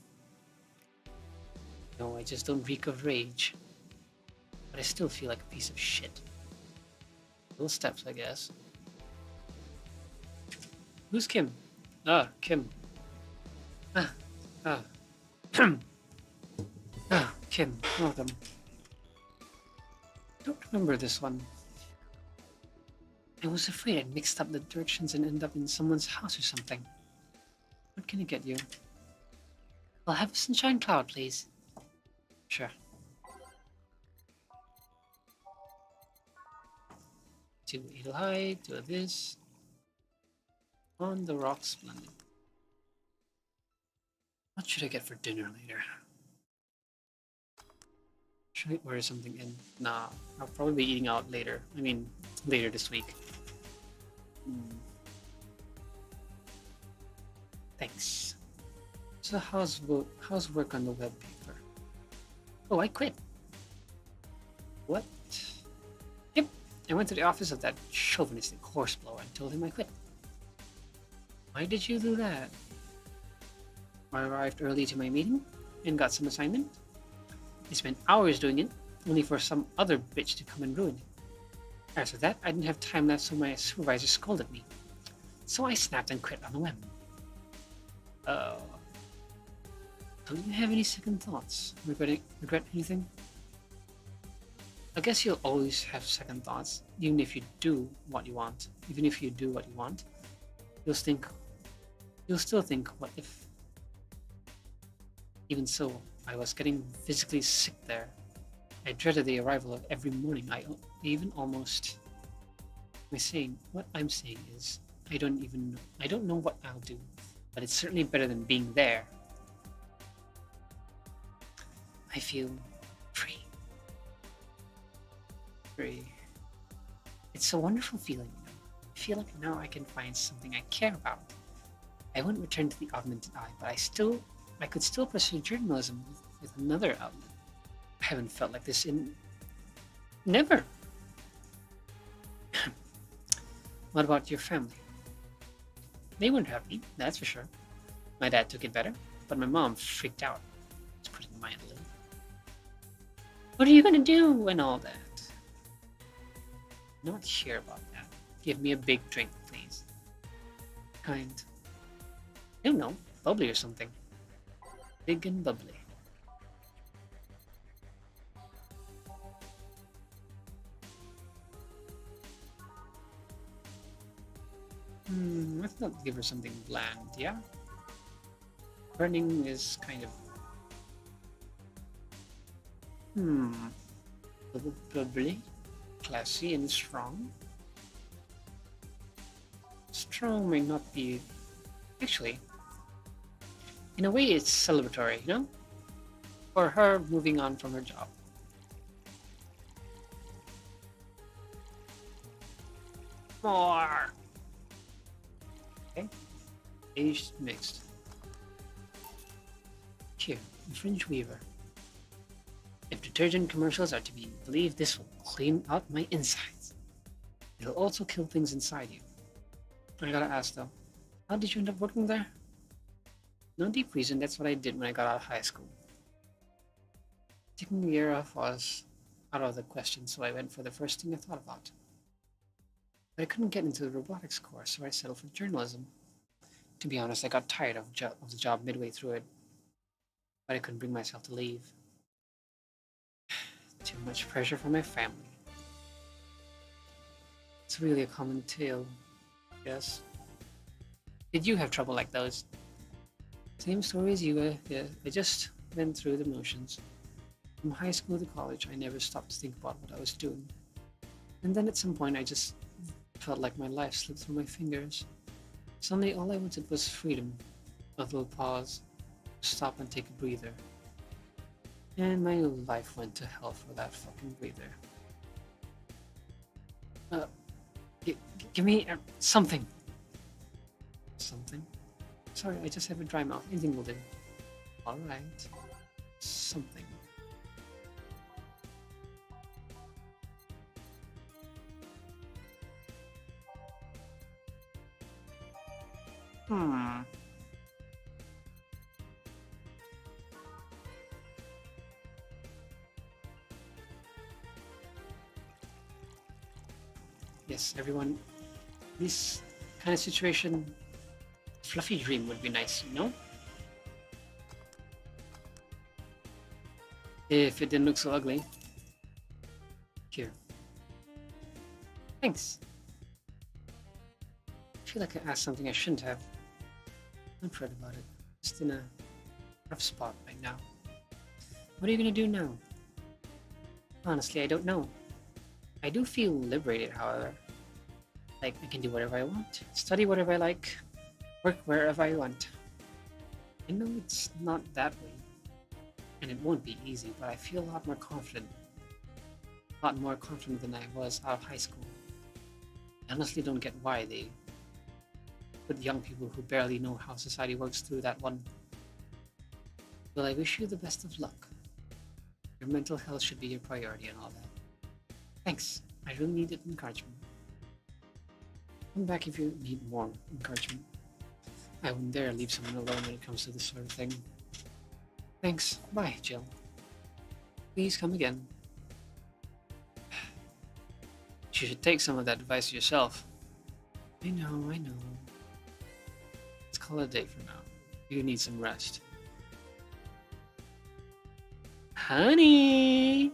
No, I just don't reek of rage. But I still feel like a piece of shit. Little steps, I guess. Who's Kim? Ah, Kim. Ah. Kim. Welcome. Don't remember this one. I was afraid I'd mixed up the directions and end up in someone's house or something. What can I get you? I'll have a sunshine cloud, please. Sure. To Edelhide, to this. On the rocks, splendid. What should I get for dinner later? Should I order something in? Nah, I'll probably be eating out later. I mean, later this week. Thanks. So how's work on the web paper? Oh, I quit. What? Yep, I went to the office of that chauvinistic horseblower and told him I quit. Why did you do that? I arrived early to my meeting and got some assignment. I spent hours doing it, only for some other bitch to come and ruin it. After that, I didn't have time left, so my supervisor scolded me. So I snapped and quit on the web. Oh. Don't you have any second thoughts? Regret anything? I guess you'll always have second thoughts, even if you do what you want. Even if you do what you want, you'll still think, what if? Even so, I was getting physically sick there. I dreaded the arrival of every morning. I even almost... What I'm saying is, I don't know what I'll do, but it's certainly better than being there. I feel free. Free. It's a wonderful feeling, you know. I feel like now I can find something I care about. I wouldn't return to the augmented eye, but I could still pursue journalism with another outlet. I haven't felt like this in... never! What about your family? They weren't happy, that's for sure. My dad took it better, but my mom freaked out. To put it mildly. What are you gonna do and all that? Not sure about that. Give me a big drink, please. Kind. I don't know, bubbly or something. Big and bubbly. Let's not give her something bland, yeah? Burning is kind of... Bubbly, classy, and strong. Strong may not be... Actually, in a way it's celebratory, you know? For her moving on from her job. More! Okay. Aged mixed. Here, fringe weaver. If detergent commercials are to be believed, this will clean out my insides. It'll also kill things inside you. I gotta ask though, how did you end up working there? No deep reason, that's what I did when I got out of high school. Taking the year off was out of the question, so I went for the first thing I thought about. But I couldn't get into the robotics course, so I settled for journalism. To be honest, I got tired of the job midway through it, but I couldn't bring myself to leave. Too much pressure for my family. It's really a common tale, yes. Did you have trouble like those? Same story as you, yeah. I just went through the motions. From high school to college, I never stopped to think about what I was doing. And then at some point, I just felt like my life slipped through my fingers. Suddenly, all I wanted was freedom. A little pause, stop and take a breather. And my life went to hell for that fucking breather. Give me something. Something? Sorry, I just have a dry mouth. Anything will do. Alright. Something. Yes, everyone. This kind of situation, fluffy dream would be nice, you know? If it didn't look so ugly. Here. Thanks. I feel like I asked something I shouldn't have. I'm fret about it. Just in a rough spot right now. What are you gonna do now? Honestly, I don't know. I do feel liberated, however. Like, I can do whatever I want, study whatever I like, work wherever I want. I know it's not that way, And it won't be easy, but I feel a lot more confident. A lot more confident than I was out of high school. I honestly don't get why they put young people who barely know how society works through that one. Well, I wish you the best of luck. Your mental health should be your priority and all that. Thanks. I really needed encouragement. Come back if you need more encouragement. I wouldn't dare leave someone alone when it comes to this sort of thing. Thanks. Bye, Jill. Please come again. You should take some of that advice yourself. I know. Let's call it a day for now. You need some rest. Honey!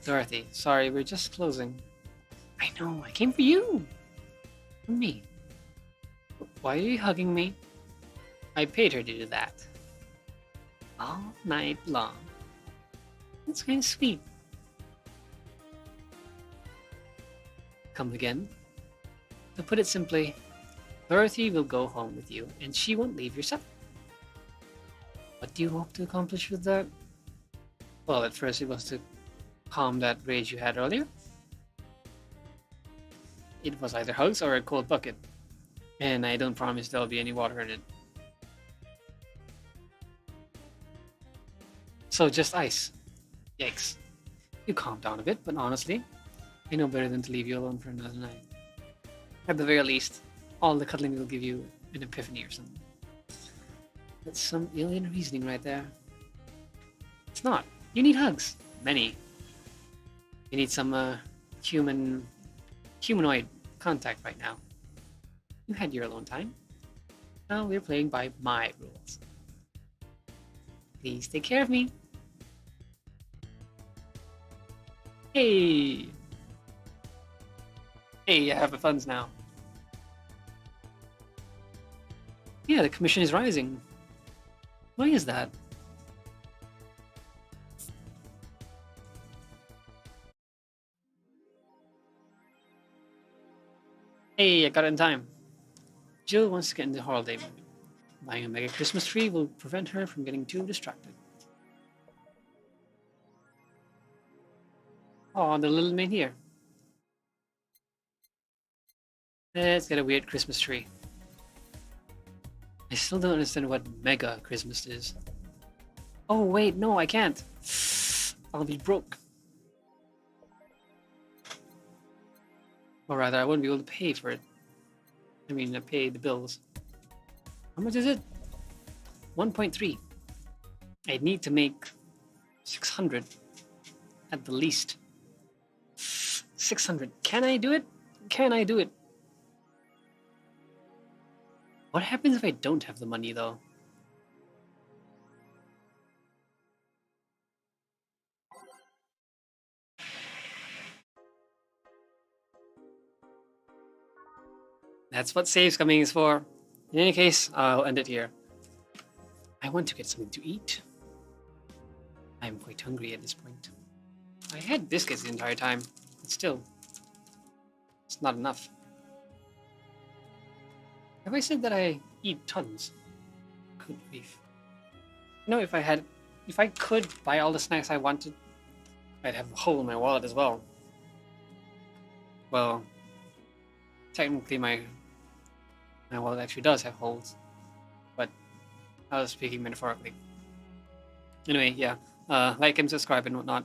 Dorothy, sorry, we're just closing. I know, I came for you! For me. Why are you hugging me? I paid her to do that. All night long. That's kind of sweet. Come again? To put it simply, Dorothy will go home with you and she won't leave your side. What do you hope to accomplish with that? Well, at first it was to calm that rage you had earlier. It was either hugs or a cold bucket. And I don't promise there'll be any water in it. So just ice. Yikes. You calm down a bit, but honestly, I know better than to leave you alone for another night. At the very least, all the cuddling will give you an epiphany or something. That's some alien reasoning right there. It's not. You need hugs. Many. You need some humanoid contact right now. You had your alone time. Now we're playing by my rules. Please take care of me. Hey! Hey, I have the funds now. Yeah, the commission is rising. Why is that? Hey, I got it in time. Jill wants to get in the holiday mood. Buying a mega Christmas tree will prevent her from getting too distracted. Oh, the little man here. Let's get a weird Christmas tree. I still don't understand what mega Christmas is. Oh wait, no, I can't. I'll be broke. Or rather, I won't be able to pay for it. I mean, pay the bills. How much is it? 1.3. I'd need to make 600 at the least. 600. Can I do it? Can I do it? What happens if I don't have the money, though? That's what saves coming is for. In any case, I'll end it here. I want to get something to eat. I'm quite hungry at this point. I had biscuits the entire time, but still, it's not enough. Have I said that I eat tons? Good grief. You know, if I could buy all the snacks I wanted, I'd have a hole in my wallet as well. Well, technically my wallet actually does have holes, but I was speaking metaphorically. Anyway, yeah, like and subscribe and whatnot.